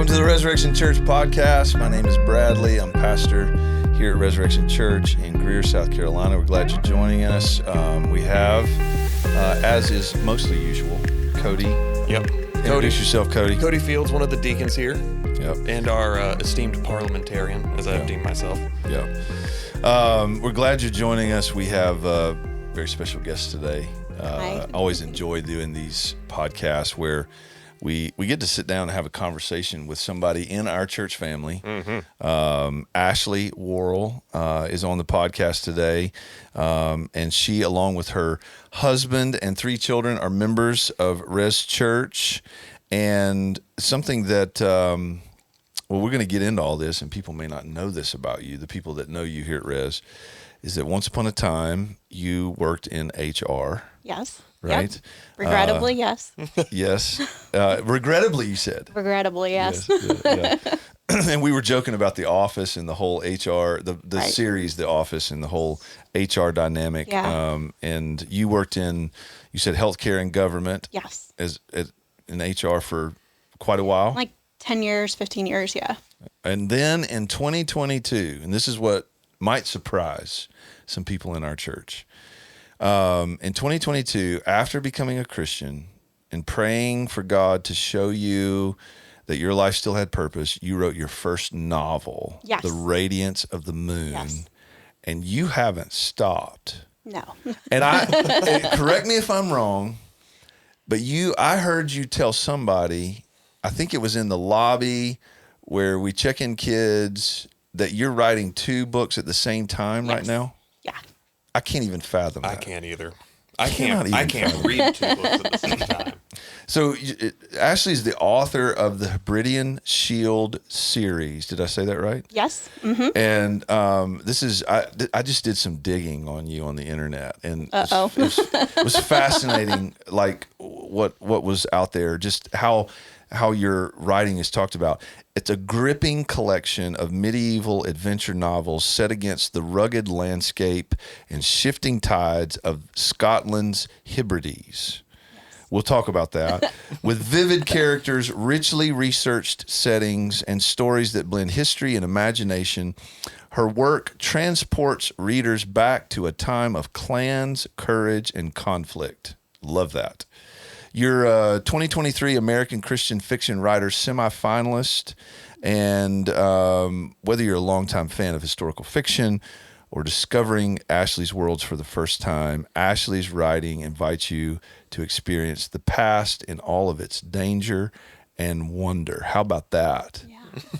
Welcome to the Resurrection Church podcast. My name is Bradley. I'm pastor here at Resurrection Church in Greer, South Carolina. We're glad you're joining us. We have, as is mostly usual, Cody. Yep. Introduce yourself, Cody. Cody Fields, one of the deacons here. Yep. And our esteemed parliamentarian, as I've deemed myself. Yep. We're glad you're joining us. We have a very special guest today. I always enjoy doing these podcasts where we get to sit down and have a conversation with somebody in our church family. Mm-hmm. Ashley Worrell is on the podcast today, and she, along with her husband and 3 children, are members of Res Church. And something that, we're going to get into all this, and people may not know this about you, the people that know you here at Res, is that once upon a time, you worked in HR. Yes. Right? Yep. Regrettably, yes. Yes. Regrettably, you said. Regrettably, yes. Yeah. And we were joking about The Office and the whole HR, the right. series, The Office, and the whole HR dynamic. Yeah. And you worked in, you said, healthcare and government. Yes. In HR for quite a while. Like 10 years, 15 years, yeah. And then in 2022, and this is what might surprise some people in our church. In 2022, after becoming a Christian and praying for God to show you that your life still had purpose, you wrote your first novel, yes. The Radiance of the Moon, yes. And you haven't stopped. No. And correct me if I'm wrong, but I heard you tell somebody, I think it was in the lobby where we check in kids, that you're writing 2 books at the same time right now. Yeah. I can't even fathom that. I can't either. I can't read 2 books at the same time. So Ashley's the author of the Hebridean Shield series. Did I say that right? Yes. Mm-hmm. And this is, I just did some digging on you on the internet, and it was fascinating, like what was out there, just how your writing is talked about. It's a gripping collection of medieval adventure novels set against the rugged landscape and shifting tides of Scotland's Hebrides. Yes. We'll talk about that. With vivid characters, richly researched settings, and stories that blend history and imagination, her work transports readers back to a time of clans, courage, and conflict. Love that. You're a 2023 American Christian Fiction Writer semifinalist, and whether you're a longtime fan of historical fiction or discovering Ashley's worlds for the first time, Ashley's writing invites you to experience the past in all of its danger and wonder. How about that? Yeah.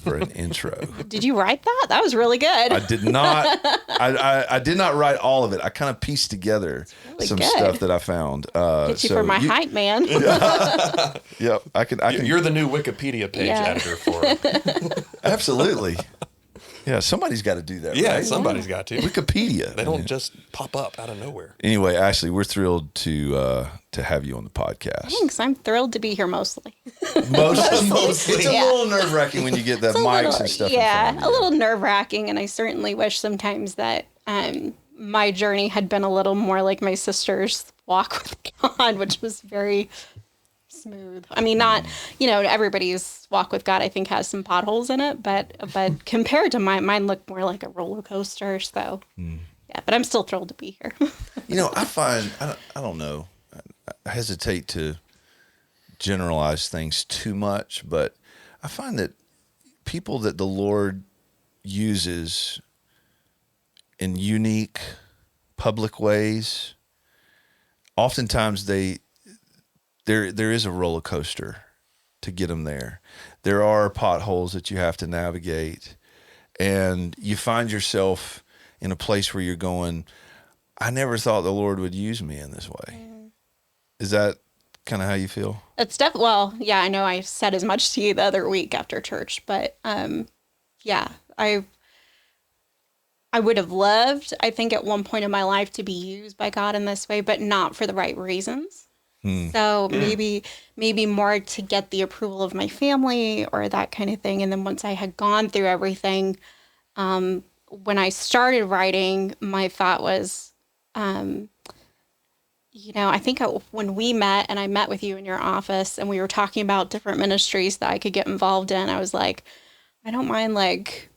For an intro. Did you write that? That was really good. I did not. I did not write all of it. I kind of pieced together some stuff that I found. Get you for my hype man. Yep. I can. You're the new Wikipedia page editor for it. Absolutely. Yeah, somebody's got to do that, yeah, right? Somebody's got to. Wikipedia. They don't just pop up out of nowhere. Anyway, Ashley, we're thrilled to have you on the podcast. Thanks. I'm thrilled to be here mostly. Mostly. It's a little nerve-wracking when you get the mics and stuff. Yeah, a little nerve-wracking, and I certainly wish sometimes that my journey had been a little more like my sister's walk with God, which was very smooth. I mean, not, everybody's walk with God, I think, has some potholes in it, but compared to mine looked more like a roller coaster. So, yeah, but I'm still thrilled to be here. I find, I don't know, I hesitate to generalize things too much, but I find that people that the Lord uses in unique public ways, oftentimes there is a roller coaster to get them there. There are potholes that you have to navigate, and you find yourself in a place where you're going, I never thought the Lord would use me in this way. Mm. Is that kind of how you feel? It's well, yeah, I know I said as much to you the other week after church, but yeah, I would have loved, I think, at one point in my life to be used by God in this way, but not for the right reasons. So maybe more to get the approval of my family or that kind of thing. And then once I had gone through everything, when I started writing, my thought was, I think when we met and I met with you in your office and we were talking about different ministries that I could get involved in, I was like, I don't mind like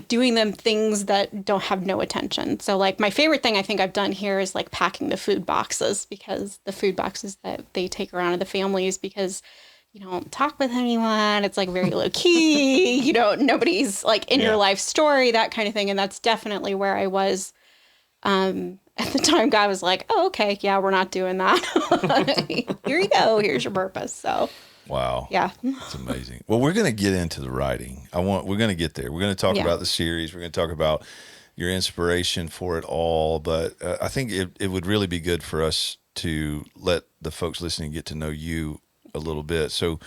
doing them things that don't have no attention. So like my favorite thing I think I've done here is like packing the food boxes, because the food boxes that they take around to the families, because you don't talk with anyone. It's like very low key, nobody's like in your life story, that kind of thing. And that's definitely where I was. At the time, God was like, oh, okay, yeah, we're not doing that. Here you go. Here's your purpose. So, wow. Yeah. That's amazing. Well, we're going to get into the writing. We're going to get there. We're going to talk about the series. We're going to talk about your inspiration for it all. But I think it would really be good for us to let the folks listening get to know you a little bit. So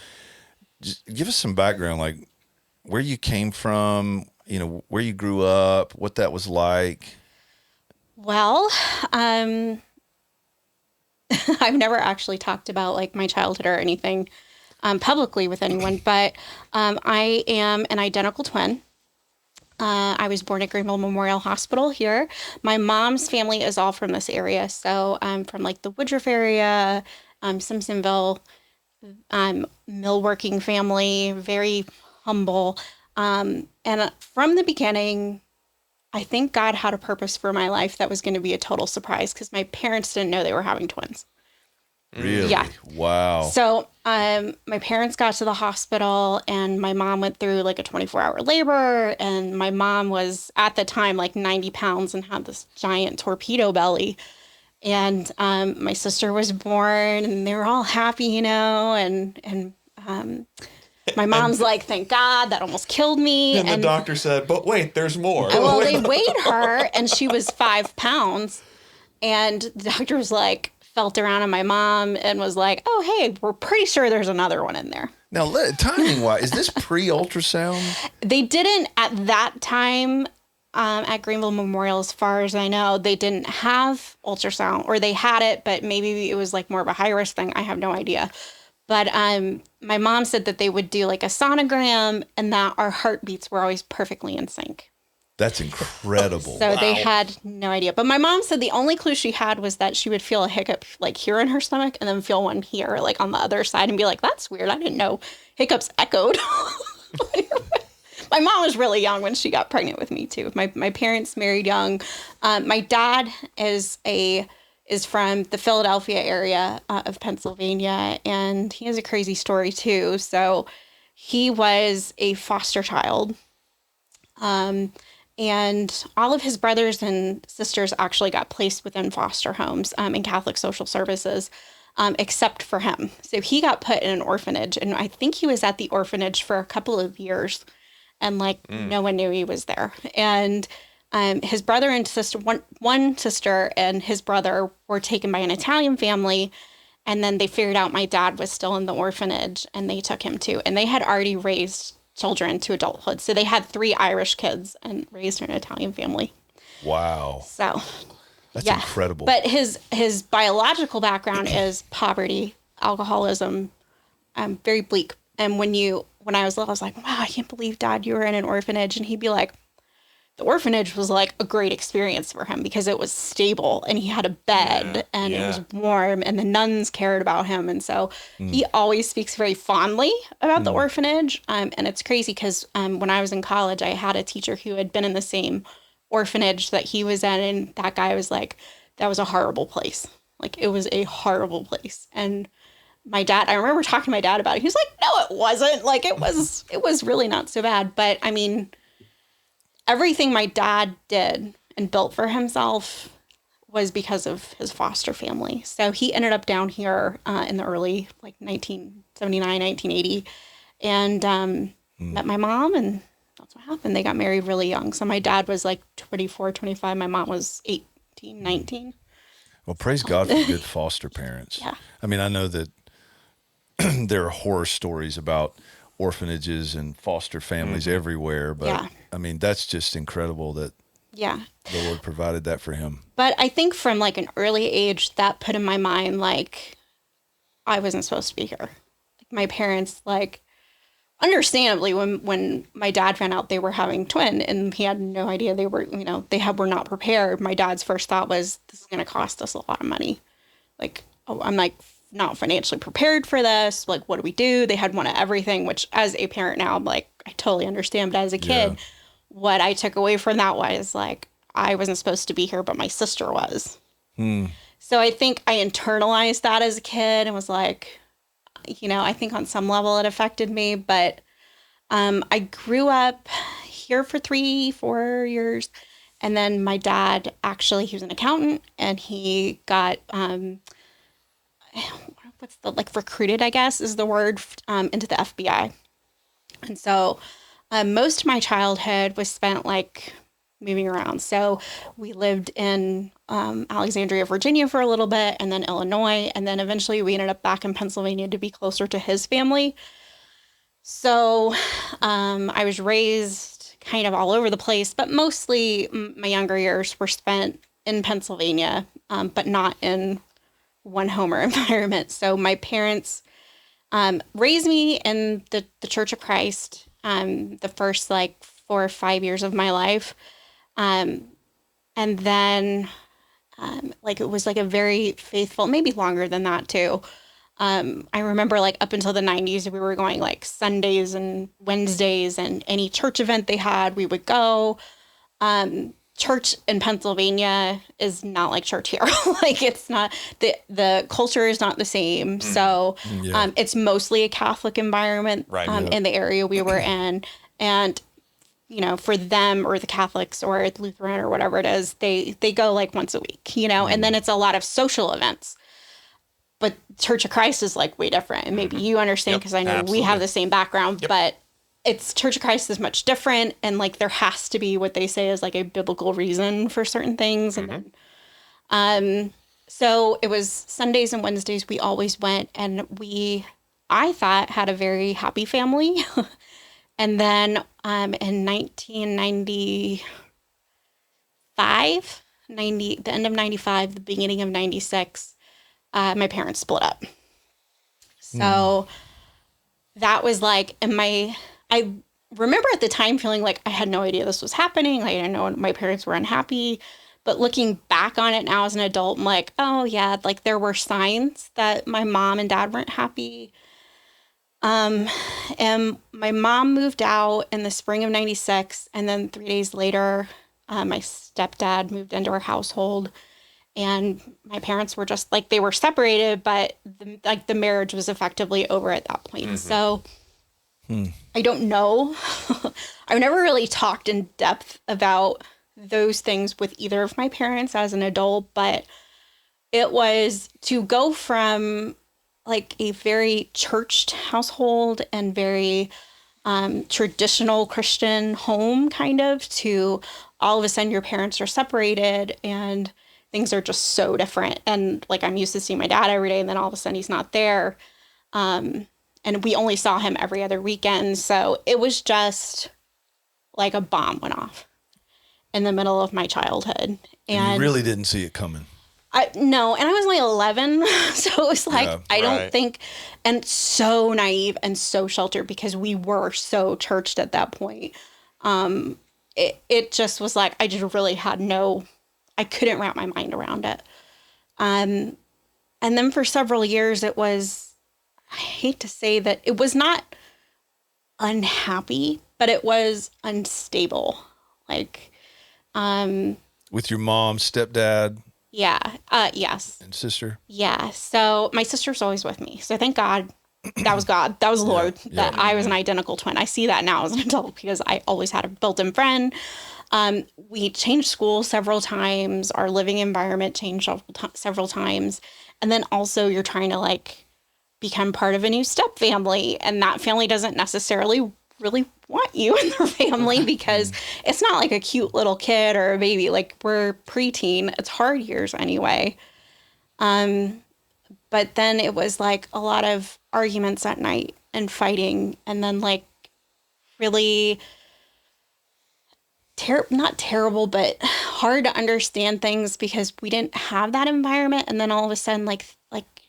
just give us some background, like where you came from, where you grew up, what that was like. Well, I've never actually talked about like my childhood or anything publicly with anyone, but I am an identical twin. I was born at Greenville Memorial Hospital here. My mom's family is all from this area, so I'm from like the Woodruff area, Simpsonville, millworking family, very humble. And from the beginning, I think God had a purpose for my life that was going to be a total surprise, because my parents didn't know they were having twins. Really? Yeah. Wow. So my parents got to the hospital and my mom went through like a 24-hour labor, and my mom was at the time like 90 pounds and had this giant torpedo belly. And my sister was born and they were all happy, and my mom's like, thank God, that almost killed me. And the doctor said, but wait, there's more. Well, they weighed her and she was 5 pounds. And the doctor was like, felt around on my mom and was like, oh, hey, we're pretty sure there's another one in there. Now, timing-wise, is this pre-ultrasound? They didn't at that time at Greenville Memorial, as far as I know, they didn't have ultrasound, or they had it, but maybe it was like more of a high-risk thing. I have no idea. But my mom said that they would do like a sonogram and that our heartbeats were always perfectly in sync. That's incredible. So they had no idea. But my mom said the only clue she had was that she would feel a hiccup like here in her stomach and then feel one here, like on the other side, and be like, that's weird. I didn't know hiccups echoed. My mom was really young when she got pregnant with me too. My parents married young. My dad is from the Philadelphia area of Pennsylvania, and he has a crazy story too. So he was a foster child. And all of his brothers and sisters actually got placed within foster homes in Catholic social services, except for him. So he got put in an orphanage, and I think he was at the orphanage for a couple of years, and no one knew he was there. And his brother and sister, one sister and his brother were taken by an Italian family, and then they figured out my dad was still in the orphanage, and they took him too. And they had already raised children to adulthood. So they had 3 Irish kids and raised an Italian family. Wow. So that's incredible. But his biological background is poverty, alcoholism, very bleak. And when I was little, I was like, wow, I can't believe, Dad, you were in an orphanage. And he'd be like, the orphanage was like a great experience for him because it was stable and he had a bed and it was warm and the nuns cared about him. And so he always speaks very fondly about the orphanage. And it's crazy because when I was in college, I had a teacher who had been in the same orphanage that he was in. And that guy was like, that was a horrible place. Like, it was a horrible place. And my dad, I remember talking to my dad about it. He was like, no, it wasn't. Like, it was really not so bad. But I mean, everything my dad did and built for himself was because of his foster family. So he ended up down here in the early, 1979, 1980, and met my mom, and that's what happened. They got married really young. So my dad was 24, 25. My mom was 18, 19. Well, praise God for good foster parents. Yeah. I mean, I know that there are horror stories about orphanages and foster families everywhere, but I mean, that's just incredible that the Lord provided that for him. But I think from an early age, that put in my mind, I wasn't supposed to be here. My parents, understandably, when my dad found out they were having twin and he had no idea they were, were not prepared, my dad's first thought was, this is going to cost us a lot of money. Like, oh, I'm like not financially prepared for this. Like, what do we do? They had one of everything, which as a parent now, I'm like, I totally understand. But as a kid, what I took away from that was like, I wasn't supposed to be here, but my sister was. So I think I internalized that as a kid and was like, I think on some level it affected me, but I grew up here for 3-4 years. And then my dad, actually, he was an accountant and he got, recruited, I guess is the word, into the FBI. And so most of my childhood was spent like moving around. So we lived in Alexandria, Virginia for a little bit, and then Illinois. And then eventually we ended up back in Pennsylvania to be closer to his family. So I was raised kind of all over the place, but mostly my younger years were spent in Pennsylvania, but not in one homer environment. So my parents raised me in the Church of Christ the first like 4 or 5 years of my life. And then it was like a very faithful, maybe longer than that too. I remember like up until the 90s, we were going like Sundays and Wednesdays, and any church event they had, we would go. Church in Pennsylvania is not like church here. Like it's not, the culture is not the same. So it's mostly a Catholic environment in the area we were in. And, for them or the Catholics or Lutheran or whatever it is, they go like once a week, and then it's a lot of social events. But Church of Christ is like way different. And maybe you understand because I know we have the same background, but it's Church of Christ is much different. And like there has to be what they say is like a biblical reason for certain things. And then, so it was Sundays and Wednesdays we always went, and I thought had a very happy family. And then in 1995, the end of 95, the beginning of 96, my parents split up. So that was like, I remember at the time feeling like I had no idea this was happening. Like I didn't know my parents were unhappy. But looking back on it now as an adult, I'm like, oh yeah, like there were signs that my mom and dad weren't happy. And my mom moved out in the spring of 96. And then 3 days later, my stepdad moved into our household. And my parents were just like, they were separated, but the marriage was effectively over at that point. So I don't know. I've never really talked in depth about those things with either of my parents as an adult, but it was to go from like a very churched household and very traditional Christian home kind of to all of a sudden your parents are separated and things are just so different. And like, I'm used to seeing my dad every day and then all of a sudden he's not there. And we only saw him every other weekend. So it was just like a bomb went off in the middle of my childhood. And you really didn't see it coming. No, and I was like 11, so it was like, I don't think, and so naive and so sheltered because we were so churched at that point. It just was like, I just really had I couldn't wrap my mind around it. And then for several years it was, I hate to say that it was not unhappy, but it was unstable. Like, with your mom, stepdad. Yeah. Yes. And sister. Yeah. So my sister's always with me. So thank God that was God. That was the Lord that I was an identical twin. I see that now as an adult because I always had a built-in friend. We changed schools several times. Our living environment changed several times. And then also you're trying to like become part of a new step family. And that family doesn't necessarily really want you in their family because it's not like a cute little kid or a baby. Like we're preteen. It's hard years anyway. But then it was like a lot of arguments at night and fighting and then like really not terrible, but hard to understand things because we didn't have that environment. And then all of a sudden, like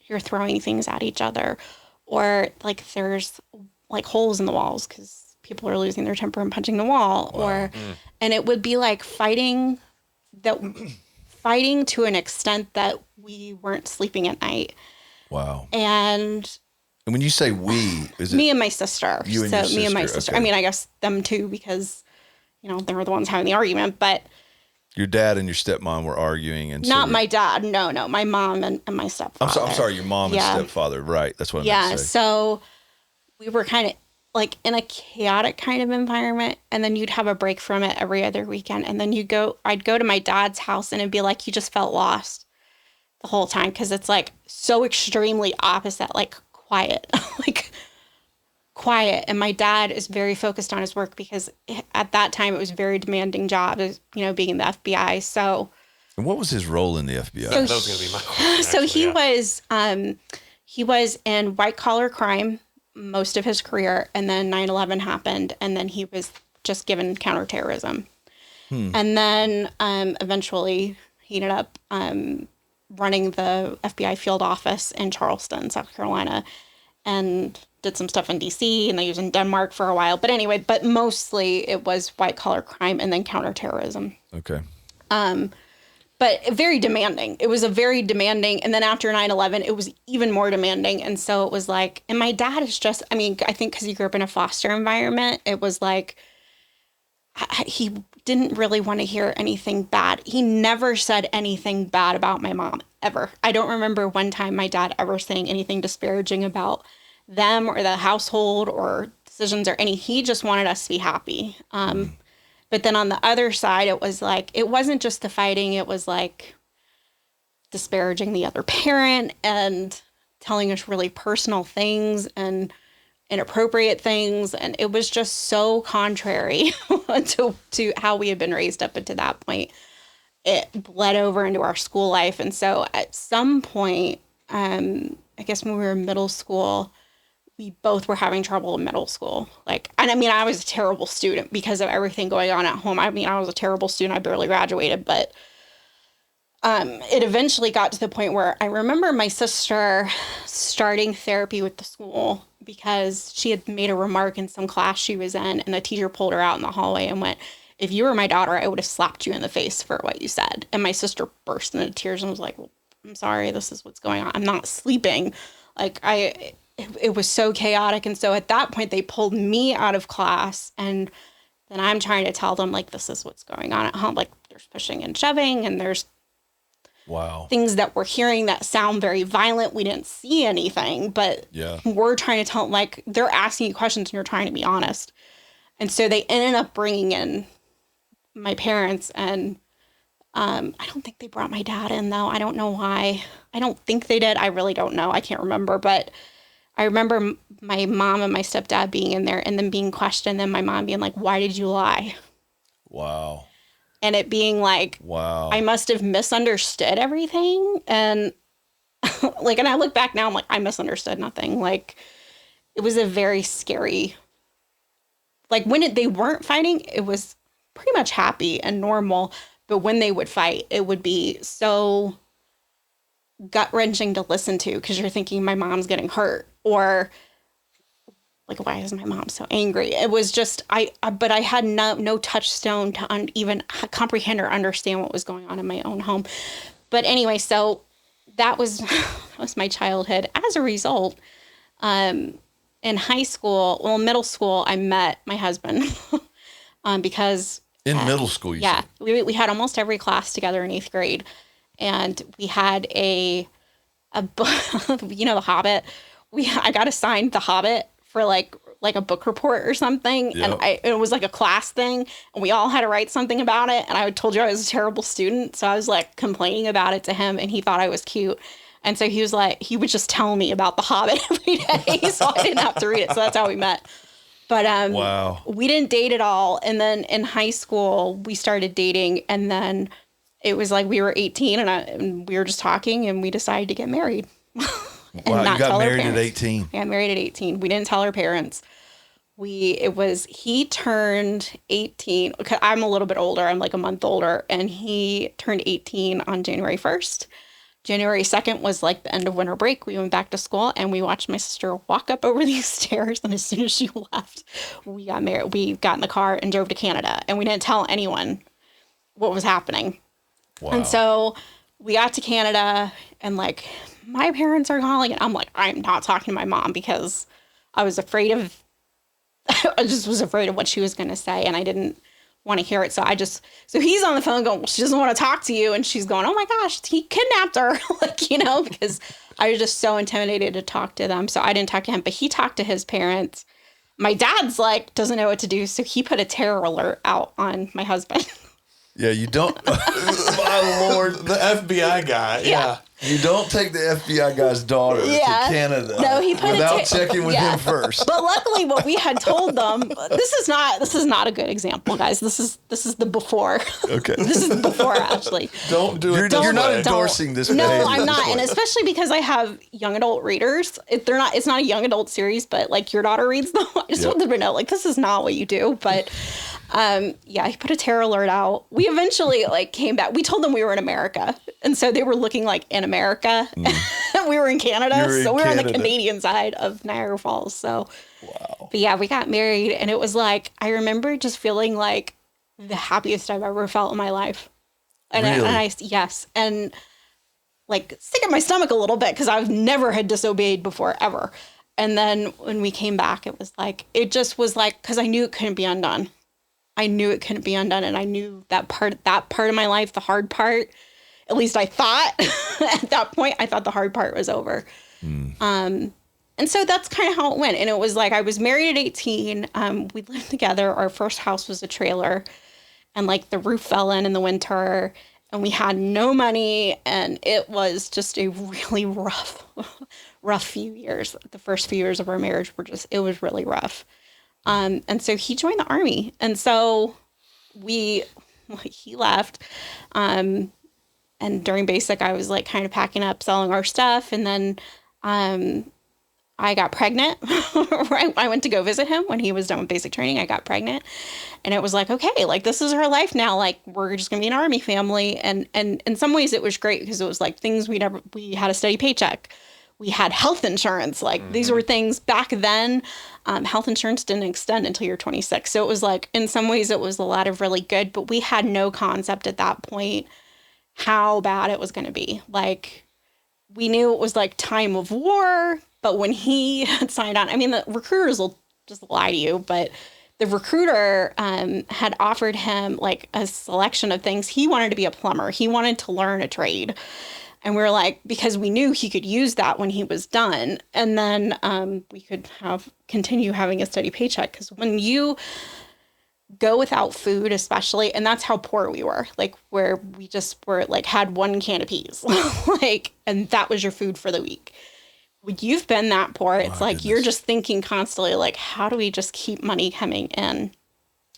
you're throwing things at each other or like there's like holes in the walls because people are losing their temper and punching the wall. Wow. And it would be like fighting to an extent that we weren't sleeping at night. Wow. And when you say we, is it me and my sister? You and your sister. Me and my sister. Okay. I mean, I guess them too, because, you know, they were the ones having the argument, but your dad and your stepmom were arguing, and not my dad. No, my mom and my stepfather. I'm sorry, your mom and stepfather. Right. That's what I meant to say. So we were kind of like in a chaotic kind of environment, and then you'd have a break from it every other weekend. And then I'd go to my dad's house, and it'd be like you just felt lost the whole time, because it's like so extremely opposite, like quiet, like quiet. And my dad is very focused on his work, because at that time it was a very demanding job, you know, being in the FBI. So, and what was his role in the FBI? That was going to be my question. So he was in white collar crime most of his career, and then 9/11 happened, and then he was just given counterterrorism. And then eventually he ended up running the FBI field office in Charleston, South Carolina, and did some stuff in DC, and they was in Denmark for a while. But anyway, but mostly it was white collar crime and then counterterrorism. Okay. But very demanding. It was a very demanding. And then after 9/11, it was even more demanding. And so it was like, and my dad is just, I mean, I think because he grew up in a foster environment, it was like, he didn't really want to hear anything bad. He never said anything bad about my mom, ever. I don't remember one time my dad ever saying anything disparaging about them or the household or decisions or any. He just wanted us to be happy. But then on the other side, it was like, it wasn't just the fighting. It was like disparaging the other parent and telling us really personal things and inappropriate things. And it was just so contrary to how we had been raised up until that point. It bled over into our school life. And so at some point, I guess when we were in middle school, we both were having trouble in middle school. Like, and I mean, I was a terrible student because of everything going on at home. I mean, I was a terrible student. I barely graduated, but it eventually got to the point where I remember my sister starting therapy with the school because she had made a remark in some class she was in, and the teacher pulled her out in the hallway and went, "If you were my daughter, I would have slapped you in the face for what you said." And my sister burst into tears and was like, "Well, I'm sorry, this is what's going on. I'm not sleeping." Like, it was so chaotic. And so at that point, they pulled me out of class, and then I'm trying to tell them, like, this is what's going on at home. Like, there's pushing and shoving, and there's things that we're hearing that sound very violent. We didn't see anything, but we're trying to tell them, like, they're asking you questions and you're trying to be honest. And so they ended up bringing in my parents, and I don't think they brought my dad in, though. I don't know why. I don't think they did. I really don't know. I can't remember, but I remember my mom and my stepdad being in there and then being questioned, and my mom being like, "Why did you lie?" Wow. And it being like, wow, I must have misunderstood everything. And like, and I look back now, I'm like, I misunderstood nothing. Like, it was a very scary, like, when they weren't fighting, it was pretty much happy and normal. But when they would fight, it would be so gut-wrenching to listen to, because you're thinking my mom's getting hurt, or like, why is my mom so angry? It was just, but I had no touchstone to even comprehend or understand what was going on in my own home. But anyway, so that was my childhood. As a result, in high school, well, middle school, I met my husband because in middle school, you said? We had almost every class together in 8th grade. And we had a book, you know, The Hobbit. I got assigned The Hobbit for like a book report or something. Yep. And it was like a class thing, and we all had to write something about it. And I told you I was a terrible student. So I was like complaining about it to him, and he thought I was cute. And so he was like, he would just tell me about The Hobbit every day, so I didn't have to read it. So that's how we met. But wow, we didn't date at all. And then in high school, we started dating, and then it was like we were 18 and we were just talking, and we decided to get married. Wow, you got married at 18. I got married at 18. We didn't tell our parents. He turned 18. I'm a little bit older. I'm like a month older, and he turned 18 on January 1st, January 2nd was like the end of winter break. We went back to school and we watched my sister walk up over these stairs. And as soon as she left, we got married. We got in the car and drove to Canada. And we didn't tell anyone what was happening. Wow. And so we got to Canada and like my parents are calling. And I'm like, I'm not talking to my mom because I was afraid of, I just was afraid of what she was going to say. And I didn't want to hear it. So he's on the phone going, well, she doesn't want to talk to you. And she's going, oh my gosh, he kidnapped her. Like, you know, because I was just so intimidated to talk to them. So I didn't talk to him, but he talked to his parents. My dad's like, doesn't know what to do. So he put a terror alert out on my husband. Yeah, you don't. My Lord, the FBI guy. Yeah. You don't take the FBI guy's daughter to Canada without checking with him first. But luckily, what we had told them, this is not a good example, guys. This is the before. Okay. This is the before, Ashley. Don't do it. You're not endorsing this. No, I'm not, and especially because I have young adult readers. It's not a young adult series, but like your daughter reads them. I just want them to know, like, this is not what you do, but. He put a terror alert out. We eventually like came back. We told them we were in America. And so they were looking like in America. We were in Canada. We were on the Canadian side of Niagara Falls. So, wow. But yeah, we got married and it was like, I remember just feeling like the happiest I've ever felt in my life. And really? Yes. And like sick in my stomach a little bit because I've never had disobeyed before ever. And then when we came back, it just was like, because I knew it couldn't be undone. And I knew that part of my life, the hard part, at least I thought at that point, I thought the hard part was over. And so that's kind of how it went. And it was like, I was married at 18. We lived together. Our first house was a trailer and like the roof fell in the winter and we had no money. And it was just a really rough few years. The first few years of our marriage it was really rough. And so he joined the Army. And so he left. And during basic, I was like kind of packing up, selling our stuff. And then I got pregnant. Right? I went to go visit him when he was done with basic training. I got pregnant. And it was like, okay, like this is our life now. Like we're just going to be an Army family. And in some ways it was great because it was like things we had a steady paycheck. We had health insurance. Like these were things back then. Health insurance didn't extend until you're 26. So it was like, in some ways it was a lot of really good, but we had no concept at that point how bad it was going to be. Like we knew it was like time of war, but when he had signed on, I mean, the recruiters will just lie to you, but the recruiter had offered him like a selection of things. He wanted to be a plumber. He wanted to learn a trade. And we were like, because we knew he could use that when he was done. And then we could continue having a steady paycheck. Because when you go without food, especially, and that's how poor we were, like where we just were like had one can of peas, like, and that was your food for the week. When you've been that poor, it's like, you're just thinking constantly, like, how do we just keep money coming in?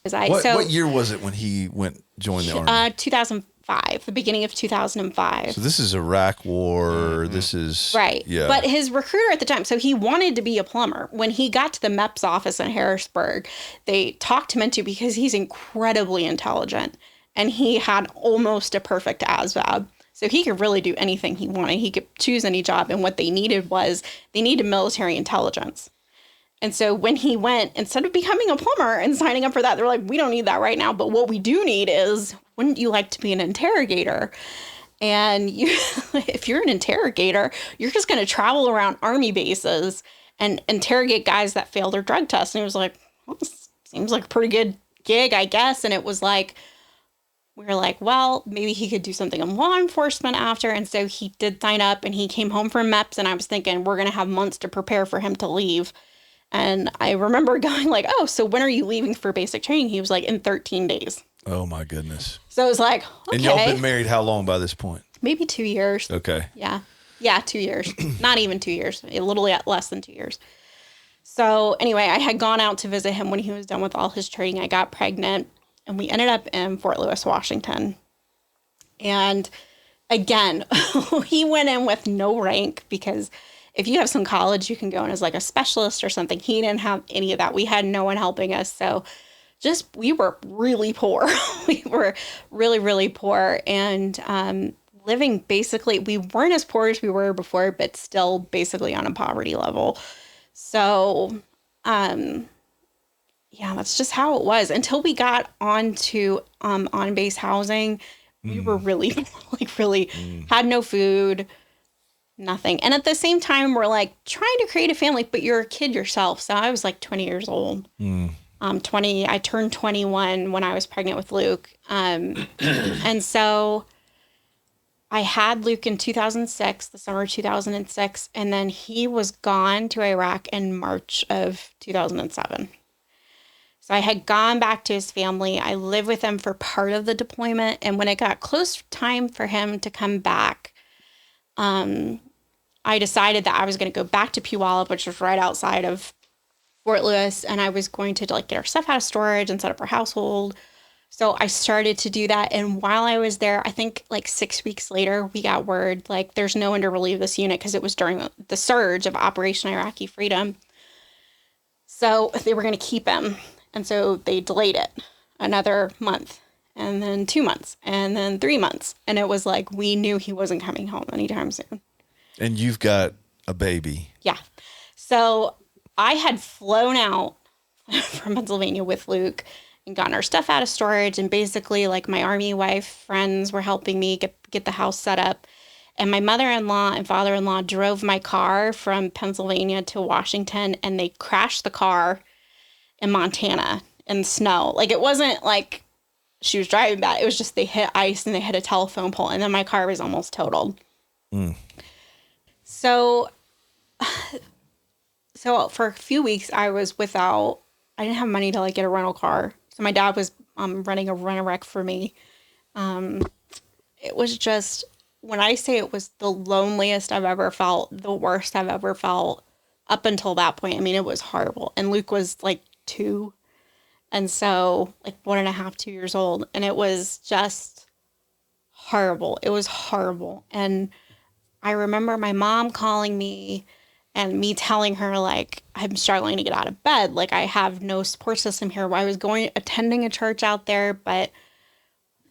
What year was it when he joined the Army? 2005, the beginning of 2005. So this is Iraq War. This is right. Yeah. But his recruiter at the time, so he wanted to be a plumber. When he got to the MEPS office in Harrisburg, they talked him into, because he's incredibly intelligent and he had almost a perfect ASVAB. So he could really do anything he wanted. He could choose any job. And what they needed military intelligence. And so when he went, instead of becoming a plumber and signing up for that, they're like, we don't need that right now. But what we do need is, wouldn't you like to be an interrogator? And if you're an interrogator, you're just going to travel around Army bases and interrogate guys that failed their drug test. And he was like, well, this seems like a pretty good gig, I guess. And it was like, we were like, well, maybe he could do something in law enforcement after. And so he did sign up and he came home from MEPS. And I was thinking, we're going to have months to prepare for him to leave. And I remember going like, oh, so when are you leaving for basic training? He was like, in 13 days. Oh, my goodness. So it was like, okay. And y'all been married how long by this point? Maybe 2 years. Okay. Yeah. Yeah, 2 years. Not even 2 years. A little less than 2 years. So anyway, I had gone out to visit him when he was done with all his training. I got pregnant. And we ended up in Fort Lewis, Washington. And again, he went in with no rank because if you have some college, you can go in as like a specialist or something. He didn't have any of that. We had no one helping us. So we were really poor. We were really, really poor and living basically, we weren't as poor as we were before, but still basically on a poverty level. So, yeah, that's just how it was until we got onto on-base housing. We were really, really had no food, nothing. And at the same time, we're like trying to create a family, but you're a kid yourself. So I was like 20 years old. 20. I turned 21 when I was pregnant with Luke. And so I had Luke in 2006, the summer of 2006, and then he was gone to Iraq in March of 2007. So I had gone back to his family. I lived with him for part of the deployment. And when it got close time for him to come back, I decided that I was going to go back to Puyallup, which was right outside of Fort Lewis. And I was going to like get our stuff out of storage and set up our household. So I started to do that. And while I was there, I think like 6 weeks later, we got word like there's no one to relieve this unit because it was during the surge of Operation Iraqi Freedom. So they were going to keep him. And so they delayed it another month and then 2 months and then 3 months. And it was like, we knew he wasn't coming home anytime soon. And you've got a baby. Yeah. So I had flown out from Pennsylvania with Luke and gotten our stuff out of storage. And basically like my Army wife friends were helping me get the house set up. And my mother-in-law and father-in-law drove my car from Pennsylvania to Washington, and they crashed the car in Montana in snow. Like, it wasn't like she was driving bad. It was just they hit ice and they hit a telephone pole, and then my car was almost totaled. So for a few weeks, I didn't have money to like get a rental car. So my dad was renting a rent-a-wreck for me. It was just, when I say it was the loneliest I've ever felt, the worst I've ever felt up until that point. I mean, it was horrible. And Luke was like 2. And so like 1.5, 2 years old. And it was just horrible. It was horrible. And I remember my mom calling me and me telling her like, I'm struggling to get out of bed. Like, I have no support system here. I was attending a church out there, but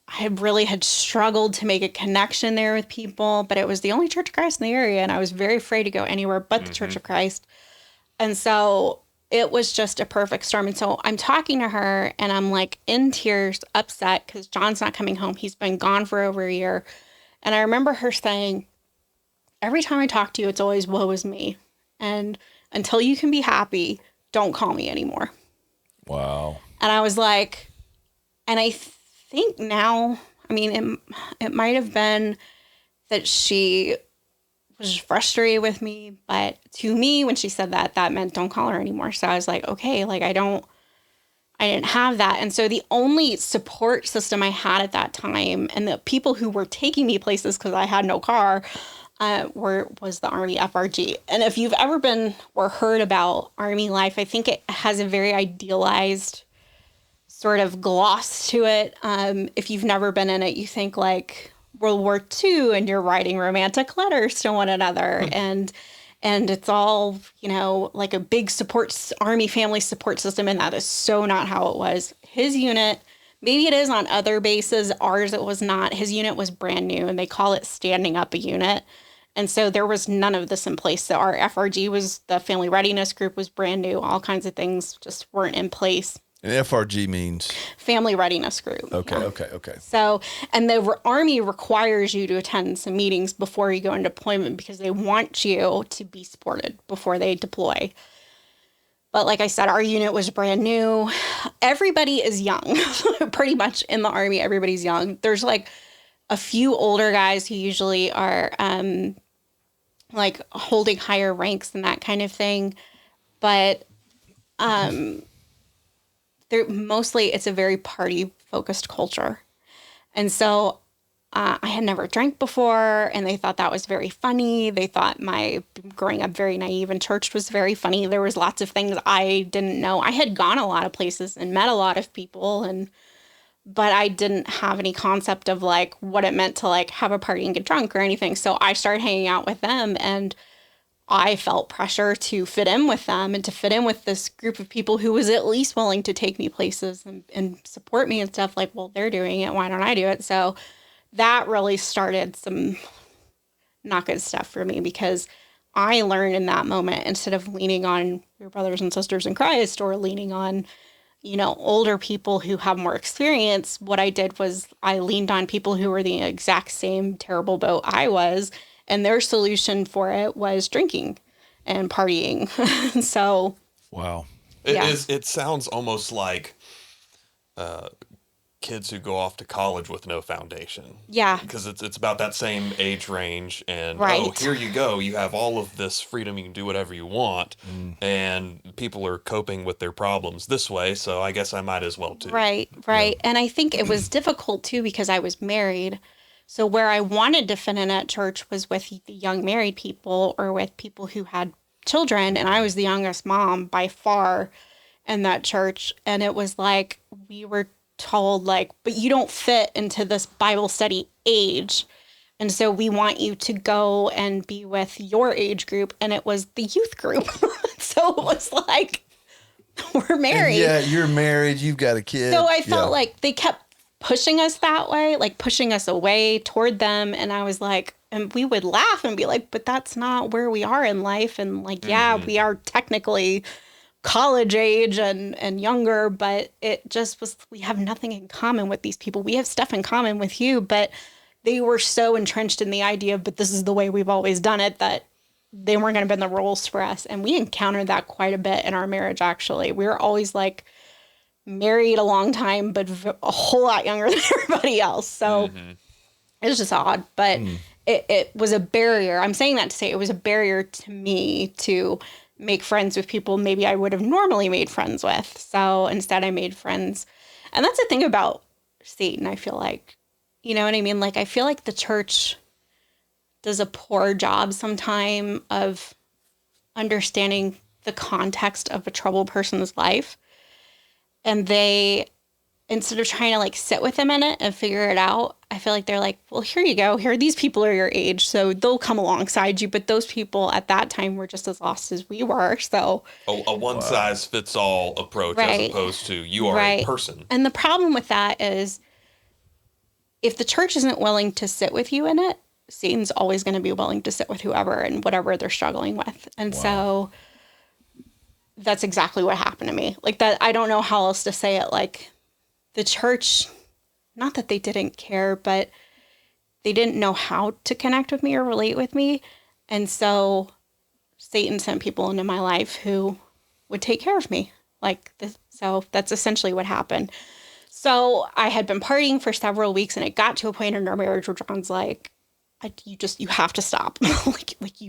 I really had struggled to make a connection there with people, but it was the only Church of Christ in the area. And I was very afraid to go anywhere but the Church of Christ. And so it was just a perfect storm. And so I'm talking to her and I'm like in tears, upset because John's not coming home. He's been gone for over a year. And I remember her saying, every time I talk to you, it's always woe is me. And until you can be happy, don't call me anymore. Wow. And I was like, and I think now, I mean, it might have been that she was frustrated with me, but to me, when she said that, that meant don't call her anymore. So I was like, okay, like I didn't have that. And so the only support system I had at that time, and the people who were taking me places because I had no car, was the Army FRG. And if you've ever been or heard about Army life, I think it has a very idealized sort of gloss to it. If you've never been in it, you think like World War II and you're writing romantic letters to one another. And it's all, like a big Army family support system. And that is so not how it was. His unit, maybe it is on other bases. Ours, it was not. His unit was brand new, and they call it standing up a unit. And so there was none of this in place. So our FRG the family readiness group was brand new. All kinds of things just weren't in place. And FRG means? Family readiness group. Okay, yeah. okay. So, and the Army requires you to attend some meetings before you go into deployment because they want you to be supported before they deploy. But like I said, our unit was brand new. Everybody is young. Pretty much in the Army, everybody's young. There's like a few older guys who usually are like holding higher ranks and that kind of thing. But it's a very party-focused culture. And so I had never drank before, and they thought that was very funny. They thought my growing up very naive in church was very funny. There was lots of things I didn't know. I had gone a lot of places and met a lot of people, but I didn't have any concept of like what it meant to like have a party and get drunk or anything. So I started hanging out with them, and I felt pressure to fit in with them and to fit in with this group of people who was at least willing to take me places and support me and stuff. Like, well, they're doing it. Why don't I do it? So that really started some not good stuff for me, because I learned in that moment, instead of leaning on your brothers and sisters in Christ or leaning on, older people who have more experience, what I did was I leaned on people who were the exact same terrible boat I was, and their solution for it was drinking and partying. So, wow. It sounds almost like kids who go off to college with no foundation. Yeah. Because it's about that same age range, and right. Here you go. You have all of this freedom. You can do whatever you want, and people are coping with their problems this way, so I guess I might as well too. Right. Yeah. And I think it was difficult too, because I was married. So where I wanted to fit in at church was with the young married people or with people who had children, and I was the youngest mom by far in that church, and it was like we were told, like, but you don't fit into this Bible study age, and so we want you to go and be with your age group, and it was the youth group. So it was like, we're married. And yeah, you're married, you've got a kid. So I felt like they kept pushing us that way, like pushing us away toward them, and I was like, and we would laugh and be like, but that's not where we are in life, and like, yeah, we are technically college age and younger, but it just was, we have nothing in common with these people. We have stuff in common with you, but they were so entrenched in the idea of, but this is the way we've always done it, that they weren't going to bend the rules for us. And we encountered that quite a bit in our marriage, actually. We were always like married a long time, but a whole lot younger than everybody else. So it was just odd, but it was a barrier. I'm saying that to say it was a barrier to me to make friends with people maybe I would have normally made friends with. So instead I made friends. And that's the thing about Satan, I feel like. You know what I mean? Like, I feel like the church does a poor job sometime of understanding the context of a troubled person's life. And they, instead of trying to like sit with them in it and figure it out, I feel like they're like, well, here you go. Here, these people are your age, so they'll come alongside you. But those people at that time were just as lost as we were. So a one-size-fits-all approach, as opposed to you are a person. And the problem with that is, if the church isn't willing to sit with you in it, Satan's always going to be willing to sit with whoever and whatever they're struggling with. And so that's exactly what happened to me. Like, that, I don't know how else to say it. Like, the church, not that they didn't care, but they didn't know how to connect with me or relate with me. And so Satan sent people into my life who would take care of me. Like this. So that's essentially what happened. So I had been partying for several weeks, and it got to a point in our marriage where John's like, you have to stop.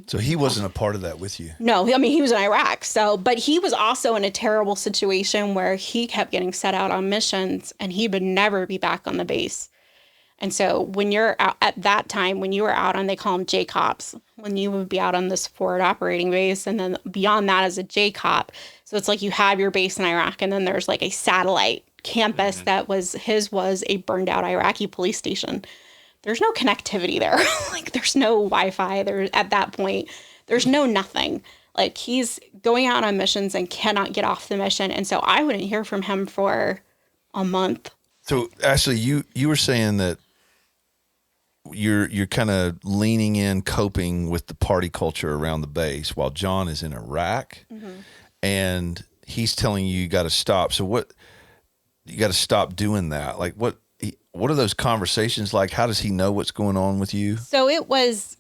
So he wasn't a part of that with you? No, I mean, he was in Iraq. So, but he was also in a terrible situation where he kept getting set out on missions, and he would never be back on the base. And so when you're out at that time, when you were out on, they call them JCOPs, when you would be out on this forward operating base, and then beyond that is a JCOP. So it's like you have your base in Iraq, and then there's like a satellite campus that was a burned out Iraqi police station. There's no connectivity there. Like, there's no Wi-Fi there at that point. There's no nothing. Like, he's going out on missions and cannot get off the mission. And so I wouldn't hear from him for a month. So Ashley, you were saying that you're kind of leaning in, coping with the party culture around the base while John is in Iraq, and he's telling you got to stop. So what? You got to stop doing that. Like, what are those conversations like? How does he know what's going on with you? So it was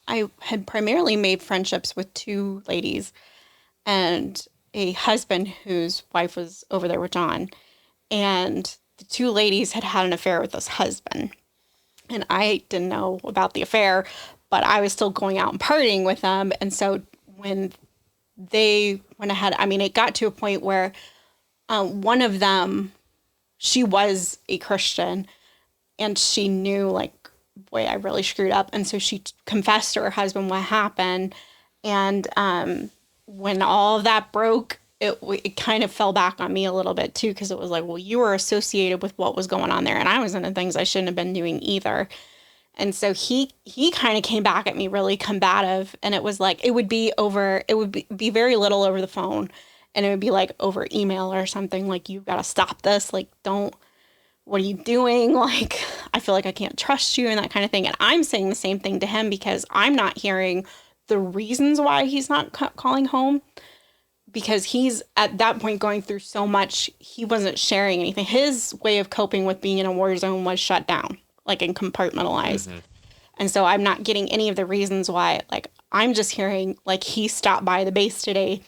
I had primarily made friendships with two ladies and a husband whose wife was over there with John. And the two ladies had had an affair with this husband. And I didn't know about the affair, but I was still going out and partying with them. And so when they went ahead, I mean, it got to a point where one of them, she was a Christian, and she knew, like, boy, I really screwed up. And so she confessed to her husband what happened. And when all of that broke, it kind of fell back on me a little bit too, because it was like, well, you were associated with what was going on there, and I was into things I shouldn't have been doing either. And so he kind of came back at me really combative, and it was like, it would be very little over the phone. And it would be like over email or something, like, you've got to stop this. Like, don't what are you doing? Like, I feel like I can't trust you and that kind of thing. And I'm saying the same thing to him because I'm not hearing the reasons why he's not calling home, because he's at that point going through so much. He wasn't sharing anything. His way of coping with being in a war zone was shut down, like, and compartmentalized. Mm-hmm. And so I'm not getting any of the reasons why. Like, I'm just hearing, like, he stopped by the base today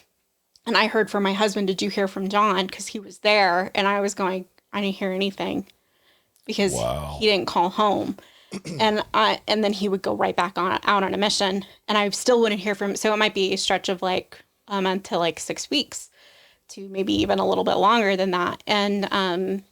and I heard from my husband, did you hear from John? Because he was there. And I was going, I didn't hear anything because he didn't call home. And then he would go right back out on a mission, and I still wouldn't hear from him. So it might be a stretch of like a month to like 6 weeks to maybe even a little bit longer than that. And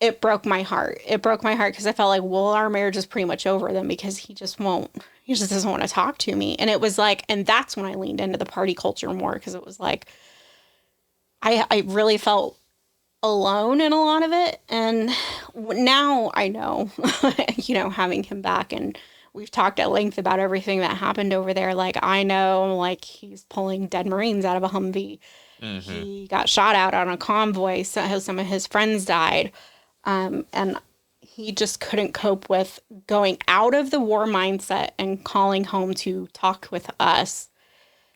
it broke my heart. It broke my heart because I felt like, well, our marriage is pretty much over then, because he just doesn't want to talk to me. And it was like, and that's when I leaned into the party culture more, because it was like, I really felt alone in a lot of it. And now I know, having him back, and we've talked at length about everything that happened over there. Like, I know, like, he's pulling dead Marines out of a Humvee. Mm-hmm. He got shot out on a convoy. So some of his friends died. And he just couldn't cope with going out of the war mindset and calling home to talk with us.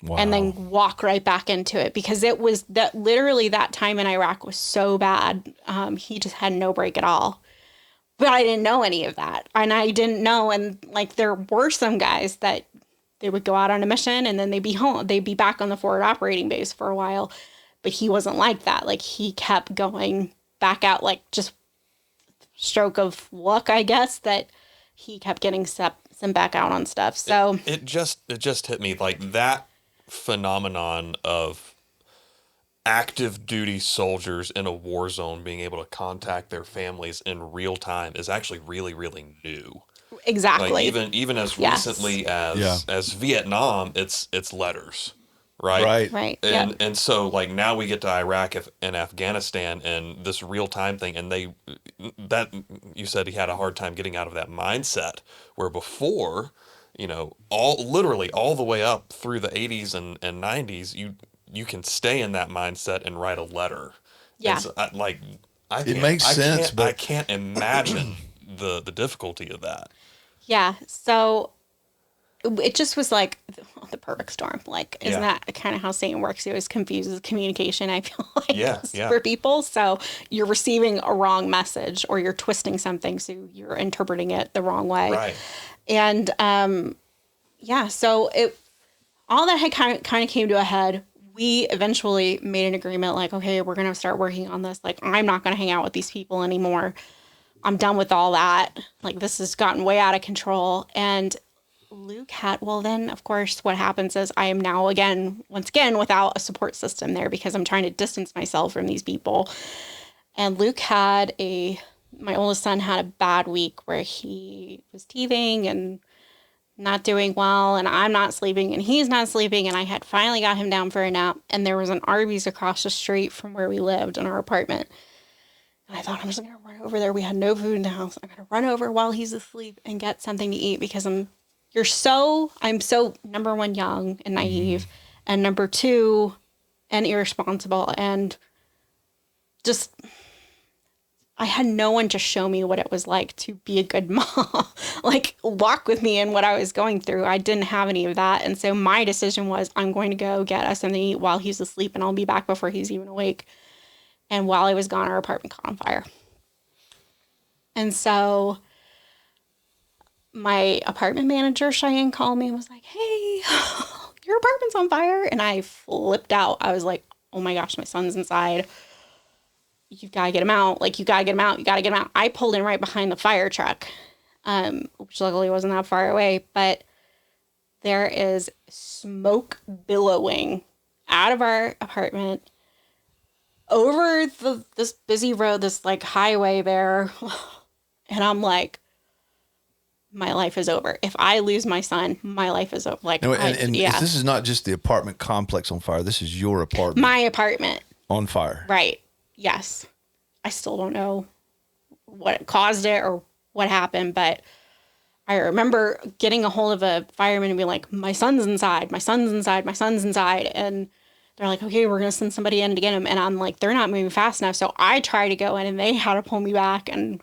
Wow. And then walk right back into it, because it was that literally that time in Iraq was so bad. He just had no break at all. But I didn't know any of that. And I didn't know. And like, there were some guys that they would go out on a mission and then they'd be home. They'd be back on the forward operating base for a while. But he wasn't like that. Like, he kept going back out, like, just stroke of luck, I guess, that he kept getting sent back out on stuff. So it just hit me like that phenomenon of active duty soldiers in a war zone being able to contact their families in real time is actually really, really new. Exactly. Like, even as recently as Vietnam, it's letters, right? Right. And so like now we get to Iraq and Afghanistan and this real time thing, and that you said he had a hard time getting out of that mindset, where before, literally all the way up through the 80s and 90s, you can stay in that mindset and write a letter. Yeah. So, it makes sense, but I can't imagine the difficulty of that. Yeah. So it just was like the perfect storm. Like, isn't that kind of how Satan works? He always confuses communication, I feel like, for people. So you're receiving a wrong message, or you're twisting something, so you're interpreting it the wrong way. Right. And so all that had kind of came to a head. We eventually made an agreement, like, okay, we're going to start working on this. Like, I'm not going to hang out with these people anymore. I'm done with all that. Like, this has gotten way out of control. And Luke then, of course, what happens is I am now once again, without a support system there, because I'm trying to distance myself from these people. And Luke my oldest son had a bad week where he was teething and not doing well, and I'm not sleeping and he's not sleeping, and I had finally got him down for a nap, and there was an Arby's across the street from where we lived in our apartment. And I thought, I'm just going to run over there. We had no food in the house. I'm going to run over while he's asleep and get something to eat, because I'm so, number one, young and naive, and number two, and irresponsible, and just, I had no one to show me what it was like to be a good mom, like walk with me in what I was going through. I didn't have any of that. And so my decision was, I'm going to go get us something to eat while he's asleep, and I'll be back before he's even awake. And while I was gone, our apartment caught on fire. And so my apartment manager, Cheyenne, called me and was like, hey, your apartment's on fire. And I flipped out. I was like, oh my gosh, my son's inside. You've got to get him out. Like, you got to get him out. You got to get him out. I pulled in right behind the fire truck, which luckily wasn't that far away. But there is smoke billowing out of our apartment over this busy road, this like highway there. And I'm like, my life is over. If I lose my son, my life is over. Like, no, this is not just the apartment complex on fire. This is your apartment. My apartment. On fire. Right. Yes. I still don't know what caused it or what happened, but I remember getting a hold of a fireman and being like, my son's inside, my son's inside, my son's inside. And they're like, okay, we're going to send somebody in to get him. And I'm like, they're not moving fast enough. So I try to go in and they had to pull me back. And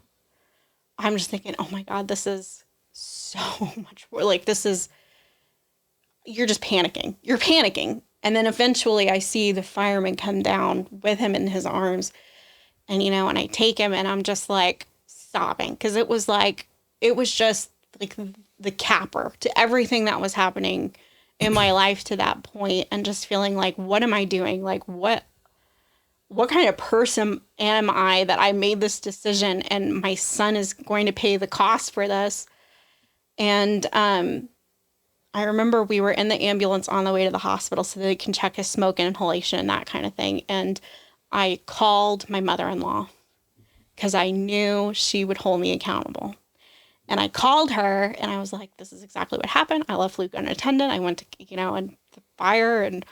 I'm just thinking, oh my God, this is so much more. Like, you're just panicking. You're panicking. And then eventually I see the fireman come down with him in his arms. And, and I take him and I'm just like sobbing. Because it was just like the capper to everything that was happening in my life to that point, and just feeling like, what am I doing? Like, what kind of person am I that I made this decision and my son is going to pay the cost for this? And I remember we were in the ambulance on the way to the hospital so they can check his smoke and inhalation and that kind of thing. And I called my mother-in-law because I knew she would hold me accountable. And I called her and I was like, this is exactly what happened. I left Luke unattended. I went to, and the fire, and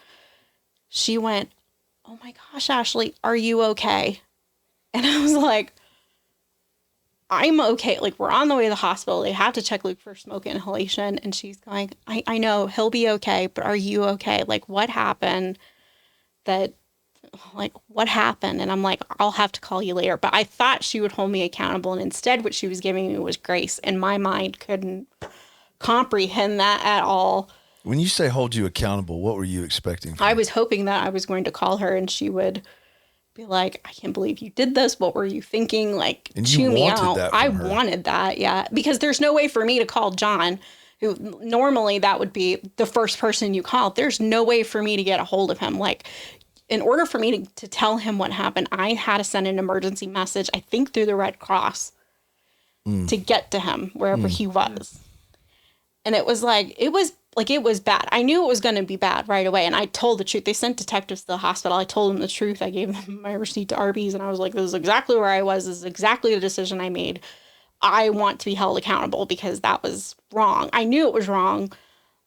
she went, oh my gosh, Ashley, are you okay? And I was like, I'm okay. Like, we're on the way to the hospital. They have to check Luke for smoke inhalation. And she's going, I know he'll be okay, but are you okay? Like, what happened? What happened? And I'm like, I'll have to call you later. But I thought she would hold me accountable. And instead, what she was giving me was grace. And my mind couldn't comprehend that at all. When you say hold you accountable, what were you expecting? I was hoping that I was going to call her and she would be like, I can't believe you did this. What were you thinking? Like, and chew me out. I her. wanted that. Yeah. Because there's no way for me to call John, who normally that would be the first person you call. There's no way for me to get a hold of him. Like, in order for me to tell him what happened, I had to send an emergency message, I think through the Red Cross, to get to him wherever he was. And it was bad. I knew it was going to be bad right away. And I told the truth. They sent detectives to the hospital. I told them the truth. I gave them my receipt to Arby's and I was like, this is exactly where I was. This is exactly the decision I made. I want to be held accountable because that was wrong. I knew it was wrong.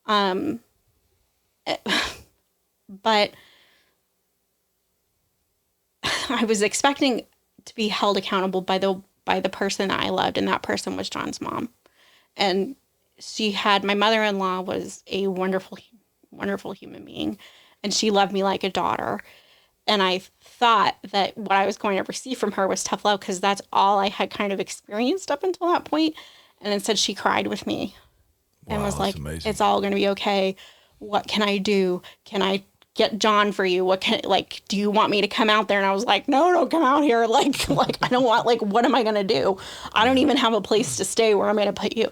But I was expecting to be held accountable by the person that I loved, and that person was John's mom. And my mother-in-law was a wonderful, wonderful human being, and she loved me like a daughter. And I thought that what I was going to receive from her was tough love because that's all I had kind of experienced up until that point. And instead she cried with me and was like, amazing. It's all going to be okay. What can I do? Can I get John for you? Do you want me to come out there? And I was like, no, don't come out here. Like, I don't want, what am I going to do? I don't even have a place to stay. Where am I going to put you?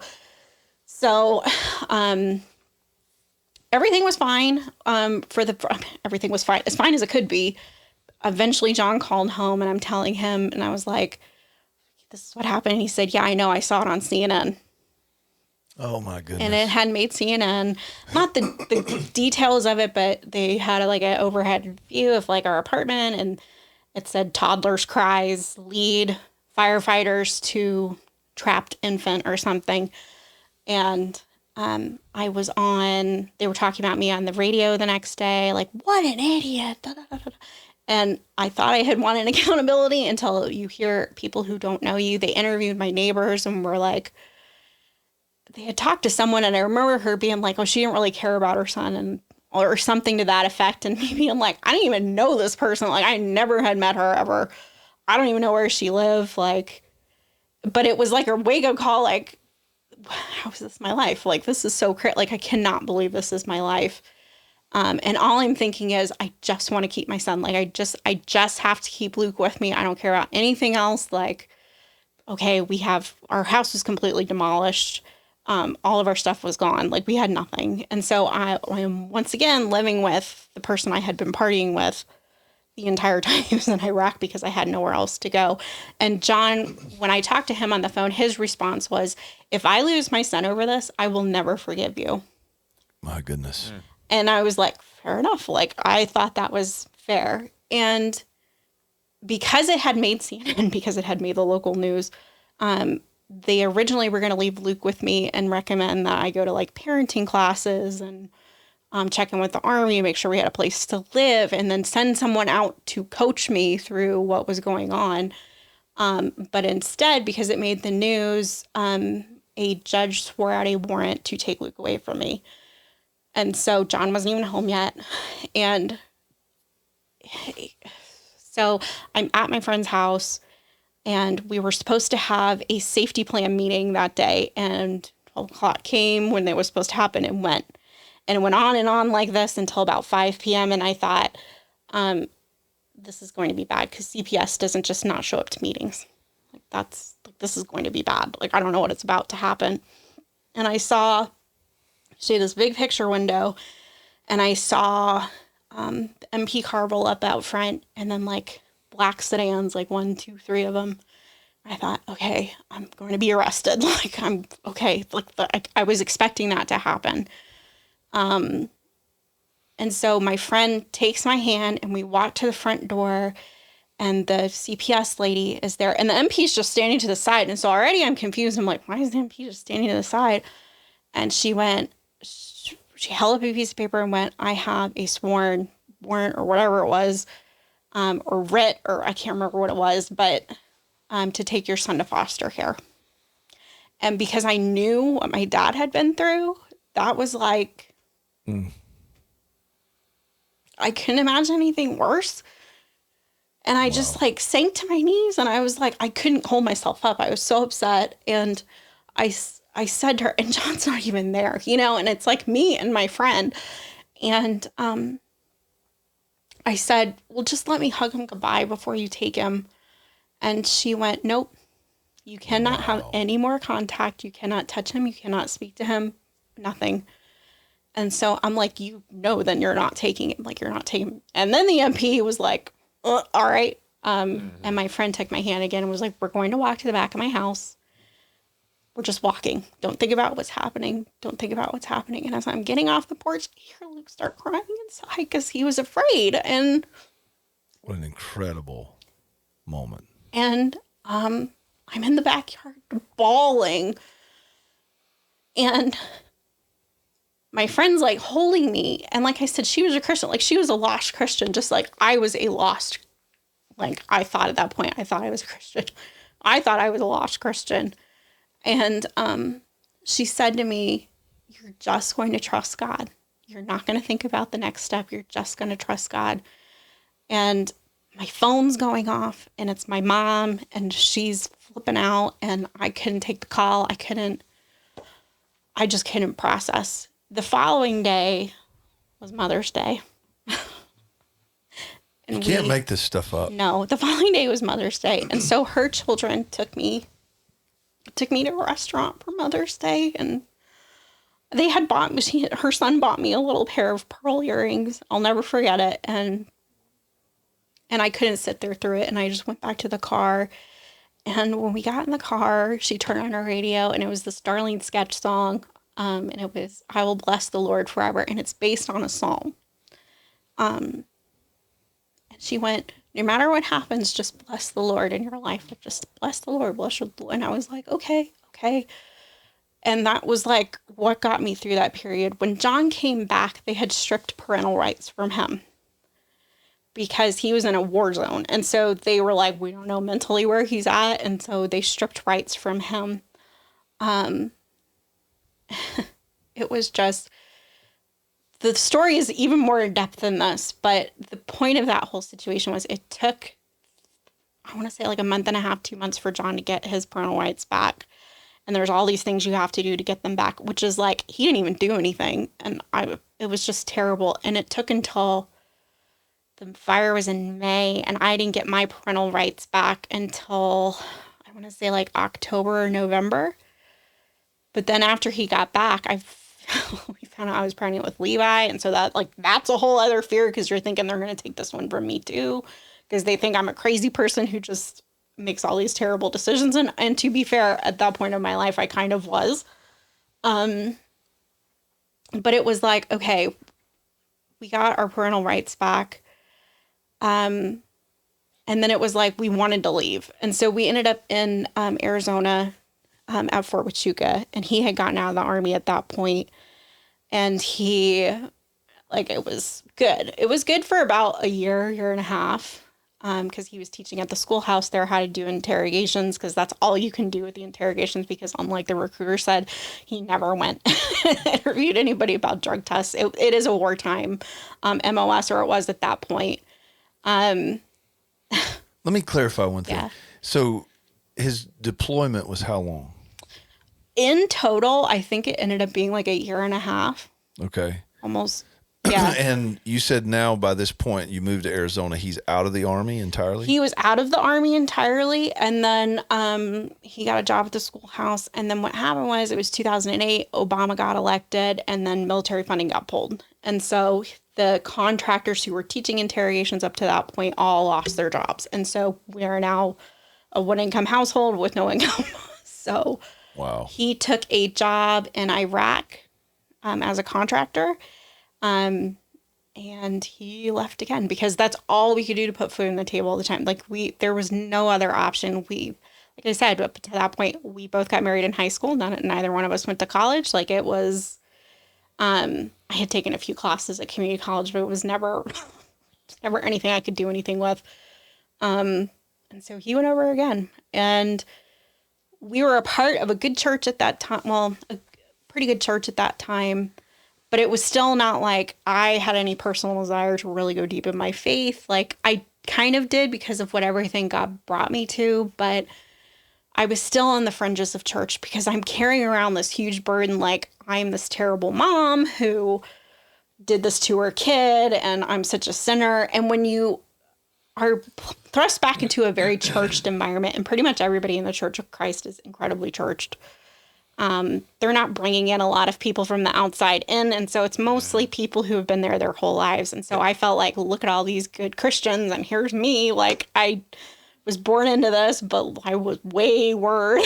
So, everything was fine. Everything was fine, as fine as it could be. Eventually John called home and I'm telling him, and I was like, this is what happened. And he said, yeah, I know. I saw it on CNN. Oh my goodness. And it had made CNN, not the details of it, but they had an overhead view of our apartment, and it said toddler's cries lead firefighters to trapped infant or something. And they were talking about me on the radio the next day, like, what an idiot. Da, da, da, da. And I thought I had wanted accountability until you hear people who don't know you. They interviewed my neighbors and were like, they had talked to someone, and I remember her being like, oh, she didn't really care about her son, or something to that effect. And maybe I'm like, I didn't even know this person. Like, I never had met her ever. I don't even know where she lived. But it was like a wake-up call, like, how is this my life? Like, this is so crazy. Like, I cannot believe this is my life. And all I'm thinking is, I just want to keep my son. Like, I just have to keep Luke with me. I don't care about anything else. Like, okay, our house was completely demolished. All of our stuff was gone. Like, we had nothing. And so I am once again living with the person I had been partying with the entire time he was in Iraq because I had nowhere else to go. And John, when I talked to him on the phone, his response was, if I lose my son over this, I will never forgive you. My goodness. Mm. And I was like, fair enough. Like, I thought that was fair. And because it had made CNN, because it had made the local news, they originally were going to leave Luke with me and recommend that I go to parenting classes and check in with the Army and make sure we had a place to live, and then send someone out to coach me through what was going on. But instead, because it made the news, a judge swore out a warrant to take Luke away from me. And so John wasn't even home yet. And so I'm at my friend's house, and we were supposed to have a safety plan meeting that day, and 12 o'clock came when it was supposed to happen and went. And it went on and on like this until about 5 p.m. And I thought, this is going to be bad, because CPS doesn't just not show up to meetings. Like, this is going to be bad. Like, I don't know what it's about to happen. And I saw, she had this big picture window, and I saw the MP car roll up out front, and then like black sedans, like 1, 2, 3 of them. I thought, okay, I'm going to be arrested. Like, I'm okay. Like, I was expecting that to happen. And so my friend takes my hand, and we walk to the front door, and the CPS lady is there, and the MP is just standing to the side. And so already I'm confused. I'm like, why is the MP just standing to the side? And she held up a piece of paper and went, I have a sworn warrant, or whatever it was, or writ, or I can't remember what it was, but to take your son to foster care. And because I knew what my dad had been through, that was like, I couldn't imagine anything worse. And I just like sank to my knees, and I was like, I couldn't hold myself up. I was so upset. And I said to her, and John's not even there, and it's like me and my friend. And I said, well, just let me hug him goodbye before you take him. And she went, nope, you cannot have any more contact. You cannot touch him. You cannot speak to him. Nothing. And so I'm like, then you're not taking him. Like, you're not taking him. And then the MP was like, all right. And my friend took my hand again and was like, we're going to walk to the back of my house. We're just walking. Don't think about what's happening. Don't think about what's happening. And as I'm getting off the porch, I hear Luke start crying inside because he was afraid. And what an incredible moment. And I'm in the backyard bawling. And my friend's like holding me. And like I said, she was a Christian. Like, she was a lost Christian, just like I was a lost. Like, I thought at that point, I thought I was a Christian. I thought I was a lost Christian. And she said to me, you're just going to trust God. You're not going to think about the next step. You're just going to trust God. And my phone's going off, and it's my mom, and she's flipping out, and I couldn't take the call. I just couldn't process. The following day was Mother's Day. And you can't make this stuff up. No, the following day was Mother's Day. And so her children took me to a restaurant for Mother's Day, and they had her son bought me a little pair of pearl earrings. I'll never forget it. And I couldn't sit there through it. And I just went back to the car. And when we got in the car, she turned on her radio, and it was this Darlene Sketch song. And it was, I Will Bless the Lord Forever. And it's based on a psalm. And she went, no matter what happens, just bless the Lord in your life. Just bless the Lord, bless the Lord. And I was like, okay. And that was like what got me through that period. When John came back, they had stripped parental rights from him because he was in a war zone. And so they were like, we don't know mentally where he's at. And so they stripped rights from him. It was just, the story is even more in depth than this, but the point of that whole situation was it took, I want to say like a month and a half, 2 months for John to get his parental rights back. And there's all these things you have to do to get them back, which is like, he didn't even do anything. And it was just terrible. And it took until the fire was in May, and I didn't get my parental rights back until, I want to say like October or November. But then after he got back, we found out I was pregnant with Levi. And so that's a whole other fear, because you're thinking they're going to take this one from me too, because they think I'm a crazy person who just makes all these terrible decisions. And to be fair, at that point of my life, I kind of was. But it was like, okay, we got our parental rights back. And then it was like, we wanted to leave. And so we ended up in Arizona, at Fort Huachuca, and he had gotten out of the Army at that point. And it was good. It was good for about a year and a half. Because he was teaching at the schoolhouse there how to do interrogations, because that's all you can do with the interrogations, because unlike the recruiter said, he never went and interviewed anybody about drug tests. It is a wartime MOS, or it was at that point. Let me clarify one thing. Yeah. So his deployment was how long? In total, I think it ended up being like a year and a half. Okay. Almost. Yeah. And you said now by this point you moved to Arizona. He's out of the Army entirely? He was out of the Army entirely. And then he got a job at the schoolhouse. And then what happened was it was 2008. Obama got elected and then military funding got pulled. And so the contractors who were teaching interrogations up to that point all lost their jobs. And so we are now a one-income household with no income. So wow. He took a job in Iraq as a contractor. And he left again because that's all we could do to put food on the table all the time. Like there was no other option. Like I said, up to that point, we both got married in high school. Neither one of us went to college. Like it was, I had taken a few classes at community college, but it was never anything I could do anything with. And so he went over again, and we were a part of a good church at that time. Well, a pretty good church at that time, but it was still not like I had any personal desire to really go deep in my faith. Like I kind of did because of what everything God brought me to, but I was still on the fringes of church because I'm carrying around this huge burden. Like I'm this terrible mom who did this to her kid and I'm such a sinner. And when you are thrust back into a very churched environment, and pretty much everybody in the Church of Christ is incredibly churched. They're not bringing in a lot of people from the outside in, and so it's mostly people who have been there their whole lives. And so I felt like, look at all these good Christians, and here's me. Like I was born into this, but I was wayward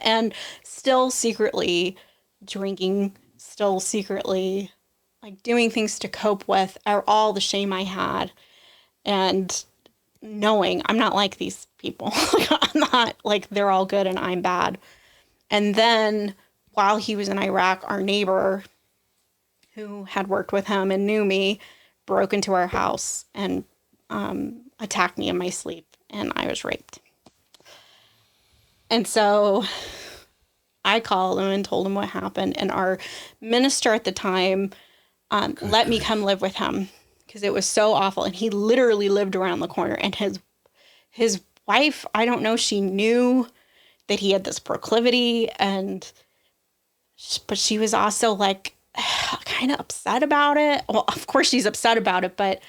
and still secretly drinking, still secretly like doing things to cope with all the shame I had, and knowing I'm not like these people. I'm not like they're all good and I'm bad. And then while he was in Iraq, our neighbor who had worked with him and knew me broke into our house and attacked me in my sleep, and I was raped. And so I called him and told him what happened, and our minister at the time let me come live with him because it was so awful. And he literally lived around the corner, and his wife, I don't know, she knew that he had this proclivity, but she was also like kind of upset about it. Well, of course she's upset about it, but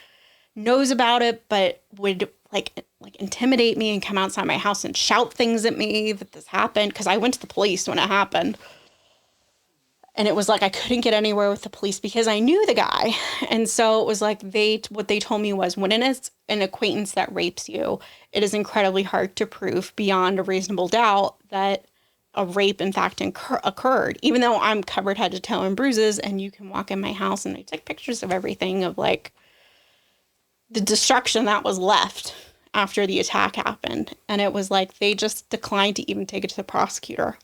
knows about it, but would like intimidate me and come outside my house and shout things at me that this happened, because I went to the police when it happened. And it was like I couldn't get anywhere with the police because I knew the guy. And so it was like what they told me was, when it is an acquaintance that rapes you, it is incredibly hard to prove beyond a reasonable doubt that a rape, in fact, occurred. Even though I'm covered head to toe in bruises, and you can walk in my house, and they took pictures of everything of like the destruction that was left after the attack happened. And it was like they just declined to even take it to the prosecutor.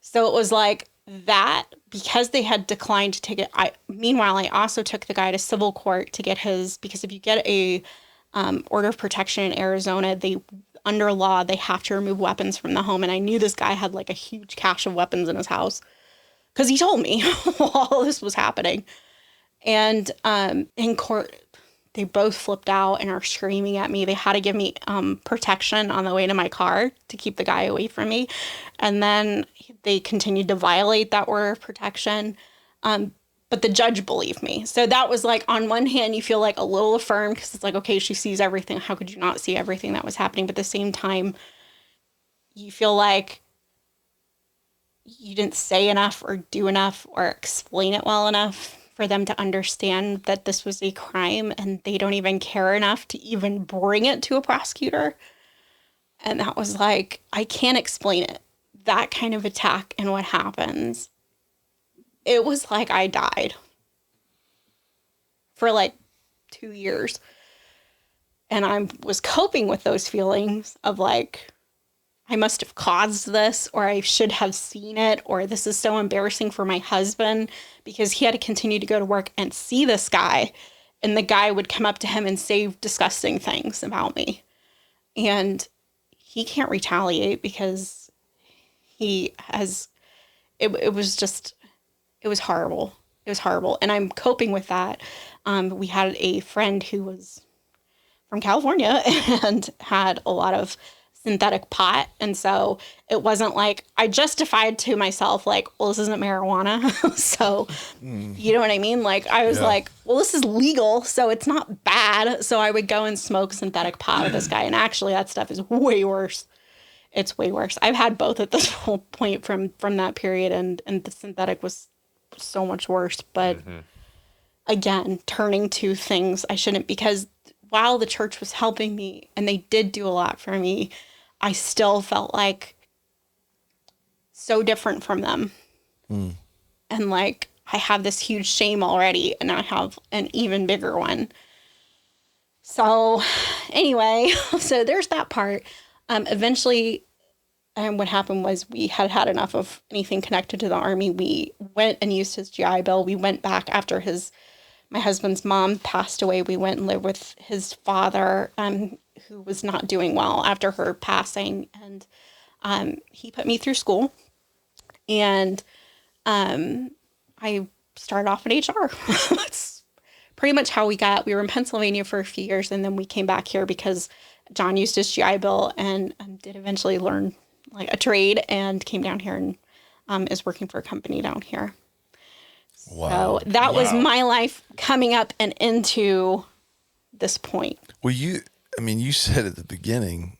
So it was like that, because they had declined to take it. Meanwhile, I also took the guy to civil court to get because if you get a order of protection in Arizona, under law, they have to remove weapons from the home. And I knew this guy had like a huge cache of weapons in his house because he told me while all this was happening. And in court, they both flipped out and are screaming at me. They had to give me protection on the way to my car to keep the guy away from me. And then they continued to violate that order of protection. But the judge believed me. So that was like, on one hand, you feel like a little affirmed because it's like, okay, she sees everything. How could you not see everything that was happening? But at the same time, you feel like you didn't say enough or do enough or explain it well enough for them to understand that this was a crime, and they don't even care enough to even bring it to a prosecutor. And that was like, I can't explain it. That kind of attack and what happens, it was like I died for like 2 years. And I was coping with those feelings of like, I must have caused this, or I should have seen it, or this is so embarrassing for my husband, because he had to continue to go to work and see this guy, and the guy would come up to him and say disgusting things about me. And he can't retaliate because he has, it was horrible. It was horrible. And I'm coping with that. We had a friend who was from California and had a lot of synthetic pot. And so it wasn't like I justified to myself, like, well, this isn't marijuana. So, you know what I mean? Like, I was like, well, this is legal, so it's not bad. So I would go and smoke synthetic pot with this guy. And actually, that stuff is way worse. It's way worse. I've had both at this whole point from that period, and the synthetic was so much worse. But again, turning to things I shouldn't, because while the church was helping me and they did do a lot for me, I still felt like so different from them. And like, I have this huge shame already, and I have an even bigger one. So anyway, so there's that part. Eventually, what happened was we had enough of anything connected to the Army. We went and used his GI Bill. We went back after my husband's mom passed away. We went and lived with his father, who was not doing well after her passing. And he put me through school. And I started off in HR. That's pretty much how we were in Pennsylvania for a few years. And then we came back here because John used his GI Bill and did eventually learn like a trade, and came down here and is working for a company down here. Wow. So that was my life coming up and into this point. Well, you said at the beginning,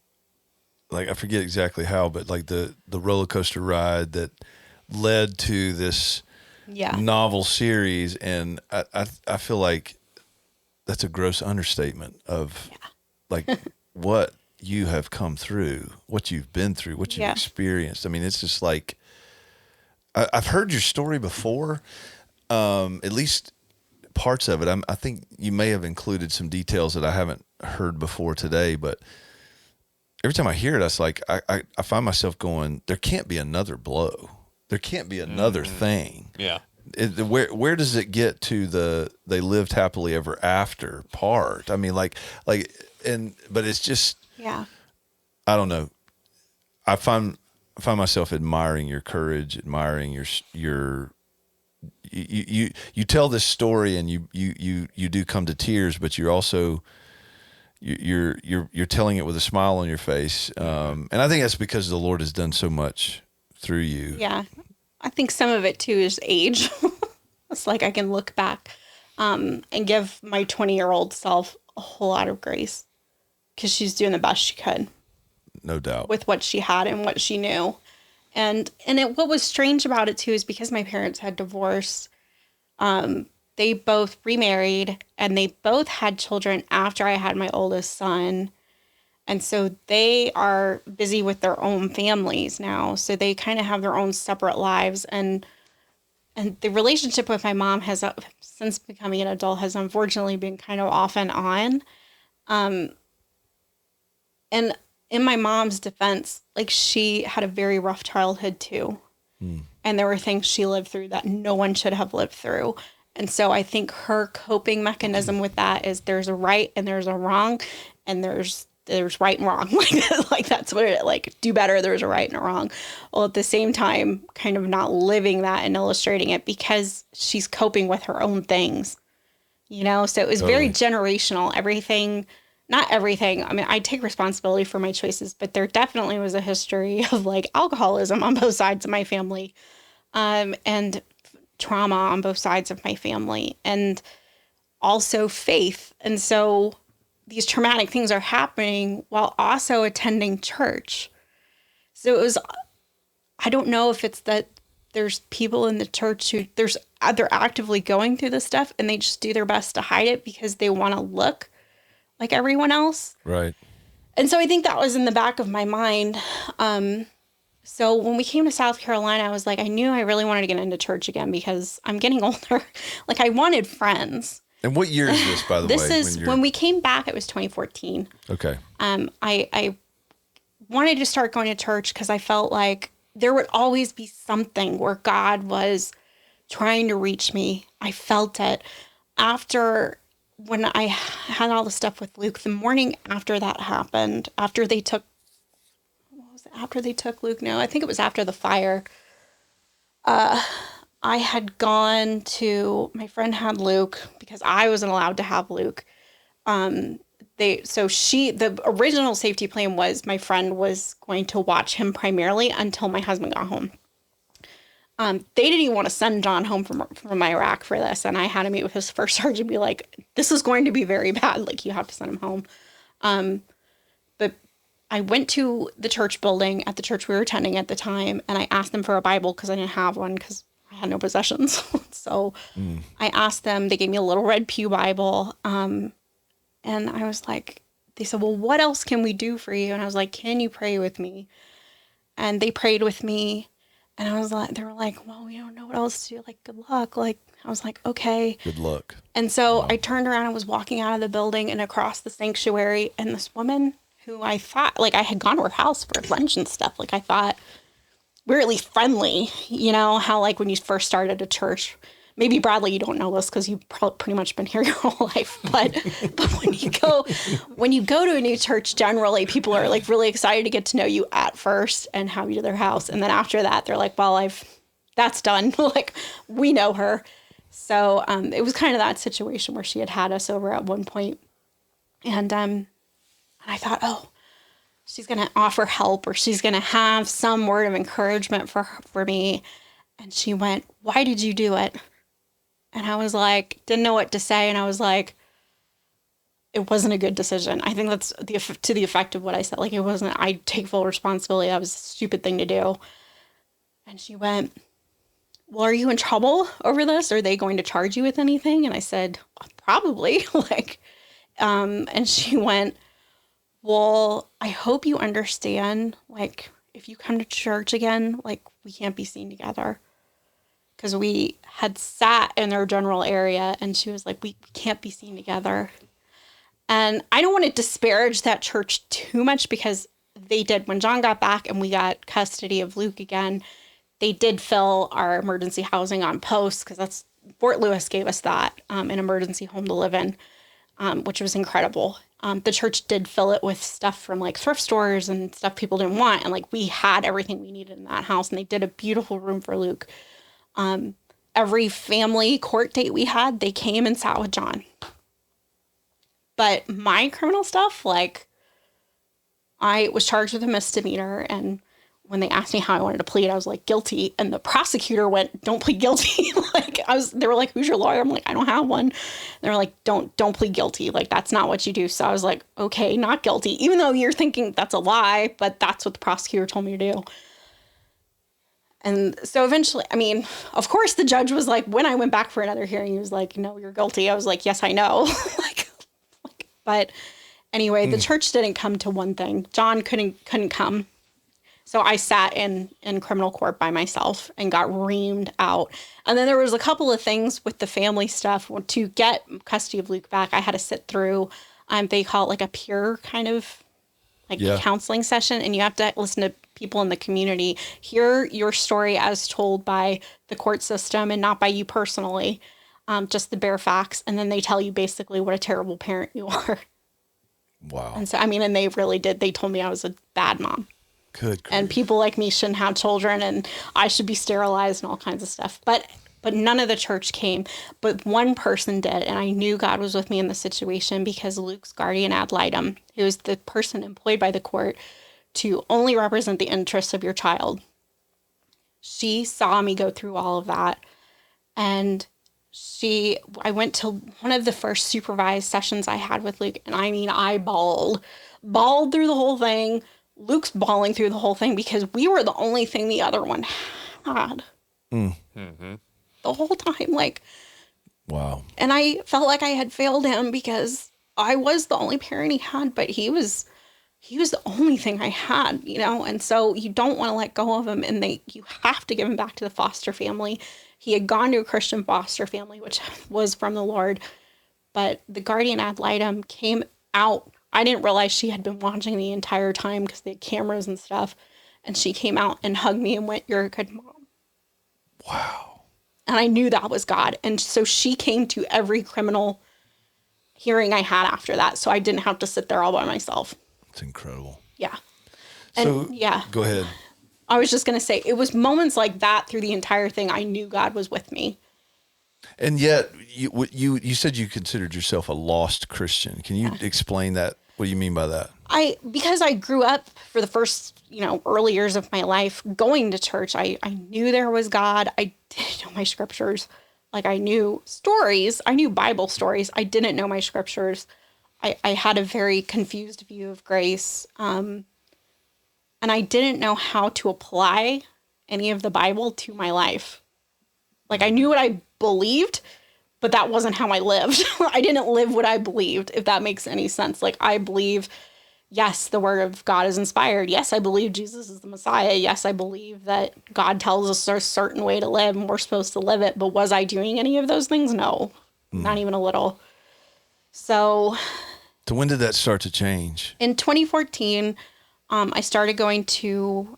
like, I forget exactly how, but like the roller coaster ride that led to this novel series. And I feel like that's a gross understatement of like what you have come through, what you've been through, what you've experienced. I mean, it's just like, I've heard your story before, at least parts of it. I think you may have included some details that I haven't heard before today, but every time I hear it, it's like, I find myself going, there can't be another blow. There can't be another thing. Yeah. Where does it get to the they lived happily ever after part? I mean, but it's just, I don't know. I find myself admiring your courage, admiring your you tell this story, and you do come to tears, but you're also you're telling it with a smile on your face. And I think that's because the Lord has done so much through you. Yeah. I think some of it too is age. It's like I can look back and give my 20-year-old self a whole lot of grace, because she's doing the best she could. No doubt. With what she had and what she knew. And what was strange about it too is because my parents had divorced, they both remarried, and they both had children after I had my oldest son. And so they are busy with their own families now. So they kind of have their own separate lives. And the relationship with my mom has, since becoming an adult, has unfortunately been kind of off and on. And in my mom's defense, like, she had a very rough childhood too. And there were things she lived through that no one should have lived through. And so I think her coping mechanism with that is there's a right and there's a wrong, and there's right and wrong. Like that's what it, like, do better. There's a right and a wrong. Well, at the same time, kind of not living that and illustrating it, because she's coping with her own things, you know? So it was very generational. Not everything. I mean, I take responsibility for my choices, but there definitely was a history of like alcoholism on both sides of my family, and trauma on both sides of my family, and also faith. And so these traumatic things are happening while also attending church. So it was, I don't know if it's that there's people in the church who they're actively going through this stuff and they just do their best to hide it because they want to look like everyone else. Right. And so I think that was in the back of my mind. So when we came to South Carolina, I was like, I knew I really wanted to get into church again because I'm getting older. Like, I wanted friends. And what year is this, by the way? This is when we came back, it was 2014. Okay. I wanted to start going to church because I felt like there would always be something where God was trying to reach me. I felt it. When I had all the stuff with Luke, the morning after that happened, after they took Luke? No, I think it was after the fire. I had gone to, my friend had Luke because I wasn't allowed to have Luke. the original safety plan was my friend was going to watch him primarily until my husband got home. They didn't even want to send John home from Iraq for this. And I had to meet with his first sergeant and be like, this is going to be very bad. Like, you have to send him home. But I went to the church building at the church we were attending at the time, and I asked them for a Bible because I didn't have one because I had no possessions. So I asked them, they gave me a little red pew Bible. And I was like, they said, well, what else can we do for you? And I was like, can you pray with me? And they prayed with me. And I was like, they were like, well, we don't know what else to do. Like, good luck. Like, I was like, okay. Good luck. And so I turned around and was walking out of the building and across the sanctuary. And this woman who I thought, like, I had gone to her house for lunch and stuff. Like, I thought we were at least friendly. You know, how, like, when you first started a church, maybe Bradley, you don't know this because you've pretty much been here your whole life. But when you go to a new church, generally people are like really excited to get to know you at first and have you to their house, and then after that they're like, well, that's done. Like, we know her. So it was kind of that situation where she had us over at one point, and I thought, oh, she's gonna offer help or she's gonna have some word of encouragement for me. And she went, why did you do it? And I was like, didn't know what to say. And I was like, it wasn't a good decision. I think that's to the effect of what I said. Like, it wasn't, I take full responsibility. That was a stupid thing to do. And she went, well, are you in trouble over this? Are they going to charge you with anything? And I said, probably. And she went, well, I hope you understand, like, if you come to church again, like, we can't be seen together. Because we had sat in their general area, and she was like, we can't be seen together. And I don't want to disparage that church too much, because they did, when John got back and we got custody of Luke again, they did fill our emergency housing on post, because that's Fort Lewis gave us that, an emergency home to live in, which was incredible. The church did fill it with stuff from like thrift stores and stuff people didn't want. And like, we had everything we needed in that house, and they did a beautiful room for Luke. Every family court date we had, they came and sat with John. But my criminal stuff, like, I was charged with a misdemeanor, and when they asked me how I wanted to plead, I was like, guilty. And the prosecutor went, don't plead guilty. They were like, who's your lawyer? I'm like, I don't have one. They were like, don't plead guilty. Like, that's not what you do. So I was like, okay, not guilty. Even though you're thinking that's a lie, but that's what the prosecutor told me to do. And so eventually, I mean, of course the judge was like, when I went back for another hearing, he was like, no, you're guilty. I was like, yes, I know. But anyway, the church didn't come to one thing. John couldn't come. So I sat in criminal court by myself and got reamed out. And then there was a couple of things with the family stuff. To get custody of Luke back, I had to sit through, they call it like a peer kind of counseling session. And you have to listen to people in the community, hear your story as told by the court system and not by you personally, just the bare facts. And then they tell you basically what a terrible parent you are. Wow. And so, I mean, and they really did. They told me I was a bad mom. Good. And people like me shouldn't have children, and I should be sterilized and all kinds of stuff. But none of the church came. But one person did, and I knew God was with me in the situation, because Luke's guardian ad litem, who is the person employed by the court to only represent the interests of your child, she saw me go through all of that. And I went to one of the first supervised sessions I had with Luke, and I mean, I bawled through the whole thing. Luke's bawling through the whole thing, because we were the only thing the other one had. Mm-hmm. The whole time, like, wow. And I felt like I had failed him, because I was the only parent he had, but he was the only thing I had, you know? And so you don't want to let go of him, and you have to give him back to the foster family. He had gone to a Christian foster family, which was from the Lord, but the guardian ad litem came out. I didn't realize she had been watching the entire time, because they had cameras and stuff. And she came out and hugged me and went, "You're a good mom." Wow. And I knew that was God. And so she came to every criminal hearing I had after that. So I didn't have to sit there all by myself. It's incredible. Yeah. So, and yeah. Go ahead. I was just going to say, it was moments like that through the entire thing. I knew God was with me. And yet, you said you considered yourself a lost Christian. Can you explain that? What do you mean by that? Because I grew up for the first, early years of my life going to church. I knew there was God. I didn't know my scriptures. Like, I knew stories. I knew Bible stories. I didn't know my scriptures. I had a very confused view of grace. And I didn't know how to apply any of the Bible to my life. Like, I knew what I believed, but that wasn't how I lived. I didn't live what I believed, if that makes any sense. Like, I believe, yes, the word of God is inspired. Yes, I believe Jesus is the Messiah. Yes, I believe that God tells us a certain way to live and we're supposed to live it. But was I doing any of those things? No, not even a little. So when did that start to change? In 2014, I started going to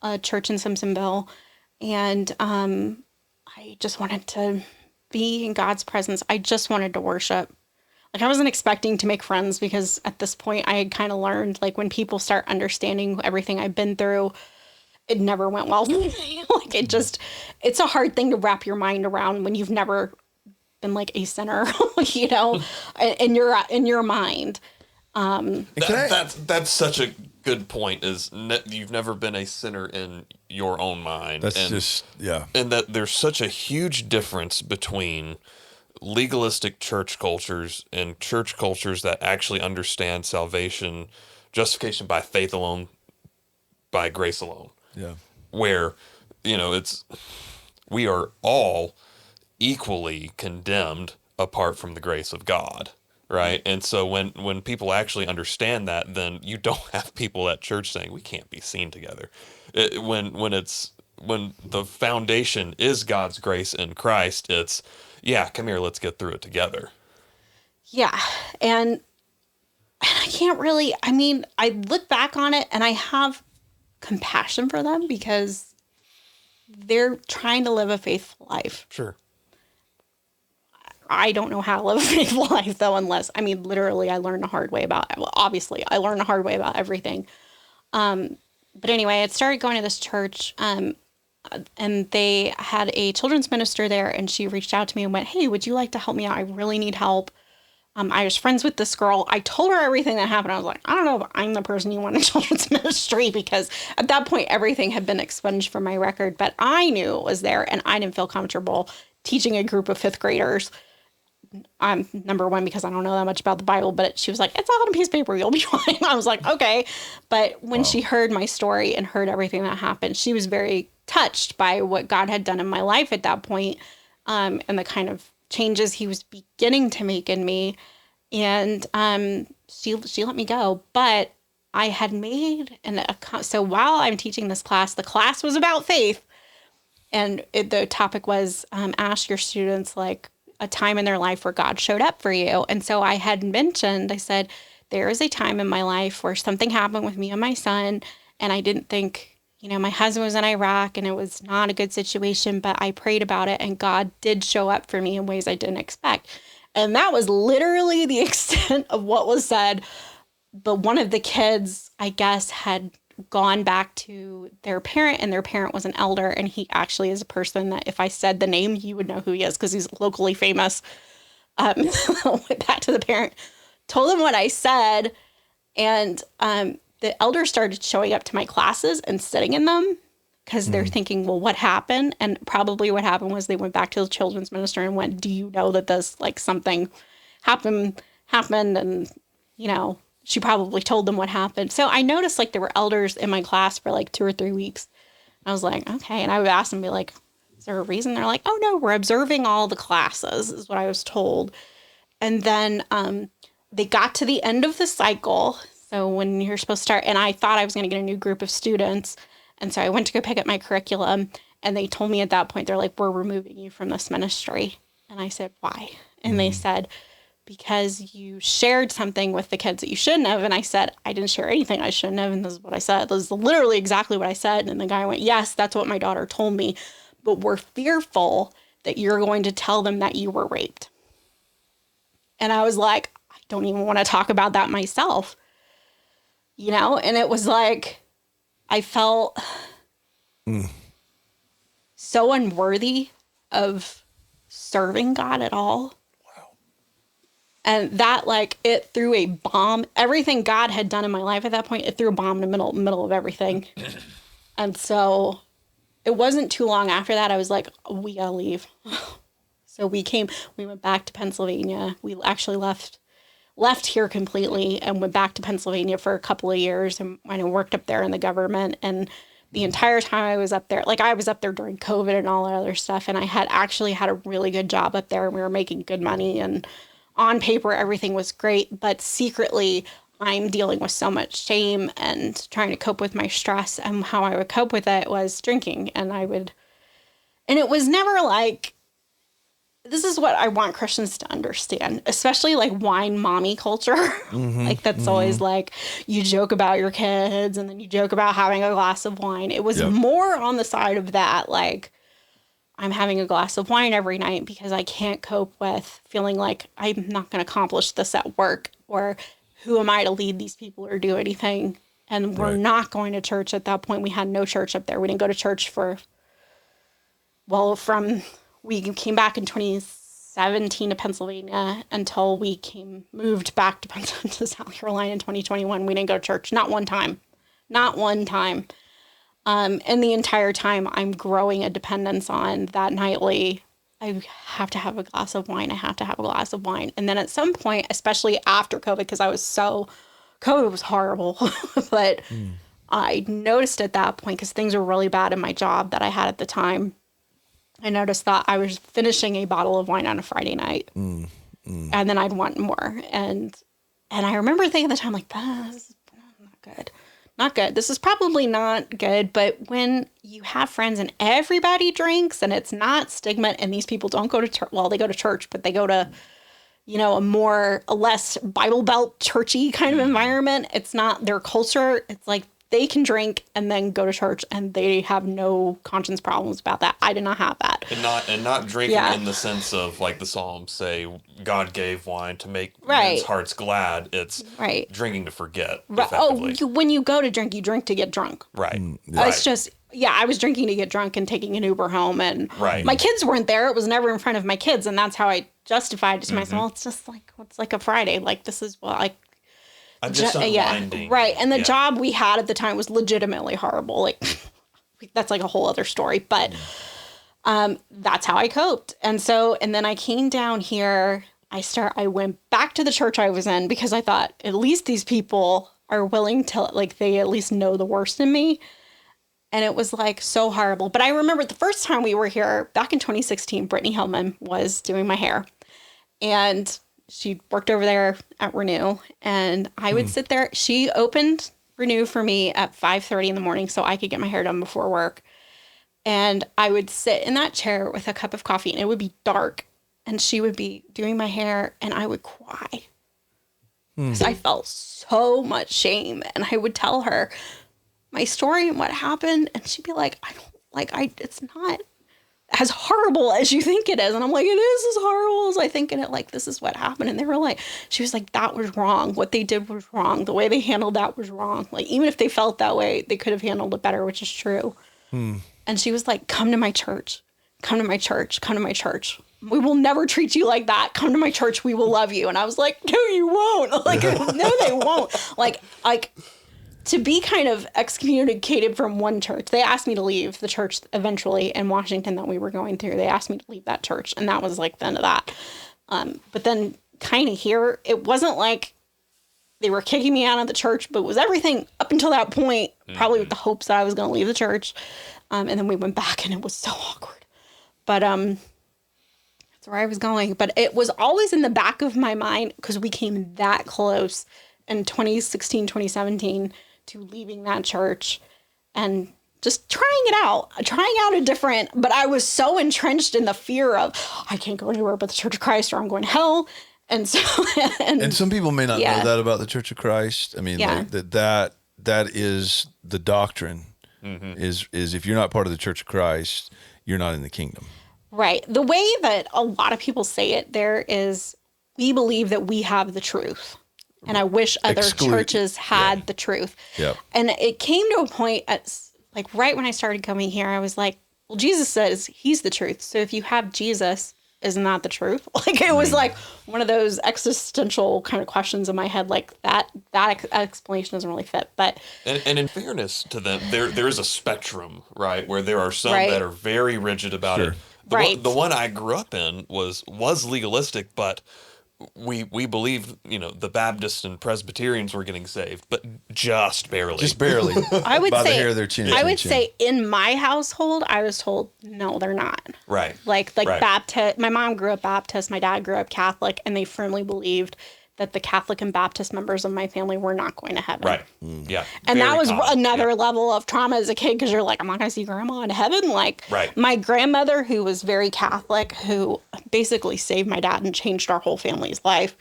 a church in Simpsonville, and I just wanted to be in God's presence. I just wanted to worship. Like, I wasn't expecting to make friends, because at this point I had kind of learned, like, when people start understanding everything I've been through, it never went well. Like, it's a hard thing to wrap your mind around when you've never been like a sinner, in your mind. That's such a good point. You've never been a sinner in your own mind. And that there's such a huge difference between legalistic church cultures and church cultures that actually understand salvation, justification by faith alone, by grace alone. Yeah. Where, we are all equally condemned apart from the grace of God. Right. And so when people actually understand that, then you don't have people at church saying we can't be seen together. When the foundation is God's grace in Christ, it's, come here, let's get through it together. Yeah. And I can't really, I look back on it and I have compassion for them, because they're trying to live a faithful life. Sure. I don't know how to live a faithful life, though, literally, I learned the hard way obviously, I learned the hard way about everything. But anyway, I started going to this church, and they had a children's minister there, and she reached out to me and went, "Hey, would you like to help me out? I really need help." I was friends with this girl. I told her everything that happened. I was like, I don't know if I'm the person you want in children's ministry, because at that point, everything had been expunged from my record, but I knew it was there, and I didn't feel comfortable teaching a group of fifth graders. Number one, because I don't know that much about the Bible, but she was like, "It's all on a piece of paper. You'll be fine." I was like, okay. But when she heard my story and heard everything that happened, she was very touched by what God had done in my life at that point, and the kind of changes he was beginning to make in me. And she let me go. But I had made so while I'm teaching this class, the class was about faith. And the topic was, ask your students, like, a time in their life where God showed up for you. And so I said, there is a time in my life where something happened with me and my son, and I didn't think, my husband was in Iraq and it was not a good situation, but I prayed about it and God did show up for me in ways I didn't expect. And that was literally the extent of what was said. But one of the kids, I guess, had gone back to their parent, and their parent was an elder, and he actually is a person that if I said the name, you would know who he is, because he's locally famous. Went back to the parent, told him what I said, and the elder started showing up to my classes and sitting in them, because they're thinking, well, what happened? And probably what happened was they went back to the children's minister and went, "Do you know that this, like, something happened?" And, she probably told them what happened. So I noticed, like, there were elders in my class for like 2 or 3 weeks. I was like, okay. And I would ask them, be like, is there a reason? They're like, oh no, we're observing all the classes, is what I was told. And then they got to the end of the cycle. So when you're supposed to start, and I thought I was going to get a new group of students. And so I went to go pick up my curriculum, and they told me at that point, they're like, we're removing you from this ministry. And I said, why? And they said, because you shared something with the kids that you shouldn't have. And I said, I didn't share anything I shouldn't have. And this is what I said. This is literally exactly what I said. And the guy went, yes, that's what my daughter told me. But we're fearful that you're going to tell them that you were raped. And I was like, I don't even want to talk about that myself. And it was like, I felt so unworthy of serving God at all. And that, like, it threw a bomb. Everything God had done in my life at that point, it threw a bomb in the middle of everything. And so it wasn't too long after that, I was like, we gotta leave. So we went back to Pennsylvania. We actually left here completely and went back to Pennsylvania for a couple of years and I worked up there in the government. And the entire time I was up there, like I was up there during COVID and all that other stuff. And I had actually had a really good job up there and we were making good money and on paper, everything was great, but secretly I'm dealing with so much shame and trying to cope with my stress. And how I would cope with it was drinking. And it was never like, this is what I want Christians to understand, especially like wine mommy culture. Like that's always like, you joke about your kids and then you joke about having a glass of wine. It was more on the side of that, like, I'm having a glass of wine every night because I can't cope with feeling like I'm not going to accomplish this at work, or who am I to lead these people or do anything? And we're not going to church at that point. We had no church up there. We didn't go to church we came back in 2017 to Pennsylvania until we moved back to South Carolina in 2021. We didn't go to church. Not one time. And the entire time I'm growing a dependence on that nightly, I have to have a glass of wine. And then at some point, especially after COVID, because COVID was horrible, but I noticed at that point, because things were really bad in my job that I had at the time, I noticed that I was finishing a bottle of wine on a Friday night. And then I'd want more. And I remember thinking at the time, like, this is not good. Not good. This is probably not good. But when you have friends and everybody drinks and it's not stigma and these people don't go to church, well, they go to church, but they go to, a less Bible Belt churchy kind of environment. It's not their culture. It's like they can drink and then go to church and they have no conscience problems about that. I did not have that. And not drinking in the sense of, like the Psalms say, God gave wine to make men's hearts glad. It's drinking to forget. Oh, when you go to drink, you drink to get drunk. Right. It's just, I was drinking to get drunk and taking an Uber home. And my kids weren't there. It was never in front of my kids. And that's how I justified it to myself. Well, it's just like, it's like a Friday. Like, this is what, like, I'm just unwinding. Right. And the job we had at the time was legitimately horrible. Like, that's like a whole other story. But that's how I coped. And then I came down here. I went back to the church I was in because I thought, at least these people are willing to, like, they at least know the worst in me. And it was, like, so horrible. But I remember the first time we were here, back in 2016, Brittany Hillman was doing my hair. And she worked over there at Renew, and I would sit there. She opened Renew for me at 5:30 in the morning so I could get my hair done before work. And I would sit in that chair with a cup of coffee, and it would be dark, and she would be doing my hair, and I would cry. Because I felt so much shame, and I would tell her my story and what happened, and she'd be like, it's not as horrible as you think it is. And I'm like, it is as horrible as I think it. Like, this is what happened. And they were like, she was like, that was wrong. What they did was wrong. The way they handled that was wrong. Like, even if they felt that way, they could have handled it better, which is true. And she was like, come to my church. Come to my church. Come to my church. We will never treat you like that. Come to my church. We will love you. And I was like, no, you won't. Like, no, they won't. Like, to be kind of excommunicated from one church. They asked me to leave the church eventually in Washington that we were going through. They asked me to leave that church, and that was like the end of that. But then kind of here, it wasn't like they were kicking me out of the church, but it was everything up until that point, probably with the hopes that I was going to leave the church. And then we went back, and it was so awkward. But that's where I was going. But it was always in the back of my mind because we came that close in 2016, 2017 to leaving that church and just trying out a different, but I was so entrenched in the fear of, I can't go anywhere but the Church of Christ or I'm going to hell. And so, and some people may not know that about the Church of Christ. I mean, like that is the doctrine is if you're not part of the Church of Christ, you're not in the kingdom. Right. The way that a lot of people say it there is, we believe that we have the truth. And I wish other churches had the truth. Yep. And it came to a point at, like, right when I started coming here, I was like, well, Jesus says he's the truth. So if you have Jesus, isn't that the truth? Like, it was like one of those existential kind of questions in my head. Like, that explanation doesn't really fit. But and in fairness to them, there is a spectrum, right, where there are some Right. that are very rigid about it. Right. The one I grew up in was legalistic, but we believed, the Baptists and Presbyterians were getting saved, but just barely. Just barely. I would by say, the hair of their chin. I would say in my household, I was told, no, they're not. Right. Like Right. Baptist. My mom grew up Baptist. My dad grew up Catholic, and they firmly believed that the Catholic and Baptist members of my family were not going to heaven. Right. Yeah. And Very that was common. another Yeah. level of trauma as a kid, because you're like, I'm not going to see grandma in heaven. Like, Right. my grandmother, who was very Catholic, who basically saved my dad and changed our whole family's life.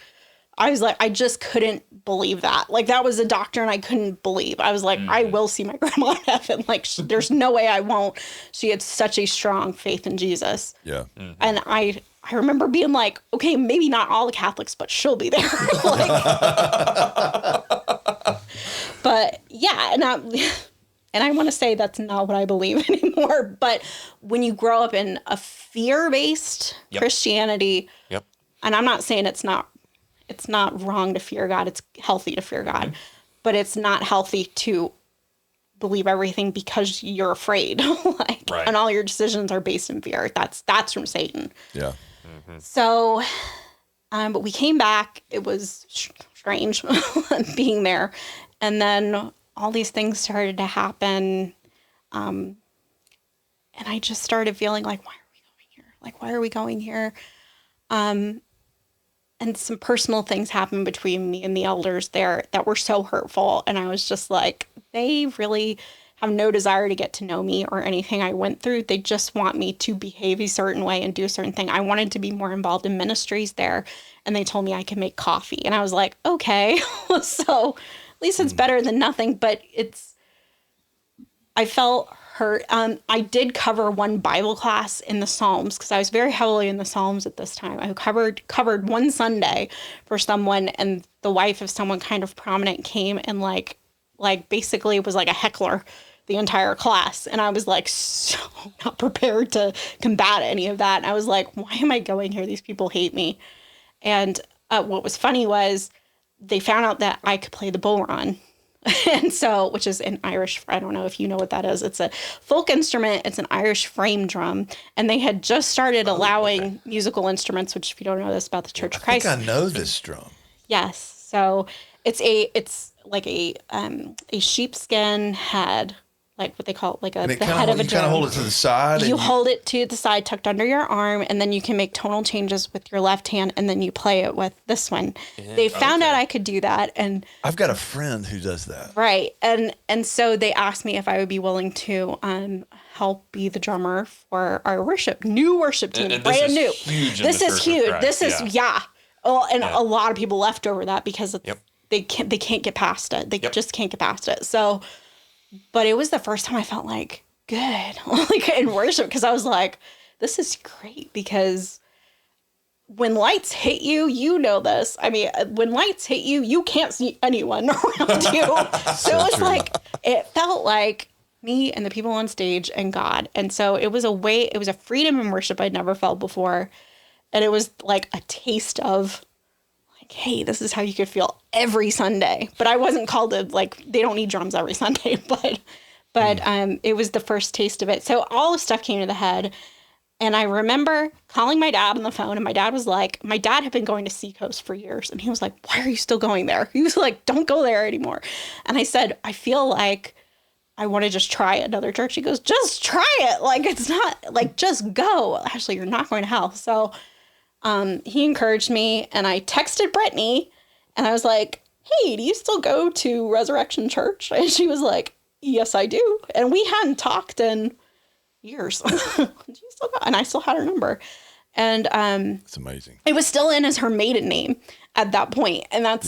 I was like, I just couldn't believe that. Like, that was a doctrine I couldn't believe. I was like, I will see my grandma in heaven. Like, there's no way I won't. She had such a strong faith in Jesus. Yeah. And I remember being like, okay, maybe not all the Catholics, but she'll be there. Like, but yeah, and I want to say that's not what I believe anymore. But when you grow up in a fear-based Yep. Christianity, Yep. and I'm not saying it's not wrong to fear God. It's healthy to fear God, but it's not healthy to believe everything because you're afraid. Like, Right. and all your decisions are based in fear. That's from Satan. Yeah. So, but we came back. It was strange being there. And then all these things started to happen. And I just started feeling like, why are we going here? Like, why are we going here? And some personal things happened between me and the elders there that were so hurtful. And I was just like, they really have no desire to get to know me or anything I went through. They just want me to behave a certain way and do a certain thing. I wanted to be more involved in ministries there. And they told me I could make coffee. And I was like, okay, so at least it's better than nothing. But I felt hurt. I did cover one Bible class in the Psalms because I was very heavily in the Psalms at this time. I covered one Sunday for someone, and the wife of someone kind of prominent came and like basically was like a heckler the entire class. And I was like so not prepared to combat any of that. And I was like, why am I going here? These people hate me. And what was funny was they found out that I could play the bodhrán. And so, which is an Irish, I don't know if you know what that is. It's a folk instrument. It's an Irish frame drum. And they had just started allowing musical instruments, which if you don't know this about the Church of Christ. I think I know this drum. Yes. So it's like a sheepskin head, like what they call it, the head of a drum. You kind of hold it to the side. You hold it to the side, tucked under your arm, and then you can make tonal changes with your left hand, and then you play it with this one. Yeah, they found out I could do that, and I've got a friend who does that. Right, and so they asked me if I would be willing to help be the drummer for our new worship team, and brand new. Huge this is huge. This is Oh, and a lot of people left over that because it's, they can't get past it. They just can't get past it. So. But it was the first time I felt like good, like in worship, because I was like, this is great, because when lights hit you, you know this. I mean, when lights hit you, you can't see anyone around you. So it was true. Like, it felt like me and the people on stage and God. And so it was a freedom in worship I'd never felt before. And it was like a taste of, hey, this is how you could feel every Sunday. But I wasn't called to, they don't need drums every Sunday, but it was the first taste of it. So all the stuff came to the head. And I remember calling my dad on the phone, and my dad was like, my dad had been going to Seacoast for years. And he was like, why are you still going there? He was like, don't go there anymore. And I said, I feel like I want to just try another church. He goes, just try it. Like, it's not, just go. Ashley, you're not going to hell. So he encouraged me, and I texted Brittany, and I was like, hey, do you still go to Resurrection Church? And she was like, yes, I do. And we hadn't talked in years. Do you still go? And I still had her number. And it's amazing. It was still in as her maiden name at that point. And this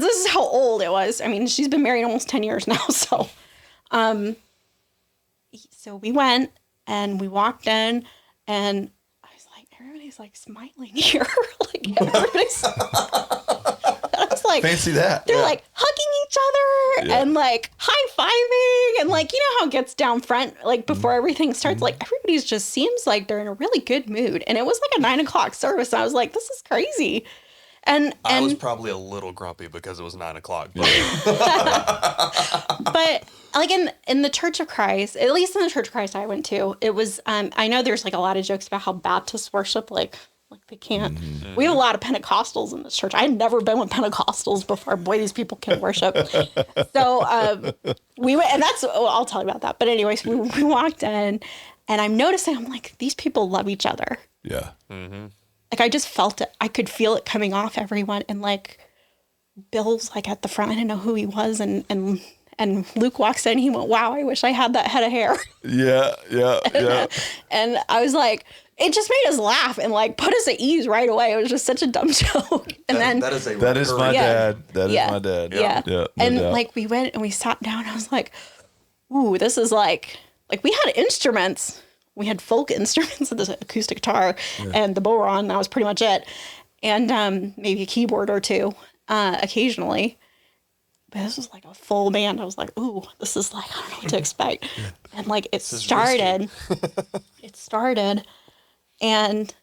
is how old it was. I mean, she's been married almost 10 years now. So, so we went, and we walked in, and everybody's smiling here. Everybody's. I was like, fancy that. They're like hugging each other and like high-fiving and like, you know how it gets down front, like before everything starts, like everybody's just seems like they're in a really good mood. And it was like a 9:00 service. And I was like, this is crazy. And I was probably a little grumpy because it was 9:00. But like in the Church of Christ, at least in the Church of Christ I went to, it was, I know there's like a lot of jokes about how Baptists worship, like they can't. We have a lot of Pentecostals in this church. I had never been with Pentecostals before. Boy, these people can worship. So we went, and that's, I'll tell you about that. But anyways, we walked in, and I'm noticing, I'm like, these people love each other. Yeah. Like I just felt it. I could feel it coming off everyone. And like Bill's like at the front. I didn't know who he was, and Luke walks in. He went, "Wow, I wish I had that head of hair." Yeah. And I was like, it just made us laugh and like put us at ease right away. It was just such a dumb joke. And that is my dad. That is my dad. Yeah. No and doubt. like we went and we sat down. I was like, ooh, this is like we had instruments. We had folk instruments, the acoustic guitar and the bodhrán. That was pretty much it. And maybe a keyboard or two occasionally. But this was like a full band. I was like, ooh, this is like, I don't know what to expect. And like it started. And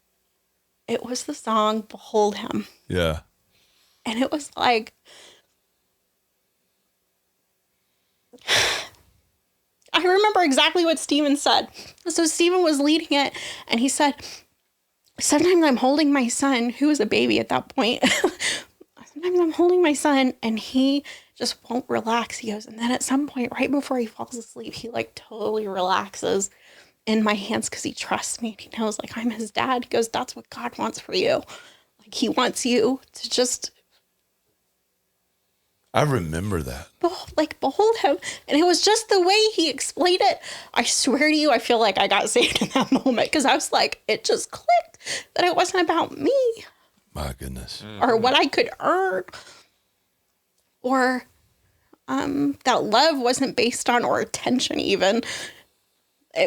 it was the song Behold Him. Yeah. And it was like, I remember exactly what Stephen said. So Stephen was leading it, and he said, sometimes I'm holding my son, who was a baby at that point. Sometimes I'm holding my son, and he just won't relax. He goes, and then at some point, right before he falls asleep, he like totally relaxes in my hands because he trusts me. And he knows like I'm his dad. He goes, that's what God wants for you. Like he wants you to just... I remember that. Behold him. And it was just the way he explained it. I swear to you, I feel like I got saved in that moment because I was like, it just clicked that it wasn't about me. My goodness. Or what I could earn. Or that love wasn't based on, or attention even.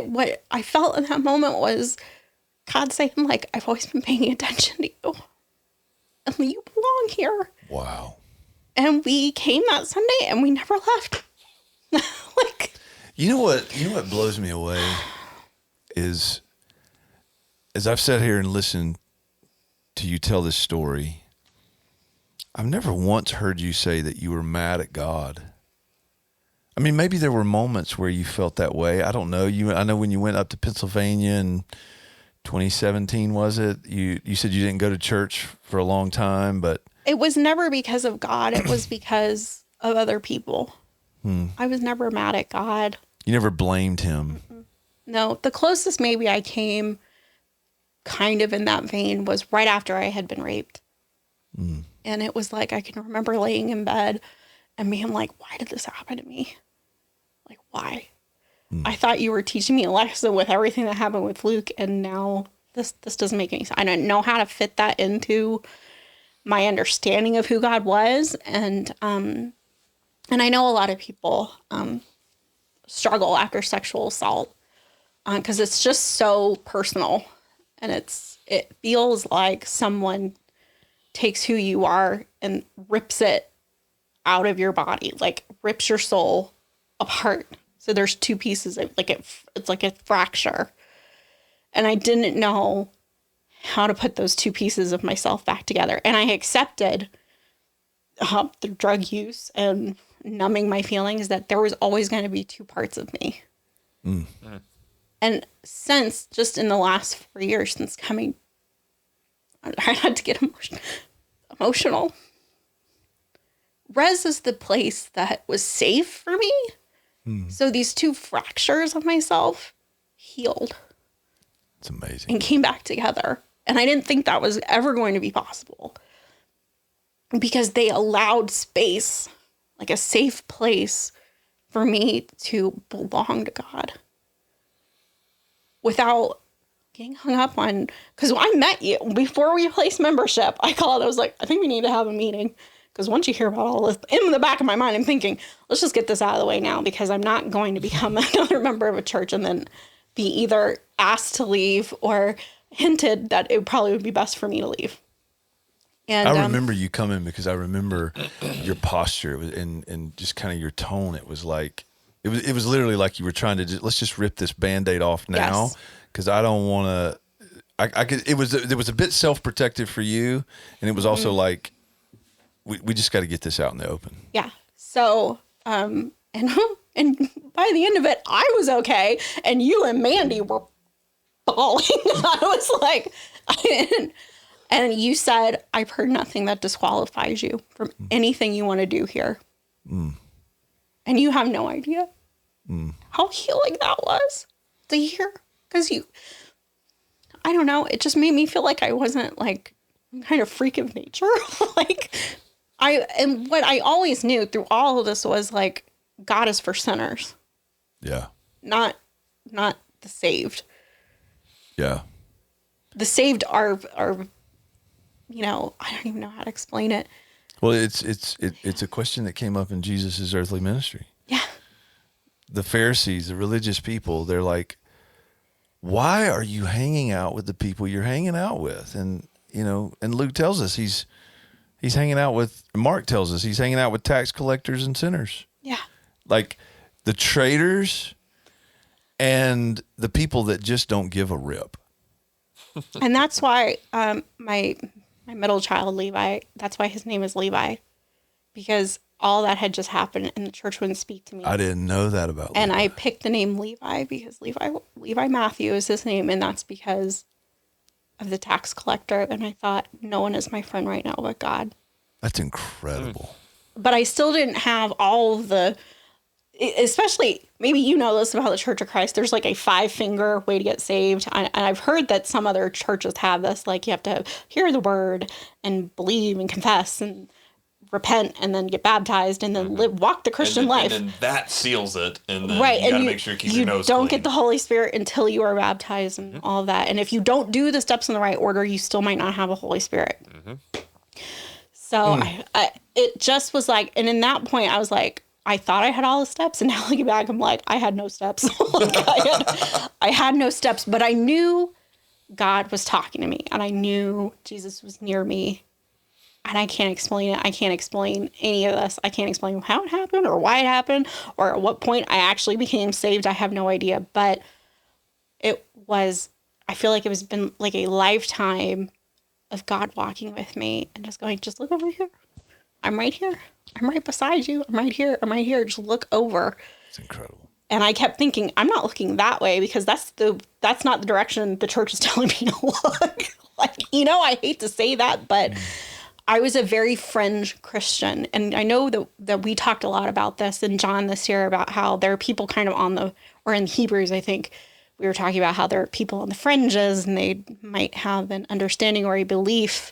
What I felt in that moment was God saying, like, I've always been paying attention to you. And you belong here. Wow. And we came that Sunday and we never left. Like, you know what blows me away is, as I've sat here and listened to you tell this story, I've never once heard you say that you were mad at God. I mean, maybe there were moments where you felt that way. I don't know. I know when you went up to Pennsylvania in 2017, was it? You said you didn't go to church for a long time, but it was never because of God. It was because of other people. I was never mad at God. You never blamed him. No, the closest maybe I came kind of in that vein was right after I had been raped. And it was like, I can remember laying in bed and being like, why did this happen to me? Like, why? I thought you were teaching me a lesson with everything that happened with Luke. And now this doesn't make any sense. I don't know how to fit that into my understanding of who God was. And I know a lot of people struggle after sexual assault because it's just so personal, and it feels like someone takes who you are and rips it out of your body, like rips your soul apart. So there's two pieces, it's like a fracture. And I didn't know how to put those two pieces of myself back together. And I accepted the drug use and numbing my feelings that there was always going to be two parts of me. And since, just in the last 4 years since coming, I had to get emotional. Res is the place that was safe for me. So these two fractures of myself healed. It's amazing. And came back together. And I didn't think that was ever going to be possible because they allowed space, like a safe place for me to belong to God without getting hung up on, because I met you before we placed membership. I was like, I think we need to have a meeting. Because once you hear about all this, in the back of my mind, I'm thinking, let's just get this out of the way now, because I'm not going to become another member of a church and then be either asked to leave or hinted that it probably would be best for me to leave. And I remember you coming because I remember your posture and just kind of your tone. It was like, it was literally like you were trying to let's just rip this Band-Aid off now. Yes. Cause I don't want to, I could, it was a bit self-protective for you. And it was also like, we just got to get this out in the open. Yeah. So, and by the end of it, I was okay. And you and Mandy were bawling. I was like, and you said, I've heard nothing that disqualifies you from anything you want to do here. And you have no idea how healing that was to hear. Because I don't know, it just made me feel like I wasn't like kind of freak of nature. Like, and what I always knew through all of this was like, God is for sinners. Yeah. Not the saved. Yeah. The saved are, you know, I don't even know how to explain it. Well, it's a question that came up in Jesus's earthly ministry. Yeah. The Pharisees, the religious people, they're like, why are you hanging out with the people you're hanging out with? And, you know, and Luke tells us he's hanging out with, Mark tells us he's hanging out with tax collectors and sinners. Yeah. Like the traitors and the people that just don't give a rip. And that's why my middle child, Levi, that's why his name is Levi. Because all that had just happened and the church wouldn't speak to me. I didn't know that about And Levi. I picked the name Levi because Levi Matthew is his name. And that's because of the tax collector. And I thought, no one is my friend right now but God. That's incredible. But I still didn't have all of the, especially, maybe you know this about the Church of Christ, there's like a 5-finger way to get saved. And I've heard that some other churches have this, like you have to hear the word and believe and confess and repent and then get baptized and then walk the Christian life. And then that seals it. And then right. you got to make sure you keep your nose clean. You don't get the Holy Spirit until you are baptized and all of that. And if you don't do the steps in the right order, you still might not have a Holy Spirit. So it just was like, and in that point I was like, I thought I had all the steps, and now looking back, I'm like, I had no steps. Like I had no steps, but I knew God was talking to me, and I knew Jesus was near me, and I can't explain it. I can't explain any of this. I can't explain how it happened or why it happened or at what point I actually became saved. I have no idea, but it was, I feel like it was been like a lifetime of God walking with me and just going, just look over here. I'm right here. I'm right beside you. I'm right here. I'm right here. Just look over. It's incredible. And I kept thinking, I'm not looking that way because that's not the direction the church is telling me to look. Like, you know, I hate to say that, but I was a very fringe Christian. And I know that we talked a lot about this in John this year about how there are people kind of or in Hebrews, I think, we were talking about how there are people on the fringes and they might have an understanding or a belief,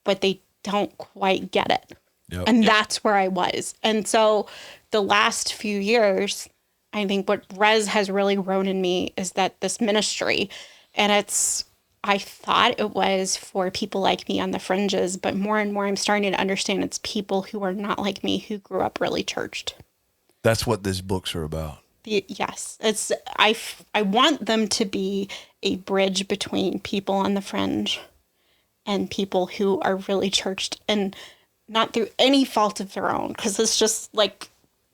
but they don't quite get it. Yep. And that's where I was. And so the last few years, I think what Rez has really grown in me is that this ministry, and I thought it was for people like me on the fringes, but more and more I'm starting to understand it's people who are not like me, who grew up really churched. That's what these books are about. Yes. I want them to be a bridge between people on the fringe and people who are really churched, and not through any fault of their own, because it's just like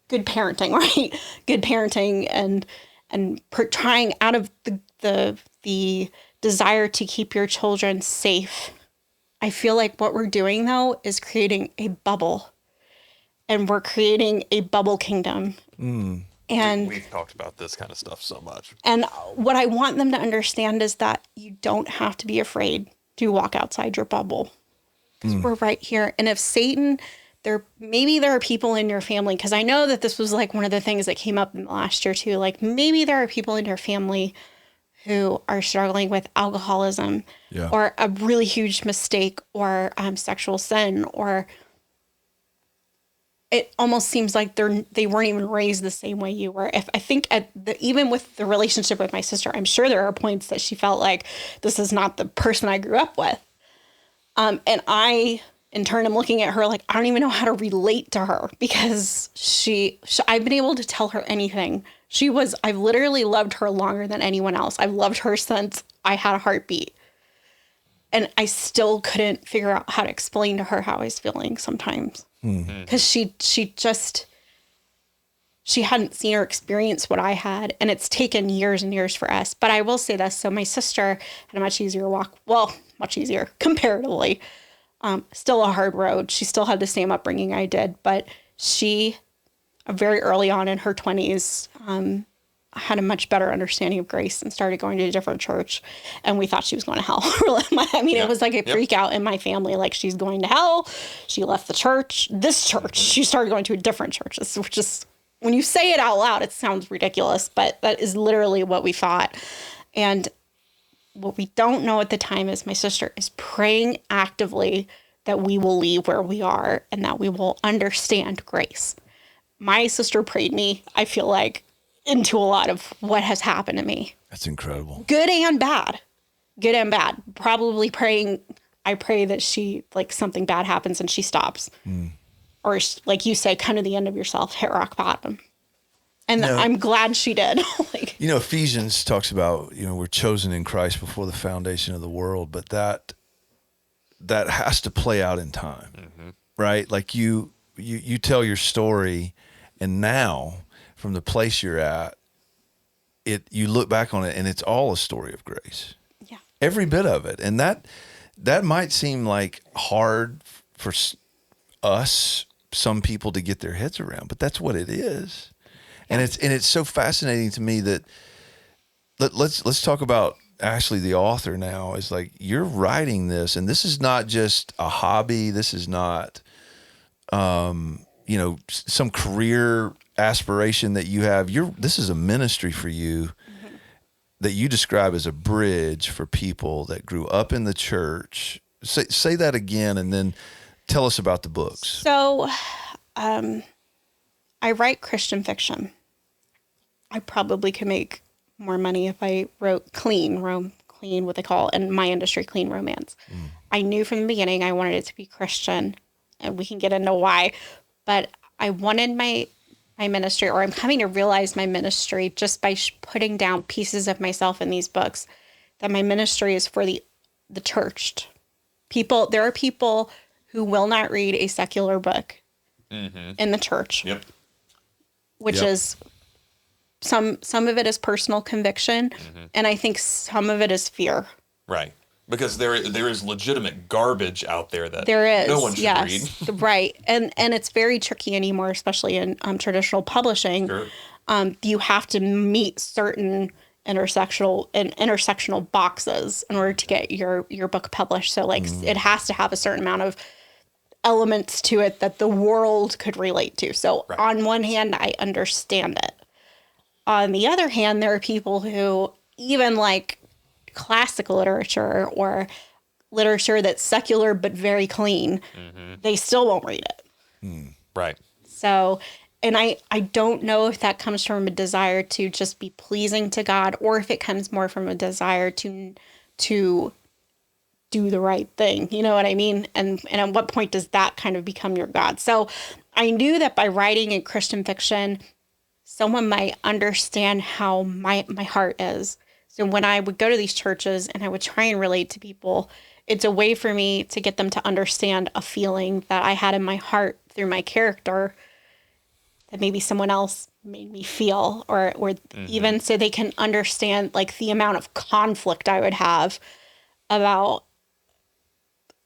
good parenting, right? Good parenting and trying out of the desire to keep your children safe. I feel like what we're doing though is creating a bubble, and we're creating a bubble kingdom. And we've talked about this kind of stuff so much. And what I want them to understand is that you don't have to be afraid to walk outside your bubble. Because we're right here. And if Satan, maybe there are people in your family, because I know that this was like one of the things that came up in the last year too. Like maybe there are people in your family who are struggling with alcoholism or a really huge mistake or sexual sin, or it almost seems like they weren't even raised the same way you were. If I think even with the relationship with my sister, I'm sure there are points that she felt like this is not the person I grew up with. And I, in turn, am looking at her like, I don't even know how to relate to her, because I've been able to tell her anything. I've literally loved her longer than anyone else. I've loved her since I had a heartbeat. And I still couldn't figure out how to explain to her how I was feeling sometimes. Because she hadn't seen or experienced what I had. And it's taken years and years for us. But I will say this. So my sister had a much easier walk. Well, much easier comparatively. Still a hard road. She still had the same upbringing I did. But she, very early on in her 20s, had a much better understanding of grace and started going to a different church. And we thought she was going to hell. I mean, it was like a freak out in my family. Like, she's going to hell. She left the church. This church. She started going to a different church. Which is, when you say it out loud, it sounds ridiculous. But that is literally what we thought. And what we don't know at the time is my sister is praying actively that we will leave where we are and that we will understand grace. My sister prayed me, I feel like, into a lot of what has happened to me. That's incredible. Good and bad. Good and bad. Probably praying, I pray that she, like, something bad happens and she stops. Or, like you say, kind of the end of yourself, hit rock bottom. And I'm glad she did. Like, Ephesians talks about, we're chosen in Christ before the foundation of the world, but that has to play out in time, right? Like you tell your story, and now from the place you're at, you look back on it and it's all a story of grace. Yeah. Every bit of it. And that might seem like hard for us, some people, to get their heads around, but that's what it is. And it's so fascinating to me that let's talk about Ashley, the author now. Is like, you're writing this, and this is not just a hobby. This is not, some career aspiration that you have. This is a ministry for you that you describe as a bridge for people that grew up in the church. Say that again, and then tell us about the books. So, I write Christian fiction. I probably could make more money if I wrote clean, what they call in my industry, clean romance. I knew from the beginning I wanted it to be Christian, and we can get into why, but I wanted my ministry, or I'm coming to realize my ministry just by putting down pieces of myself in these books, that my ministry is for the churched people. There are people who will not read a secular book in the church. Yep. Which is some of it is personal conviction, and I think some of it is fear. Right. Because there is legitimate garbage out there that there is, no one should read. Right. And it's very tricky anymore, especially in traditional publishing. Sure. You have to meet certain intersectional boxes in order to get your book published. So, like, it has to have a certain amount of elements to it that the world could relate to. So on one hand, I understand it. On the other hand, there are people who, even like classical literature or literature that's secular but very clean, they still won't read it. Right. So, and I don't know if that comes from a desire to just be pleasing to God, or if it comes more from a desire to do the right thing. You know what I mean? And at what point does that kind of become your God? So I knew that by writing in Christian fiction, someone might understand how my heart is. So when I would go to these churches and I would try and relate to people, it's a way for me to get them to understand a feeling that I had in my heart through my character that maybe someone else made me feel, or even so they can understand, like, the amount of conflict I would have about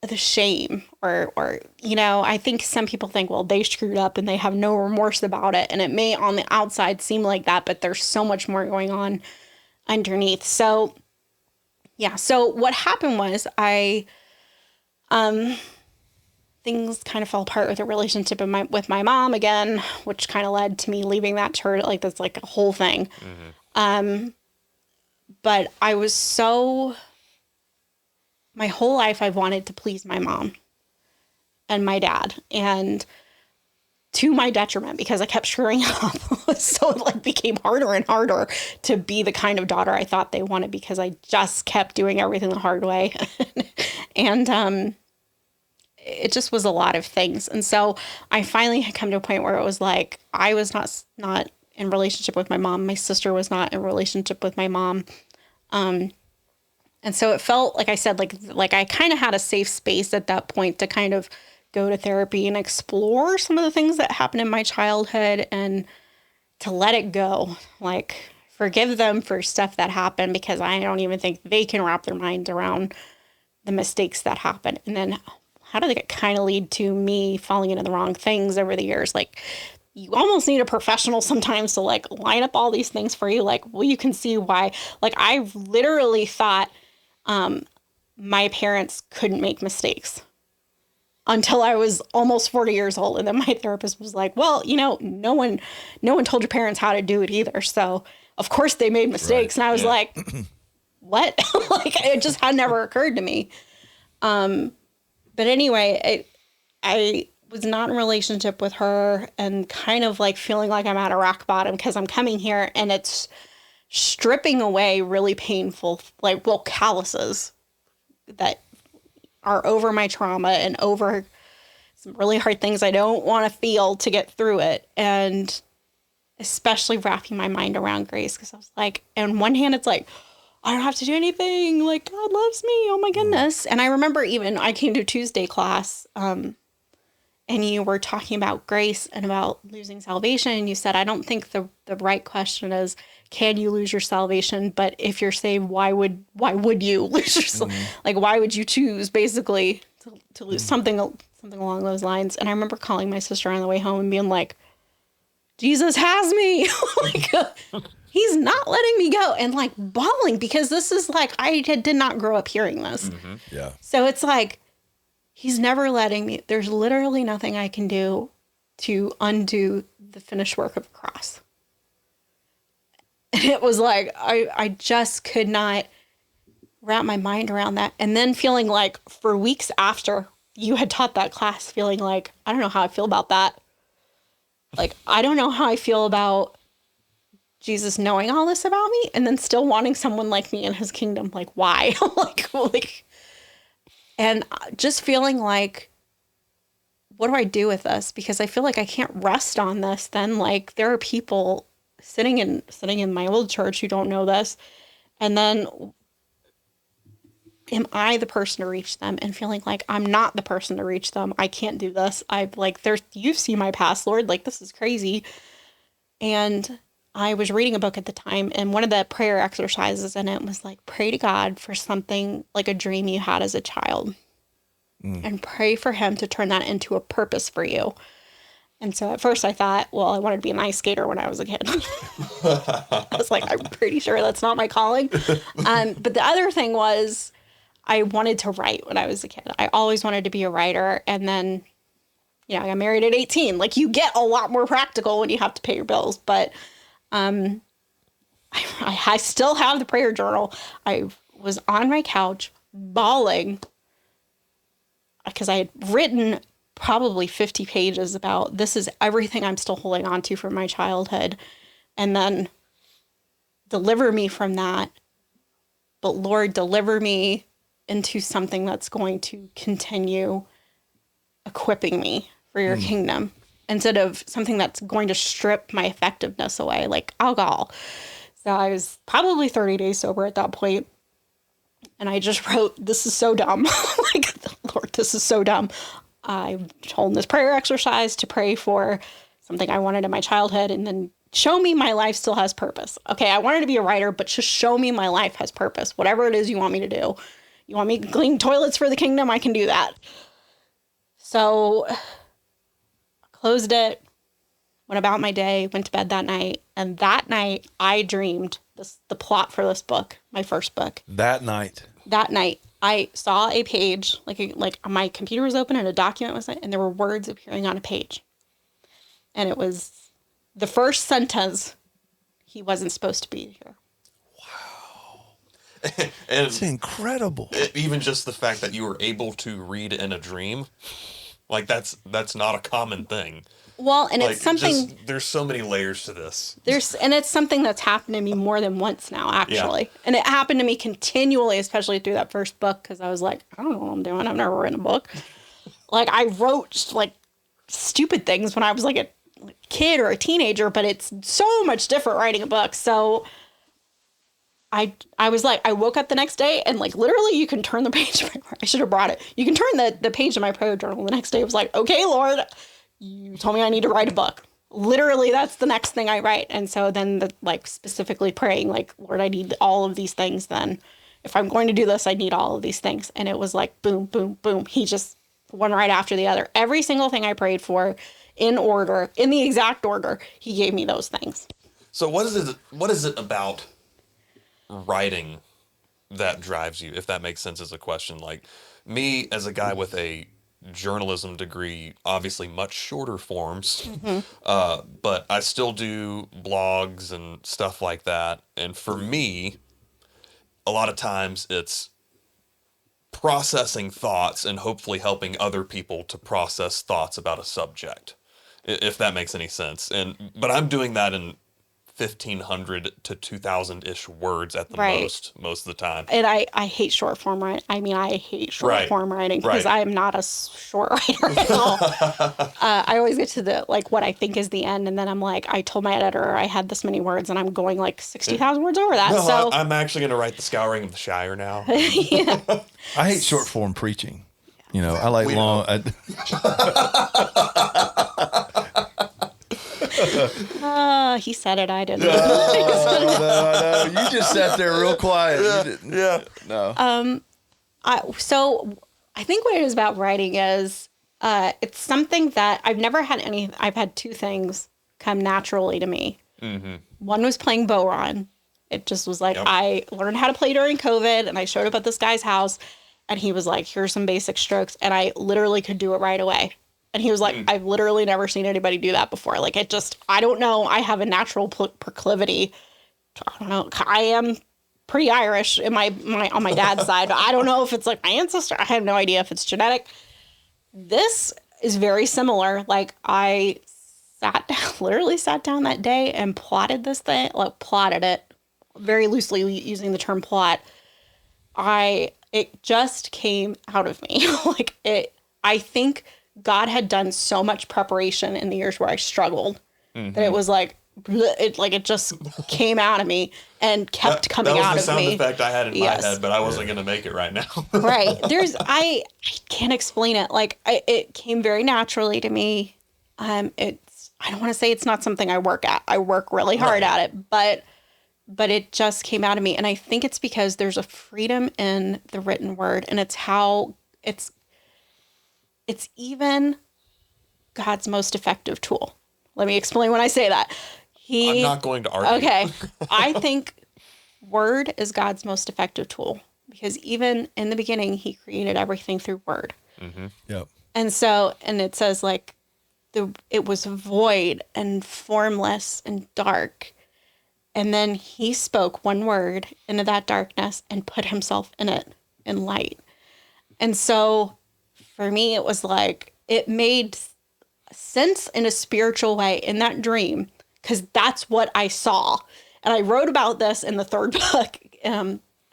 the shame or I think some people think, well, they screwed up and they have no remorse about it. And it may on the outside seem like that, but there's so much more going on underneath. So, yeah. So what happened was things kind of fell apart with a relationship with my mom again, which kind of led to me leaving that church. Like, that's like a whole thing. But I was my whole life I've wanted to please my mom and my dad, and to my detriment, because I kept screwing up. So it, like, became harder and harder to be the kind of daughter I thought they wanted, because I just kept doing everything the hard way. And it just was a lot of things. And so I finally had come to a point where it was like, I was not in relationship with my mom. My sister was not in relationship with my mom. And so it felt, like I said, like I kind of had a safe space at that point to kind of go to therapy and explore some of the things that happened in my childhood and to let it go. Like, forgive them for stuff that happened, because I don't even think they can wrap their minds around the mistakes that happened. And then how did it kind of lead to me falling into the wrong things over the years? Like, you almost need a professional sometimes to like line up all these things for you. Like, well, you can see why. Like, I literally thought my parents couldn't make mistakes until I was almost 40 years old. And then my therapist was like, well, no one told your parents how to do it either. So of course they made mistakes. Right. And I was like, what? Like, it just had never occurred to me. But anyway, I was not in a relationship with her and kind of like feeling like I'm at a rock bottom because I'm coming here and it's stripping away really painful, calluses that are over my trauma and over some really hard things I don't want to feel to get through it. And especially wrapping my mind around grace, because I was like, on one hand, it's like, I don't have to do anything. Like, God loves me. Oh my goodness. And I remember even I came to Tuesday class, and you were talking about grace and about losing salvation. And you said, I don't think the right question is, can you lose your salvation? But if you're saved, why would you lose your salvation? Like, why would you choose basically to lose something along those lines? And I remember calling my sister on the way home and being like, Jesus has me. Like, he's not letting me go, and like bawling, because this is like, I did not grow up hearing this. Mm-hmm. Yeah. So it's like, he's never letting me. There's literally nothing I can do to undo the finished work of the cross. And it was like, I just could not wrap my mind around that. And then feeling like for weeks after you had taught that class, feeling like, I don't know how I feel about that. Like, I don't know how I feel about Jesus knowing all this about me and then still wanting someone like me in his kingdom. Like, why? And just feeling like, what do I do with this? Because I feel like I can't rest on this. Then, like, there are people sitting in my old church who don't know this. And then am I the person to reach them? And feeling like I'm not the person to reach them. I can't do this. You've seen my past, Lord. Like, this is crazy. And I was reading a book at the time, and one of the prayer exercises in it was like, pray to God for something like a dream you had as a child, and pray for him to turn that into a purpose for you. And so at first I thought, well, I wanted to be an ice skater when I was a kid. I was like, I'm pretty sure that's not my calling. But the other thing was, I wanted to write when I was a kid. I always wanted to be a writer. And then, I got married at 18. Like, you get a lot more practical when you have to pay your bills. But I still have the prayer journal. I was on my couch bawling because I had written probably 50 pages about, this is everything I'm still holding on to from my childhood. And then deliver me from that. But Lord, deliver me into something that's going to continue equipping me for your kingdom, instead of something that's going to strip my effectiveness away, like alcohol. So I was probably 30 days sober at that point. And I just wrote, this is so dumb. Like, Lord, this is so dumb. I told this prayer exercise to pray for something I wanted in my childhood, and then show me my life still has purpose. Okay, I wanted to be a writer, but just show me my life has purpose. Whatever it is you want me to do. You want me to clean toilets for the kingdom? I can do that. So I closed it, went about my day, went to bed that night. And that night I dreamed the plot for this book, my first book. That night I saw a page, like my computer was open and a document was, and there were words appearing on a page. And it was the first sentence, he wasn't supposed to be here. And it's incredible. Even just the fact that you were able to read in a dream, like that's not a common thing. Well, and it's something. There's so many layers to this. And it's something that's happened to me more than once now, actually. Yeah. And it happened to me continually, especially through that first book, because I was like, I don't know what I'm doing. I've never written a book. Like, I wrote like stupid things when I was like a kid or a teenager, but it's so much different writing a book. So I was like, I woke up the next day and like literally you can turn the page. I should have brought it. You can turn the page of my prayer journal the next day. It was like, okay, Lord, you told me I need to write a book. Literally, that's the next thing I write. And so then specifically praying like, Lord, I need all of these things. Then if I'm going to do this, I need all of these things. And it was like, boom, boom, boom. He just one right after the other. Every single thing I prayed for in order, in the exact order, he gave me those things. So what is it about writing that drives you, if that makes sense as a question? Like me as a guy with a journalism degree, obviously much shorter forms, but I still do blogs and stuff like that. And for me, a lot of times it's processing thoughts and hopefully helping other people to process thoughts about a subject, if that makes any sense. But I'm doing that in 1,500 to 2,000-ish words at the most of the time. And I hate short form writing. I mean, I hate short form writing because I am not a short writer at all. I always get to the, like, what I think is the end. And then I'm like, I told my editor I had this many words and I'm going like 60,000 words over that. No, so I'm actually going to write the Scouring of the Shire now. Yeah. I hate short form preaching. You know, I like long. He said it. I didn't. No. You just sat there real quiet. Yeah. No. So I think what it is about writing is it's something that I've never had any. I've had two things come naturally to me. Mm-hmm. One was playing Boron. It just was like I learned how to play during COVID, and I showed up at this guy's house, and he was like, "Here's some basic strokes," and I literally could do it right away. And he was like, I've literally never seen anybody do that before. Like, it just, I don't know. I have a natural proclivity. I don't know. I am pretty Irish in my on my dad's side. But I don't know if it's like my ancestor. I have no idea if it's genetic. This is very similar. Like, I literally sat down that day and plotted this thing. Like, plotted it very loosely using the term plot. It just came out of me. I think God had done so much preparation in the years where I struggled that it was like, it just came out of me and kept coming out of me. That was the sound effect I had in my head, but I wasn't going to make it right now. Right. I can't explain it. Like, it came very naturally to me. I don't want to say it's not something I work at. I work really hard at it, but it just came out of me. And I think it's because there's a freedom in the written word, and it's how it's even God's most effective tool. Let me explain when I say that. I'm not going to argue. Okay. I think word is God's most effective tool because even in the beginning, he created everything through word. Mm-hmm. Yep. And it says like it was void and formless and dark. And then he spoke one word into that darkness and put himself in it in light. And so for me, it was like, it made sense in a spiritual way in that dream, because that's what I saw. And I wrote about this in the third book.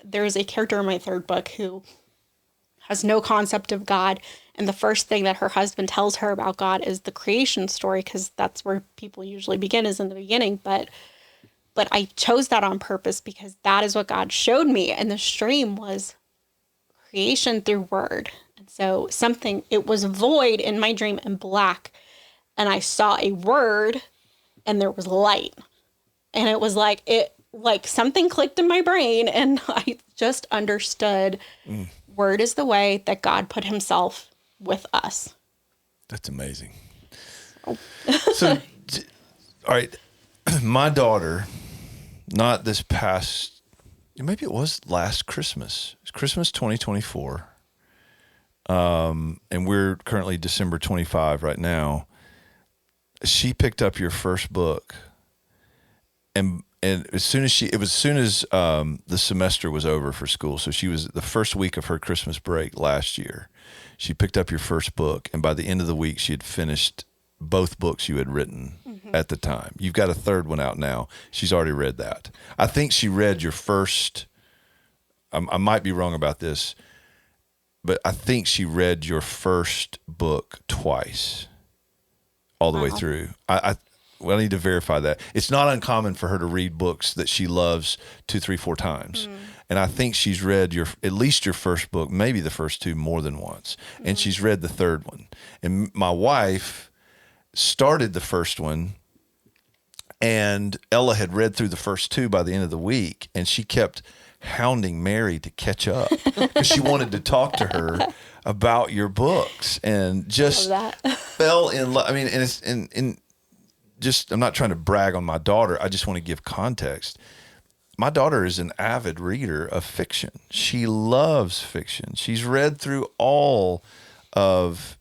There's a character in my third book who has no concept of God. And the first thing that her husband tells her about God is the creation story, because that's where people usually begin, is in the beginning. But I chose that on purpose because that is what God showed me. And the stream was creation through word. And so it was void in my dream and black. And I saw a word and there was light. And it was like something clicked in my brain and I just understood word is the way that God put himself with us. That's amazing. So, all right, my daughter, not this past, maybe it was last Christmas. It's Christmas 2024. And we're currently December 25 right now. She picked up your first book, and as soon as the semester was over for school, so she was the first week of her Christmas break last year, she picked up your first book, and by the end of the week, she had finished both books you had written at the time. You've got a third one out now. She's already read that. I think she read your first. I might be wrong about this, but I think she read your first book twice, all the way through. Well, I need to verify that. It's not uncommon for her to read books that she loves 2, 3, 4 times. And I think she's read at least your first book, maybe the first 2 more than once. And she's read the 3rd one. And my wife started the first one, and Ella had read through the first 2 by the end of the week, and she kept hounding Mary to catch up because she wanted to talk to her about your books, and just fell in love. I mean, and it's just, I'm not trying to brag on my daughter. I just want to give context. My daughter is an avid reader of fiction. She loves fiction. She's read through all of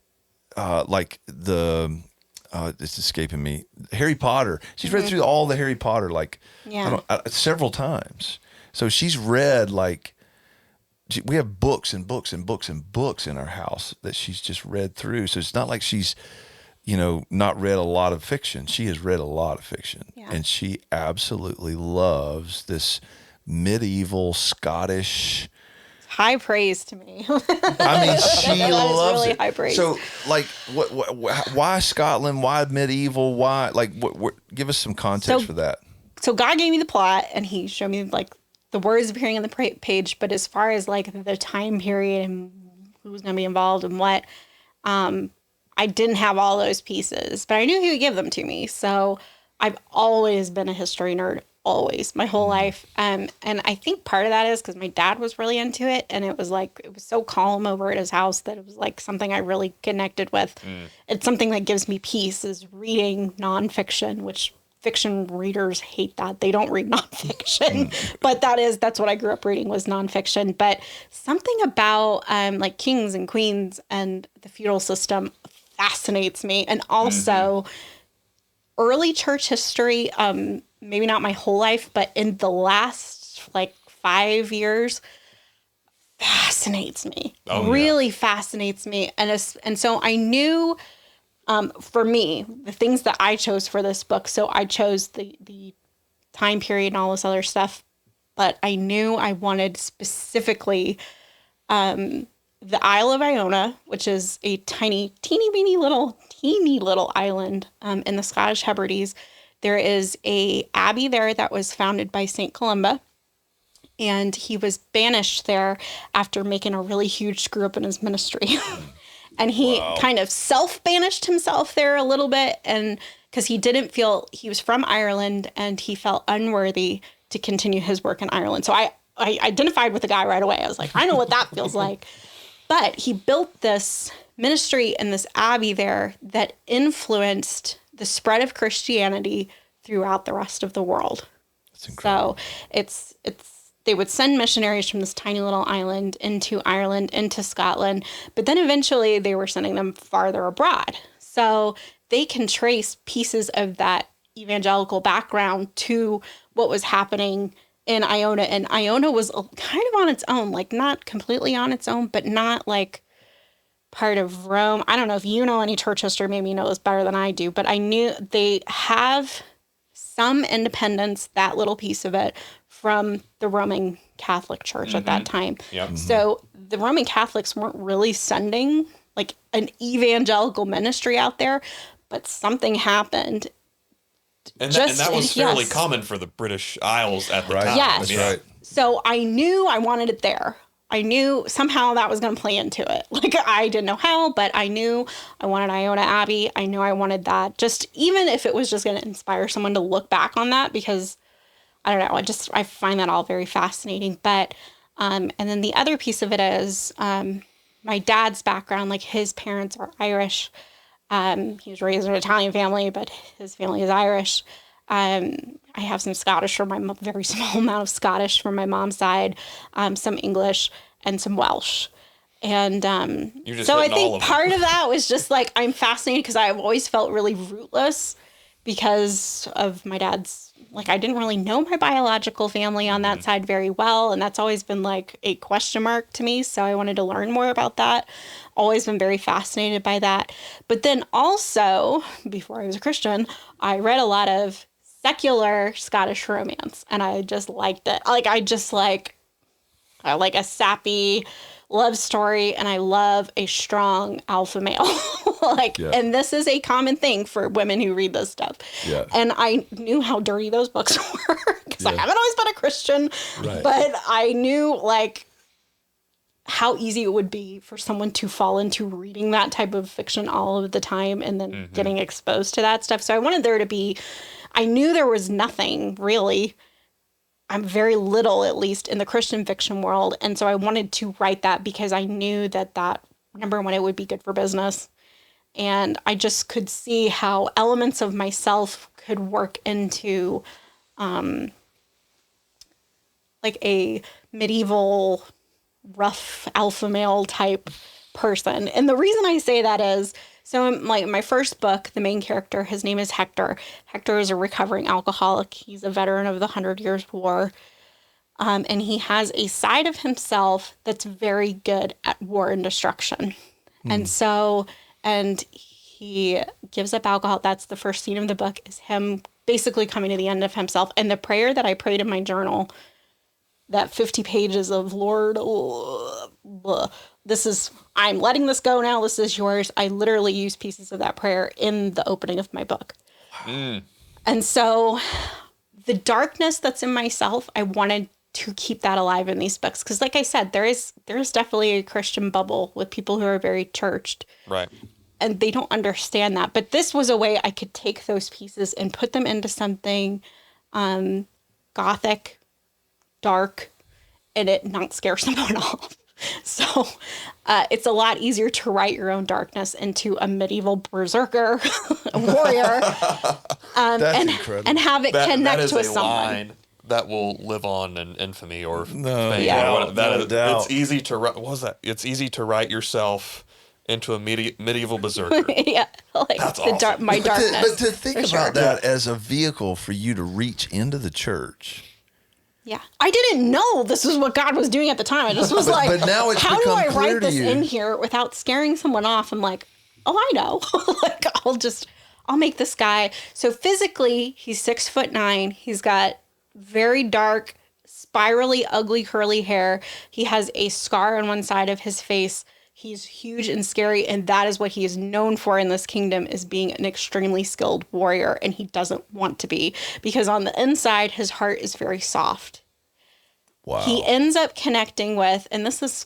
it's escaping me, Harry Potter. She's read through all the Harry Potter several times. So she's read we have books and books and books and books in our house that she's just read through. So it's not like she's, not read a lot of fiction. She has read a lot of fiction, and she absolutely loves this medieval Scottish. High praise to me. I mean, she loves really it. High praise. So, why Scotland? Why medieval? Why, give us some context for that. So God gave me the plot, and He showed me the words appearing on the page. But as far as the time period and who was going to be involved and what, I didn't have all those pieces, but I knew He would give them to me. So I've always been a history nerd. Always, my whole life. And I think part of that is because my dad was really into it, and it was so calm over at his house that it was something I really connected with. It's something that gives me peace, is reading nonfiction, which fiction readers hate that. They don't read nonfiction, but that's what I grew up reading, was nonfiction. But something about kings and queens and the feudal system fascinates me. And also early church history, maybe not my whole life, but in the last 5 years, fascinates me. Really fascinates me. And so I knew, for me, the things that I chose for this book. So I chose the time period and all this other stuff, but I knew I wanted specifically the Isle of Iona, which is a teeny little island in the Scottish Hebrides. There is a abbey there that was founded by St. Columba, and he was banished there after making a really huge screw up in his ministry. And he kind of self-banished himself there a little bit, and because he didn't feel, he was from Ireland, and he felt unworthy to continue his work in Ireland. So I identified with the guy right away. I was like, I know what that feels like. But he built this ministry and this abbey there that influenced the spread of Christianity throughout the rest of the world. That's incredible. So they would send missionaries from this tiny little island into Ireland, into Scotland, but then eventually they were sending them farther abroad. So they can trace pieces of that evangelical background to what was happening in Iona. And Iona was kind of on its own, not completely on its own, but not part of Rome. I don't know if you know any church history, maybe you know this better than I do, but I knew they have some independence, that little piece of it, from the Roman Catholic Church at that time. Yep. So the Roman Catholics weren't really sending an evangelical ministry out there, but something happened. And that was fairly common for the British Isles at the time. Yes. That's right. So I knew I wanted it there. I knew somehow that was going to play into it. I didn't know how, but I knew I wanted Iona Abbey. I knew I wanted that. Just even if it was just going to inspire someone to look back on that, because I don't know, I find that all very fascinating. But and then the other piece of it is my dad's background. His parents are Irish. He was raised in an Italian family, but his family is Irish. I have some Scottish from my very small amount of Scottish from my mom's side, some English and some Welsh. And so I think part of that was just I'm fascinated because I've always felt really rootless because of my dad's, I didn't really know my biological family on that side very well. And that's always been a question mark to me. So I wanted to learn more about that. Always been very fascinated by that. But then also, before I was a Christian, I read a lot of secular Scottish romance, and I just liked it. I like a sappy love story, and I love a strong alpha male. And this is a common thing for women who read this stuff. Yeah. And I knew how dirty those books were because I haven't always been a Christian, but I knew like how easy it would be for someone to fall into reading that type of fiction all of the time and then getting exposed to that stuff. So I wanted there to be, I knew there was nothing really, I'm very little at least in the Christian fiction world. And so I wanted to write that because I knew that number one, it would be good for business. And I just could see how elements of myself could work into like a medieval rough alpha male type person. And the reason I say that is, so like my first book, the main character, his name is Hector. Hector is a recovering alcoholic. He's a veteran of the 100 Years' War. And he has a side of himself that's very good at war and destruction. And so, and he gives up alcohol. That's the first scene of the book, is him basically coming to the end of himself. And the prayer that I prayed in my journal, that 50 pages of Lord, I'm letting this go now. This is yours. I literally use pieces of that prayer in the opening of my book. And so the darkness that's in myself, I wanted to keep that alive in these books. Because like I said, there's definitely a Christian bubble with people who are very churched. Right. And they don't understand that. But this was a way I could take those pieces and put them into something gothic, dark, and it not scare someone off. So it's a lot easier to write your own darkness into a medieval berserker, a warrior, That's incredible. and have it connect with someone. Line that will live on in infamy or fame. Doubt. It's easy to write. What was that? It's easy to write yourself into a medieval berserker. That's awesome. My darkness. But to think about that as a vehicle for you to reach into the church. Yeah. I didn't know this is what God was doing at the time. I just was like, but now it's how do I clear write this you. in here without scaring someone off? I'm like, oh, I know. Like, I'll make this guy. So physically, he's 6'9". He's got very dark, spirally, ugly, curly hair. He has a scar on one side of his face. He's huge and scary, and that is what he is known for in this kingdom, is being an extremely skilled warrior, and he doesn't want to be, because on the inside, his heart is very soft. Wow. He ends up connecting with, and this is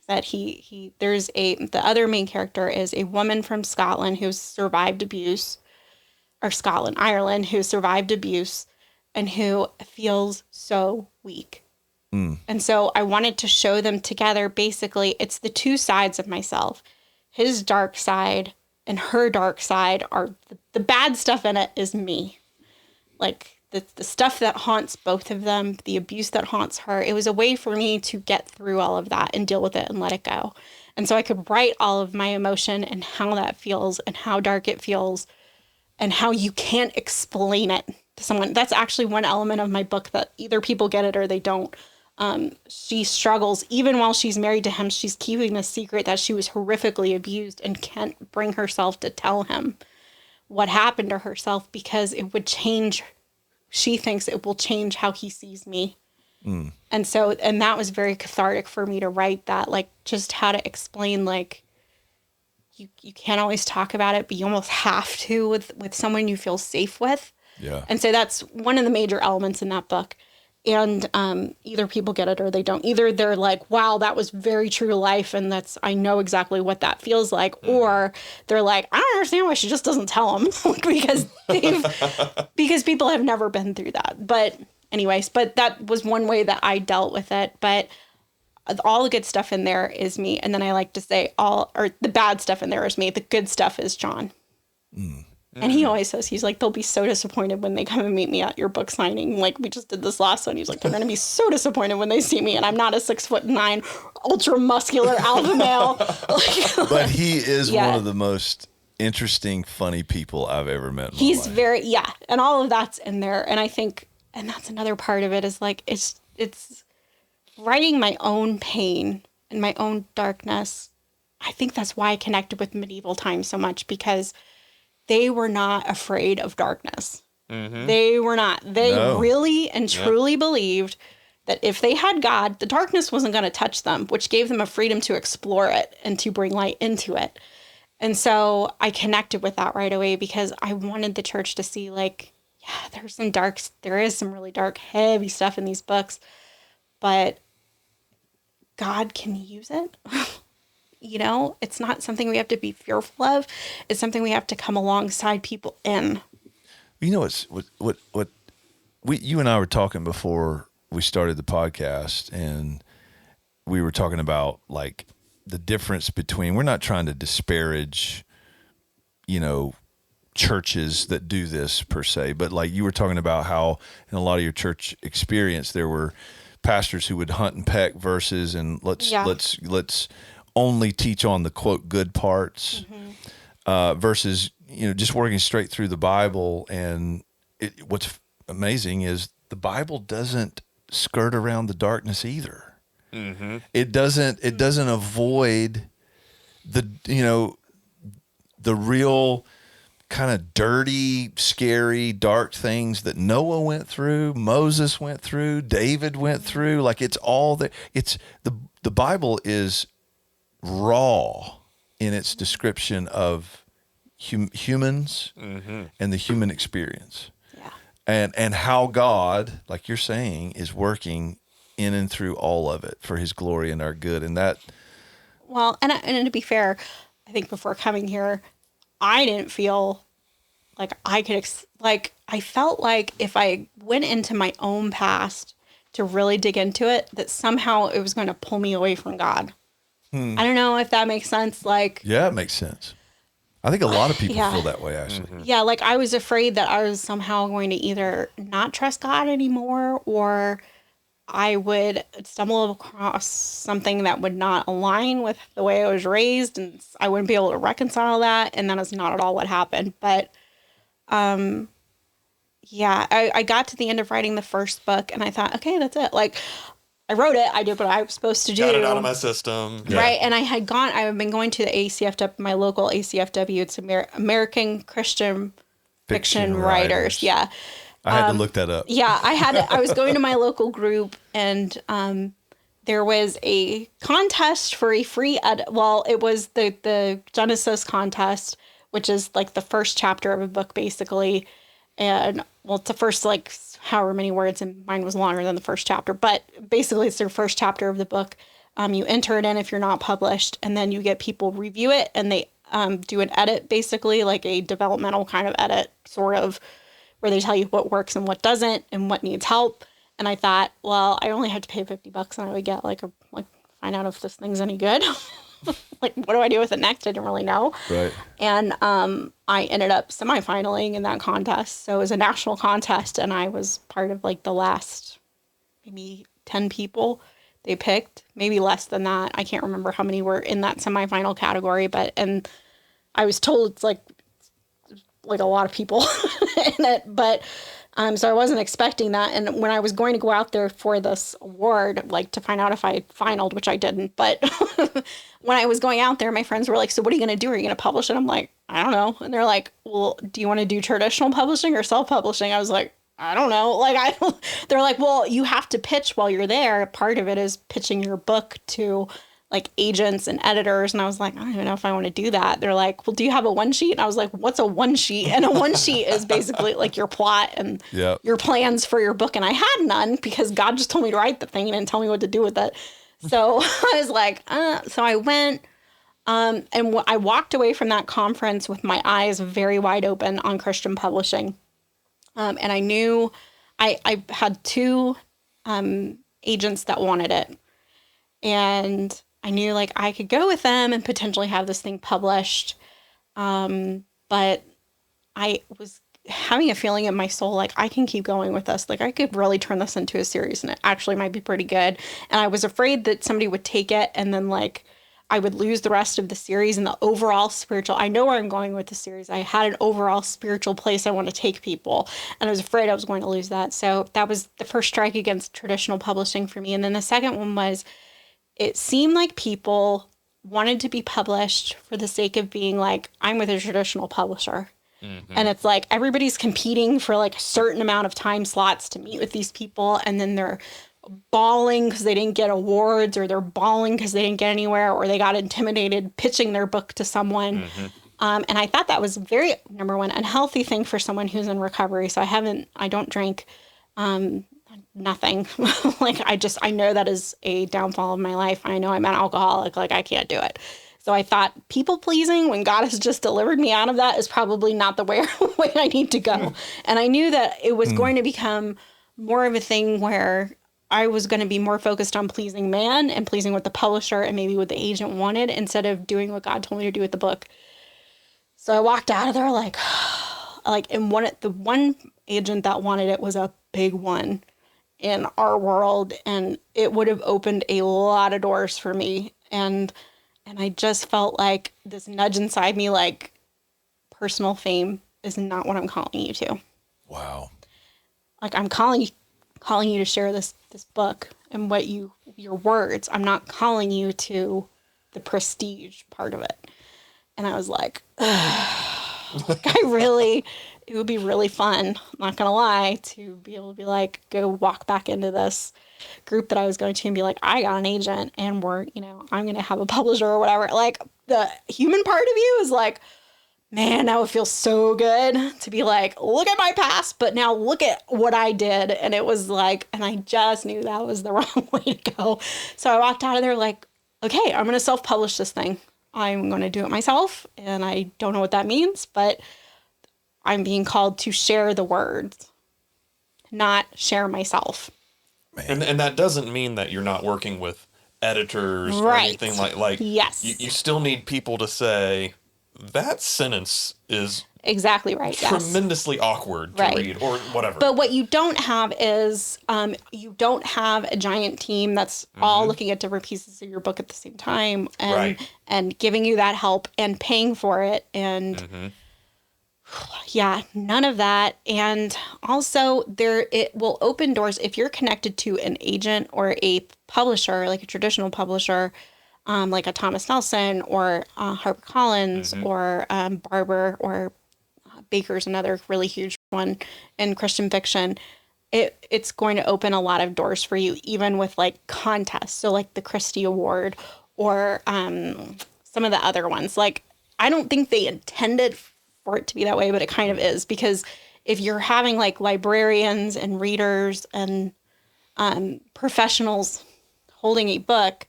that the other main character is a woman from Scotland who's survived abuse, or Ireland, who survived abuse, and who feels so weak. And so I wanted to show them together. Basically, it's the two sides of myself. His dark side and her dark side are the bad stuff in it is me. Like the stuff that haunts both of them, the abuse that haunts her. It was a way for me to get through all of that and deal with it and let it go. And so I could write all of my emotion and how that feels and how dark it feels and how you can't explain it to someone. That's actually one element of my book that either people get it or they don't. She struggles, even while she's married to him, she's keeping the secret that she was horrifically abused and can't bring herself to tell him what happened to herself because it would change. She thinks it will change how he sees me. And so, and that was very cathartic for me to write that, like just how to explain, like you can't always talk about it, but you almost have to with someone you feel safe with. Yeah. And so that's one of the major elements in that book. And either people get it or they don't. Either they're like, wow, that was very true to life, and I know exactly what that feels like. Or they're like, I don't understand why she just doesn't tell them because people have never been through that. But anyways, that was one way that I dealt with it. But all the good stuff in there is me. And then I like to say the bad stuff in there is me. The good stuff is John. And he always says, he's like, they'll be so disappointed when they come and meet me at your book signing. Like, we just did this last one. He's like, they're going to be so disappointed when they see me. And I'm not a 6'9", ultra muscular alpha male. But he is one of the most interesting, funny people I've ever met in my life. And all of that's in there. And I think, and that's another part of it is like, it's writing my own pain and my own darkness. I think that's why I connected with medieval times so much, because they were not afraid of darkness. They were not. They really and truly believed that if they had God, the darkness wasn't going to touch them, which gave them a freedom to explore it and to bring light into it. And so I connected with that right away because I wanted the church to see like, yeah, there is some really dark, heavy stuff in these books, but God can use it. It's not something we have to be fearful of. It's something we have to come alongside people in. You and I were talking before we started the podcast, and we were talking about like the difference between, we're not trying to disparage, churches that do this per se, but like you were talking about how in a lot of your church experience, there were pastors who would hunt and peck verses, and let's only teach on the quote good parts, versus, just working straight through the Bible. And what's amazing is the Bible doesn't skirt around the darkness either. Mm-hmm. It doesn't avoid the real kind of dirty, scary, dark things that Noah went through, Moses went through, David went through. Like, it's all there. It's the Bible is raw in its description of humans and the human experience. And how God, like you're saying, is working in and through all of it for his glory and our good. And that. Well, and to be fair, I think before coming here, I didn't feel like I could, I felt like if I went into my own past to really dig into it, that somehow it was going to pull me away from God. I don't know if that makes sense. Yeah, it makes sense. I think a lot of people feel that way, Ashley. Yeah, I was afraid that I was somehow going to either not trust God anymore, or I would stumble across something that would not align with the way I was raised, and I wouldn't be able to reconcile that, and that is not at all what happened. But, I got to the end of writing the first book, and I thought, okay, that's it. I wrote it. I did what I was supposed to do. Got it out of my system. Yeah. Right. And I had been going to the ACFW, my local ACFW. It's American Christian Fiction Writers. Yeah. I had to look that up. Yeah. I was going to my local group, and there was a contest for a free edit. Well, it was the Genesis contest, which is like the first chapter of a book, basically. And well, it's the first however many words, and mine was longer than the first chapter, but basically it's their first chapter of the book. You enter it in if you're not published, and then you get people review it, and they do an edit, basically like a developmental kind of edit, sort of, where they tell you what works and what doesn't and what needs help. And I thought, well, I only have to pay $50 and I would get find out if this thing's any good. What do I do with it next? I didn't really know. Right. And I ended up semi-finaling in that contest. So it was a national contest, and I was part of the last maybe 10 people they picked, maybe less than that. I can't remember how many were in that semi-final category, and I was told it's a lot of people in it, but so I wasn't expecting that. And when I was going to go out there for this award, to find out if I finaled, which I didn't, but when I was going out there, my friends were like, so what are you going to do? Are you going to publish it? I'm like, I don't know. And they're like, well, do you want to do traditional publishing or self-publishing? I was like, I don't know. They're like, well, you have to pitch while you're there. Part of it is pitching your book to agents and editors. And I was like, I don't even know if I want to do that. They're like, well, do you have a one sheet? And I was like, what's a one sheet? And a one sheet is basically your plot and your plans for your book. And I had none because God just told me to write the thing and didn't tell me what to do with it. So I was like, so I went, and I walked away from that conference with my eyes very wide open on Christian publishing. And I knew I had two agents that wanted it. And I knew I could go with them and potentially have this thing published. But I was having a feeling in my soul, I can keep going with this. I could really turn this into a series and it actually might be pretty good. And I was afraid that somebody would take it and then I would lose the rest of the series and the overall spiritual. I know where I'm going with the series. I had an overall spiritual place I want to take people. And I was afraid I was going to lose that. So that was the first strike against traditional publishing for me. And then the second one was, it seemed like people wanted to be published for the sake of being I'm with a traditional publisher. Mm-hmm. And it's everybody's competing for a certain amount of time slots to meet with these people. And then they're bawling because they didn't get awards, or they're bawling because they didn't get anywhere, or they got intimidated pitching their book to someone. And I thought that was very, number one, unhealthy thing for someone who's in recovery. So I don't drink, nothing. Like, I know that is a downfall of my life. I know I'm an alcoholic. Like, I can't do it. So I thought people pleasing when God has just delivered me out of that is probably not the way I need to go. And I knew that it was going to become more of a thing where I was going to be more focused on pleasing man and pleasing what the publisher and maybe what the agent wanted, instead of doing what God told me to do with the book. So I walked out of there and the one agent that wanted it was a big one in our world, and it would have opened a lot of doors for me. And I just felt like this nudge inside me, like, personal fame is not what I'm calling you to. Wow. Like, I'm calling you to share this book and your words. I'm not calling you to the prestige part of it. And I was like, it would be really fun, I'm not going to lie, to be able to be like, go walk back into this group that I was going to and be like, I got an agent and I'm going to have a publisher or whatever. Like, the human part of you is like, man, that would feel so good to be like, look at my past, but now look at what I did. And it was like, and I just knew that was the wrong way to go. So I walked out of there like, okay, I'm going to self-publish this thing. I'm going to do it myself. And I don't know what that means, but I'm being called to share the words, not share myself. And that doesn't mean that you're not working with editors or anything like yes. You still need people to say, that sentence is exactly right. Tremendously awkward to read or whatever. But what you don't have is you don't have a giant team that's all looking at different pieces of your book at the same time and giving you that help and paying for it. And yeah, none of that. And also it will open doors if you're connected to an agent or a publisher, like a traditional publisher, like a Thomas Nelson or HarperCollins or Barber or Baker's another really huge one in Christian fiction. It's going to open a lot of doors for you, even with like contests. So like the Christie Award or some of the other ones. Like, I don't think they intended for it to be that way, but it kind of is, because if you're having like librarians and readers and professionals holding a book,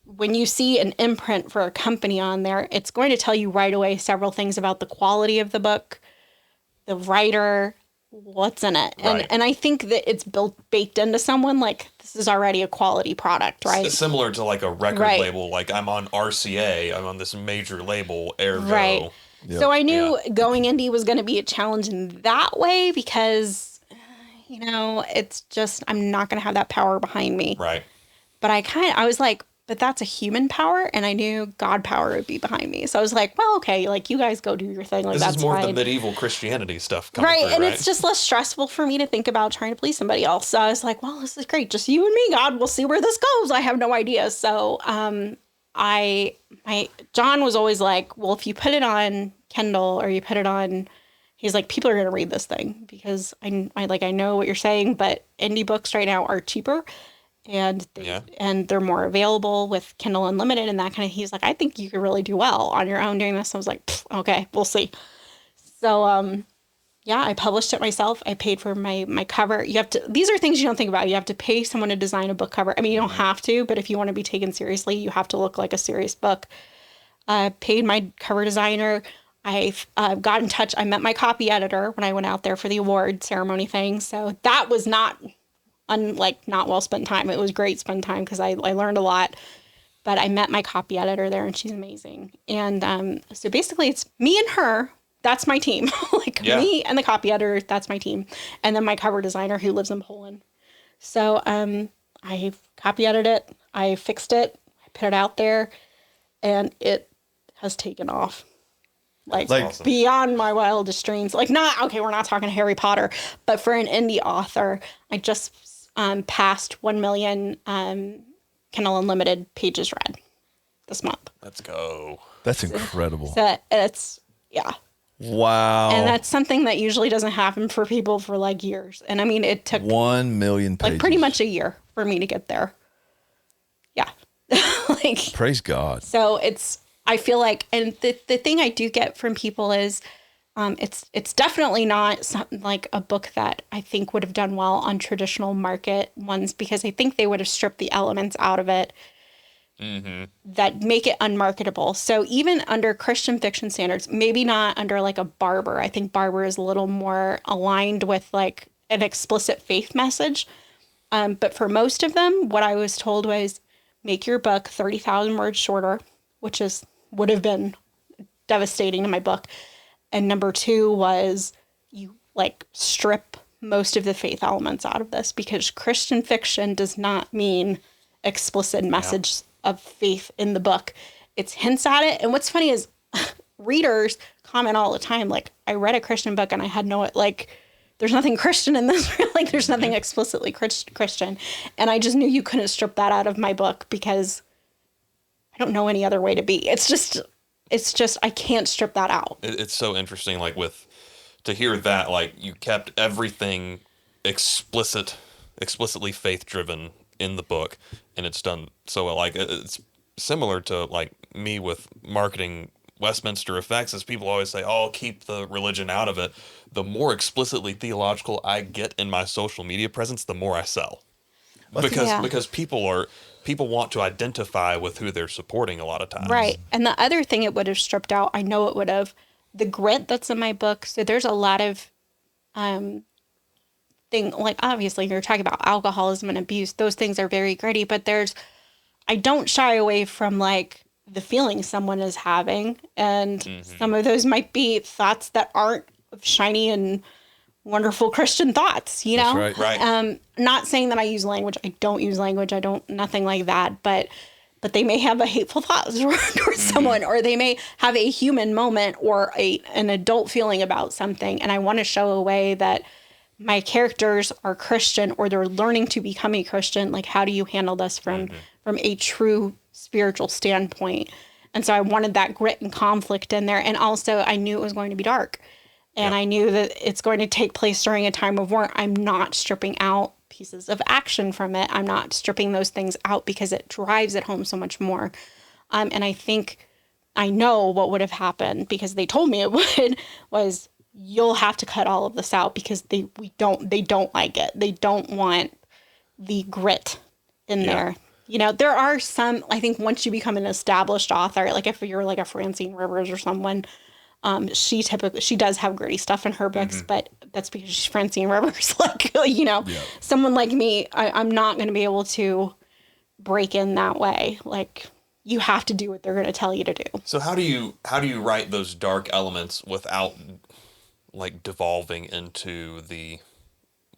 when you see an imprint for a company on there, it's going to tell you right away several things about the quality of the book, the writer, what's in it. And I think that it's baked into someone, like, this is already a quality product, right? It's similar to like a record label, like I'm on RCA, I'm on this major label, ergo. Right. Yep. So I knew going indie was going to be a challenge in that way, because, it's just, I'm not going to have that power behind me. Right. But I was like, but that's a human power, and I knew God power would be behind me. So I was like, well, okay, like, you guys go do your thing. Like, this that's is more fine. the medieval Christianity stuff coming through, and it's just less stressful for me to think about trying to please somebody else. So I was like, well, this is great. Just you and me, God. We'll see where this goes. I have no idea. So John was always like, well, if you put it on Kindle or you put it on, he's like, people are going to read this thing, because I know what you're saying, but indie books right now are cheaper. And they're more available with Kindle Unlimited and that kind of. He's like, I think you could really do well on your own doing this. I was like, okay, we'll see. So, I published it myself. I paid for my cover. These are things you don't think about. You have to pay someone to design a book cover. I mean, you don't have to, but if you want to be taken seriously, you have to look like a serious book. I paid my cover designer. I got in touch. I met my copy editor when I went out there for the award ceremony thing. So that was not well spent time. It was great spent time, because I learned a lot. But I met my copy editor there, and she's amazing. And so basically it's me and her. That's my team. Me and the copy editor, that's my team. And then my cover designer, who lives in Poland. So I copy edited it. I fixed it. I put it out there. And it has taken off. Like awesome. Beyond my wildest dreams. Like, we're not talking Harry Potter. But for an indie author, I just passed 1 million Kindle Unlimited pages read this month. Let's go. That's incredible. So it's, Wow. And that's something that usually doesn't happen for people for like years. And I mean, it took 1 million pages. like pretty much a year for me to get there. Yeah. Like, praise God. so I feel like, and the thing I do get from people is, it's definitely not like a book that I think would have done well on traditional market ones, because I think they would have stripped the elements out of it that make it unmarketable. So even under Christian fiction standards, maybe not under like a Barber. I think Barber is a little more aligned with like an explicit faith message. But for most of them, what I was told was make your book 30,000 words shorter, which would have been devastating to my book. And number 2 was you like strip most of the faith elements out of this, because Christian fiction does not mean explicit message of faith in the book. It's hints at it. And what's funny is readers comment all the time, like, I read a Christian book and I had no, like, there's nothing Christian in this. Like, there's nothing explicitly Christian. And I just knew you couldn't strip that out of my book, because I don't know any other way to be. It's just, I can't strip that out. It's so interesting, like, to hear that, like, you kept everything explicitly faith-driven in the book, and it's done so well. Like, it's similar to, like, me with marketing Westminster Effects, as people always say, oh, keep the religion out of it. The more explicitly theological I get in my social media presence, the more I sell. Because people want to identify with who they're supporting a lot of times. Right. And the other thing it would have stripped out, I know it would have, the grit that's in my book. So there's a lot of like, obviously you're talking about alcoholism and abuse. Those things are very gritty, but I don't shy away from like the feelings someone is having. And some of those might be thoughts that aren't shiny and wonderful Christian thoughts, you know? That's right. Right. Not saying that I use language. I don't use language. I don't, nothing like that. But they may have a hateful thought towards someone, or they may have a human moment or an adult feeling about something. And I want to show a way that my characters are Christian, or they're learning to become a Christian. Like, how do you handle this from a true spiritual standpoint? And so I wanted that grit and conflict in there. And also I knew it was going to be dark. And I knew that it's going to take place during a time of war. I'm not stripping out pieces of action from it. I'm not stripping those things out, because it drives it home so much more. And I think I know what would have happened, because they told me it would, was you'll have to cut all of this out, because they don't like it. They don't want the grit in there. You know, there are some, I think once you become an established author, like if you're like a Francine Rivers or someone, she does have gritty stuff in her books, but that's because she's Francine Rivers. Like, you know, someone like me, I'm not going to be able to break in that way. Like, you have to do what they're going to tell you to do. So how do you write those dark elements without like devolving into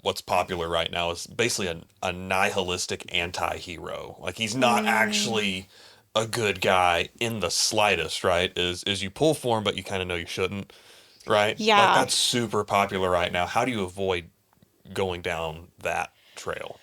what's popular right now is basically a nihilistic anti-hero? Like, he's not actually a good guy in the slightest, right? Is you pull for him, but you kind of know you shouldn't, right? Yeah. Like, that's super popular right now. How do you avoid going down that trail?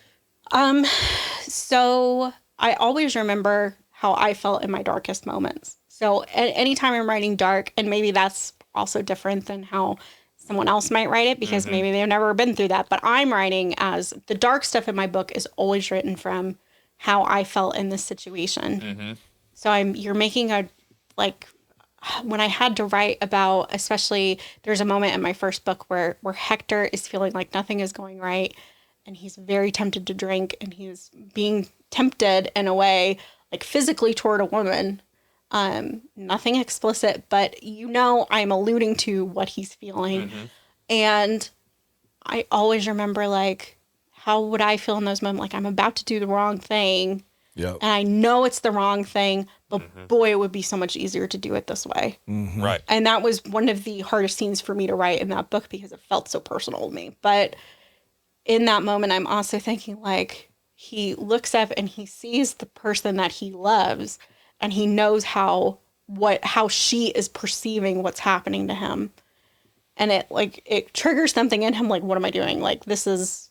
So I always remember how I felt in my darkest moments. So anytime I'm writing dark, and maybe that's also different than how someone else might write it, because maybe they've never been through that, but I'm writing as the dark stuff in my book is always written from how I felt in this situation. So you're making when I had to write about, especially there's a moment in my first book where Hector is feeling like nothing is going right, and he's very tempted to drink, and he's being tempted in a way, like physically toward a woman. Nothing explicit, but you know, I'm alluding to what he's feeling. And I always remember, like, how would I feel in those moments? Like, I'm about to do the wrong thing. And I know it's the wrong thing, but boy, it would be so much easier to do it this way. Right. And that was one of the hardest scenes for me to write in that book, because it felt so personal to me. But in that moment, I'm also thinking, like, he looks up and he sees the person that he loves, and he knows how she is perceiving what's happening to him. And it triggers something in him, like, what am I doing? Like, this is,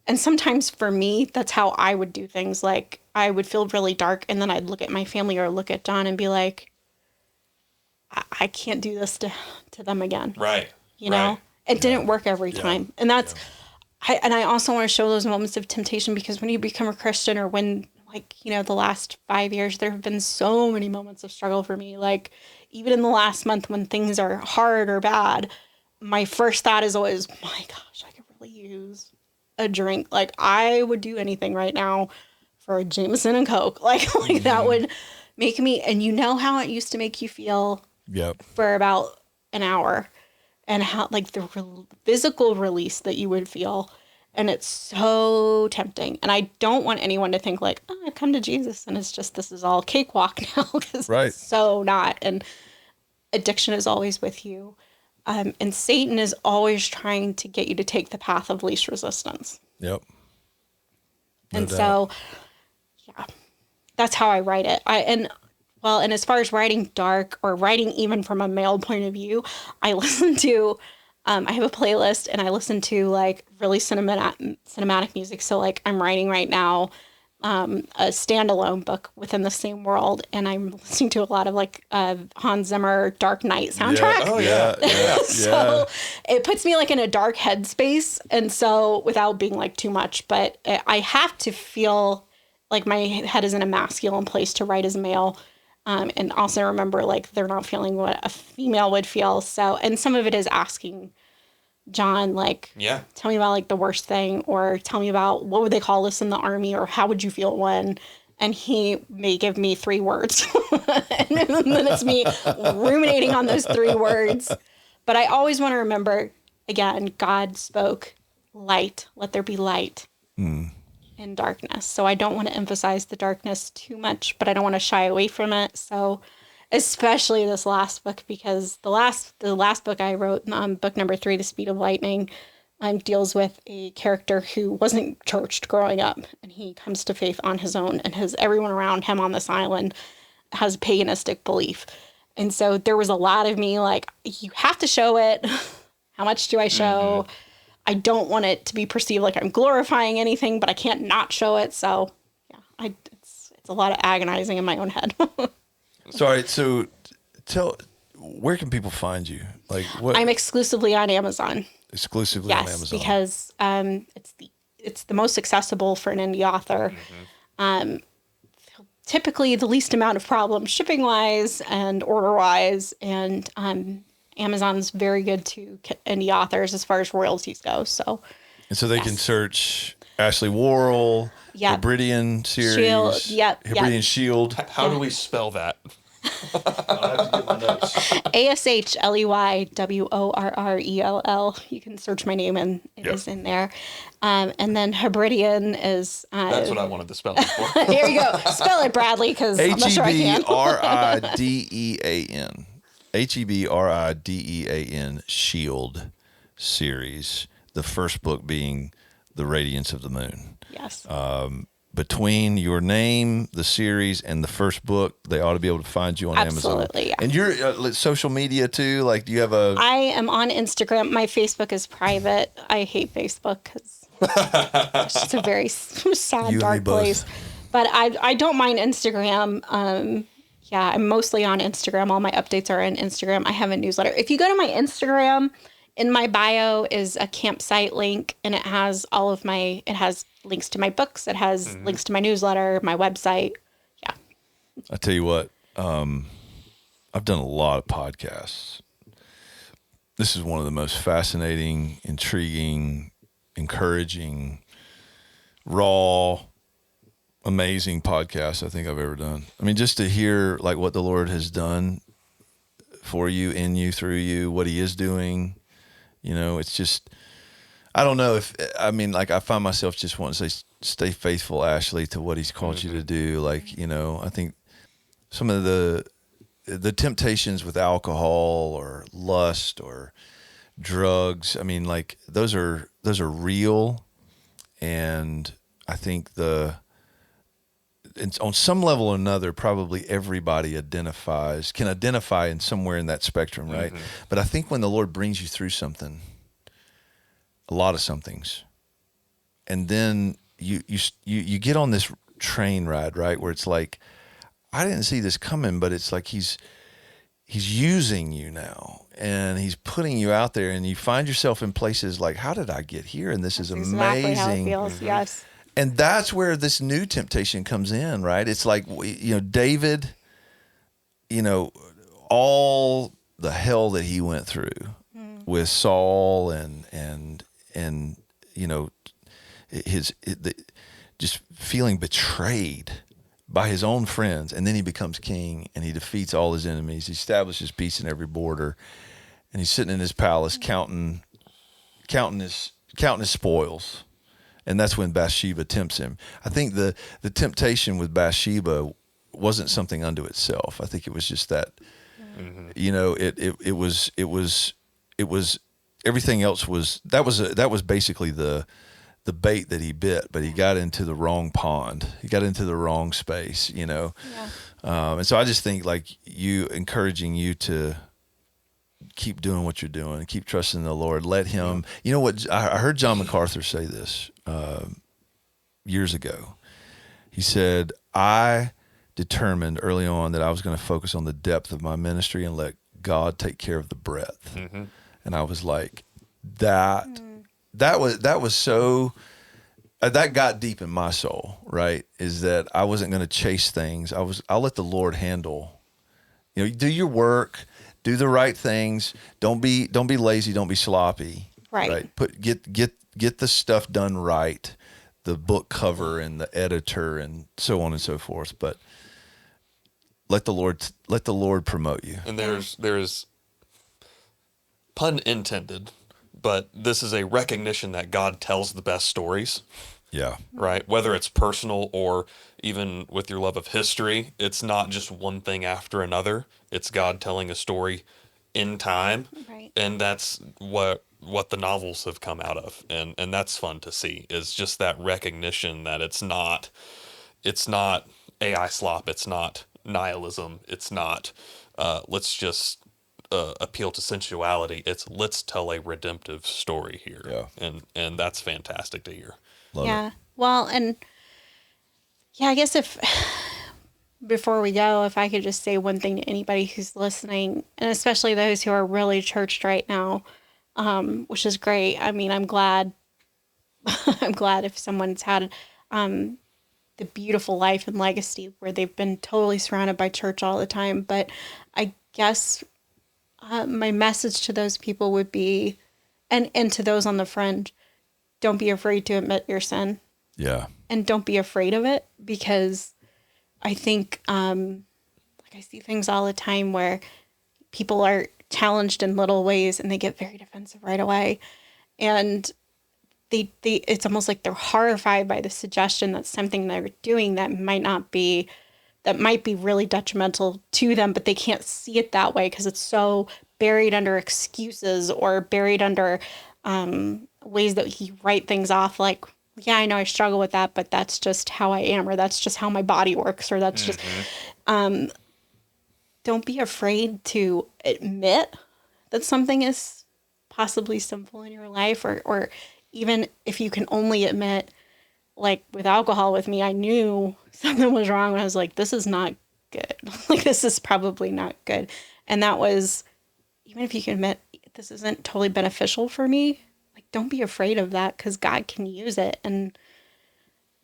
and sometimes for me, that's how I would do things. Like, I would feel really dark, and then I'd look at my family or look at Don and be like, I can't do this to them again. Right. You know, it didn't work every time. And that's, I also want to show those moments of temptation, because when you become a Christian, or when, like, you know, the last 5 years, there have been so many moments of struggle for me. Like, even in the last month when things are hard or bad, my first thought is always, my gosh, I could really use a drink. Like, I would do anything right now for a Jameson and Coke. Like that would make me, and you know how it used to make you feel for about an hour, and how, like, the physical release that you would feel. And it's so tempting. And I don't want anyone to think like, oh, I've come to Jesus and it's just, this is all cakewalk now, because it's so not. And addiction is always with you. And Satan is always trying to get you to take the path of least resistance. Yep. So, yeah, that's how I write it. And as far as writing dark, or writing even from a male point of view, I listen to, I have a playlist, and I listen to, like, really cinematic music. So, like, I'm writing right now a standalone book within the same world, and I'm listening to a lot of, like, Hans Zimmer Dark Knight soundtrack. Oh yeah. So it puts me, like, in a dark headspace, and so, without being, like, too much, but I have to feel like my head is in a masculine place to write as a male. And also remember, like, they're not feeling what a female would feel. So, and some of it is asking John, like, tell me about, like, the worst thing, or tell me about, what would they call this in the army, or how would you feel when? And he may give me 3 words. And then it's me ruminating on those 3 words. But I always want to remember, again, God spoke light, let there be light. In darkness. So I don't want to emphasize the darkness too much, but I don't want to shy away from it. So, especially this last book, because the last book I wrote, book number 3, The Speed of Lightning, deals with a character who wasn't churched growing up, and he comes to faith on his own, and everyone around him on this island has paganistic belief. And so there was a lot of me like, you have to show it. How much do I show? Mm-hmm. I don't want it to be perceived like I'm glorifying anything, but I can't not show it. So, yeah, it's a lot of agonizing in my own head. Sorry, so where can people find you? Like, what? I'm exclusively on Amazon. Exclusively on Amazon. Yes, because it's the most accessible for an indie author. Mm-hmm. Typically, the least amount of problems shipping wise and order wise, and Amazon's very good to indie authors as far as royalties go. So, and so they can search Ashley Worrell, Hebridean series, Hebridean Shield. How do we spell that? ASHLEYWORRELL. You can search my name and it is in there. And then Hebridean is. That's what I wanted the spelling for. Here you go. Spell it, Bradley, because I'm not sure I can. HEBRIDEAN. HEBRIDEAN Shield series. The first book being The Radiance of the Moon. Yes. Between your name, the series, and the first book, they ought to be able to find you on Amazon. Absolutely, yeah. And you're social media too? Like, do you have a... I am on Instagram. My Facebook is private. I hate Facebook because it's just a very sad, dark place. But I don't mind Instagram. I'm mostly on Instagram. All my updates are on Instagram. I have a newsletter. If you go to my Instagram, in my bio is a campsite link, and it has links to my books. It has links to my newsletter, my website. Yeah. I tell you what, I've done a lot of podcasts. This is one of the most fascinating, intriguing, encouraging, raw, amazing podcasts I think I've ever done. I mean, just to hear like what the Lord has done for you, in you, through you, what he is doing. You know, it's just, I don't know I find myself just wanting to say, stay faithful, Ashley, to what he's called you to do. Like, you know, I think some of the temptations with alcohol or lust or drugs, I mean, like those are real. And I think on some level or another, probably everybody can identify in somewhere in that spectrum, right? Mm-hmm. But I think when the Lord brings you through something, a lot of somethings, and then you get on this train ride, right? Where it's like, I didn't see this coming, but it's like he's he's using you now, and he's putting you out there, and you find yourself in places like, how did I get here? And this is amazing. Exactly how it feels. Yes. And that's where this new temptation comes in, right? It's like, David, all the hell that he went through with Saul and just feeling betrayed by his own friends, and then he becomes king and he defeats all his enemies. He establishes peace in every border, and he's sitting in his palace counting his spoils. And that's when Bathsheba tempts him. I think the temptation with Bathsheba wasn't something unto itself. I think it was just that, it was everything else was basically the bait that he bit, but he got into the wrong pond. He got into the wrong space, Yeah. And so I just think like encouraging you to keep doing what you're doing, keep trusting the Lord. Let him, what I heard John MacArthur say this years ago. He said, I determined early on that I was going to focus on the depth of my ministry and let God take care of the breadth. Mm-hmm. And I was like, that was so, that got deep in my soul, right? Is that I wasn't going to chase things. I'll let the Lord handle, do your work, do the right things. Don't be lazy. Don't be sloppy. Right. Get the stuff done right. The book cover and the editor and so on and so forth. But let the Lord promote you. And there's pun intended, but this is a recognition that God tells the best stories. Yeah. Right. Whether it's personal or even with your love of history, it's not just one thing after another. It's God telling a story in time. Right. And that's what the novels have come out of. And that's fun to see, is just that recognition that it's not AI slop. It's not nihilism. It's not, let's just appeal to sensuality. It's let's tell a redemptive story here. Yeah. And that's fantastic to hear. Love it. Well, and I guess before we go, if I could just say one thing to anybody who's listening, and especially those who are really churched right now, which is great. I mean, I'm glad if someone's had the beautiful life and legacy where they've been totally surrounded by church all the time. But I guess my message to those people would be, and to those on the fringe, don't be afraid to admit your sin. Yeah. And don't be afraid of it, because I think, I see things all the time where people are challenged in little ways and they get very defensive right away. And it's almost like they're horrified by the suggestion that something they're doing that might be really detrimental to them, but they can't see it that way because it's so buried under excuses or buried under ways that you write things off like, yeah, I know I struggle with that, but that's just how I am, or that's just how my body works, or that's just, don't be afraid to admit that something is possibly sinful in your life, or even if you can only admit, like with alcohol with me, I knew something was wrong when I was like, this is not good. Like, this is probably not good. And that was, even if you can admit this isn't totally beneficial for me, like, don't be afraid of that, because God can use it. And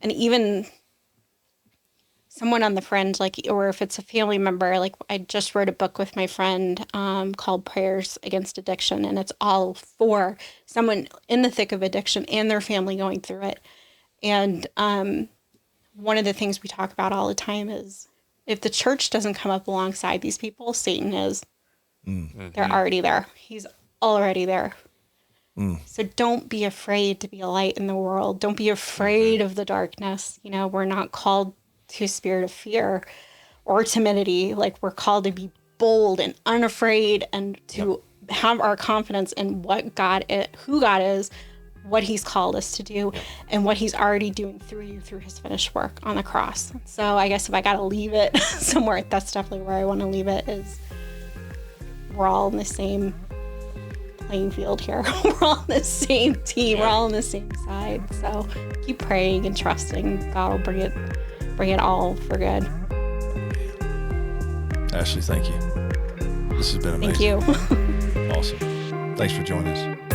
even someone on the fringe, like, or if it's a family member, like I just wrote a book with my friend called Prayers Against Addiction, and it's all for someone in the thick of addiction and their family going through it. And one of the things we talk about all the time is, if the church doesn't come up alongside these people, Satan is. Mm-hmm. They're already there. He's already there. So don't be afraid to be a light in the world. Don't be afraid of the darkness. We're not called to a spirit of fear or timidity. Like, we're called to be bold and unafraid, and to have our confidence in what God is, who God is, what he's called us to do, and what he's already doing through you through his finished work on the cross. So I guess if I got to leave it somewhere, that's definitely where I want to leave it, is we're all in the same playing field here. We're all on the same team. We're all on the same side. So keep praying and trusting God will bring it all for good. Ashley, thank you. This has been amazing. Thank you. Awesome. Thanks for joining us.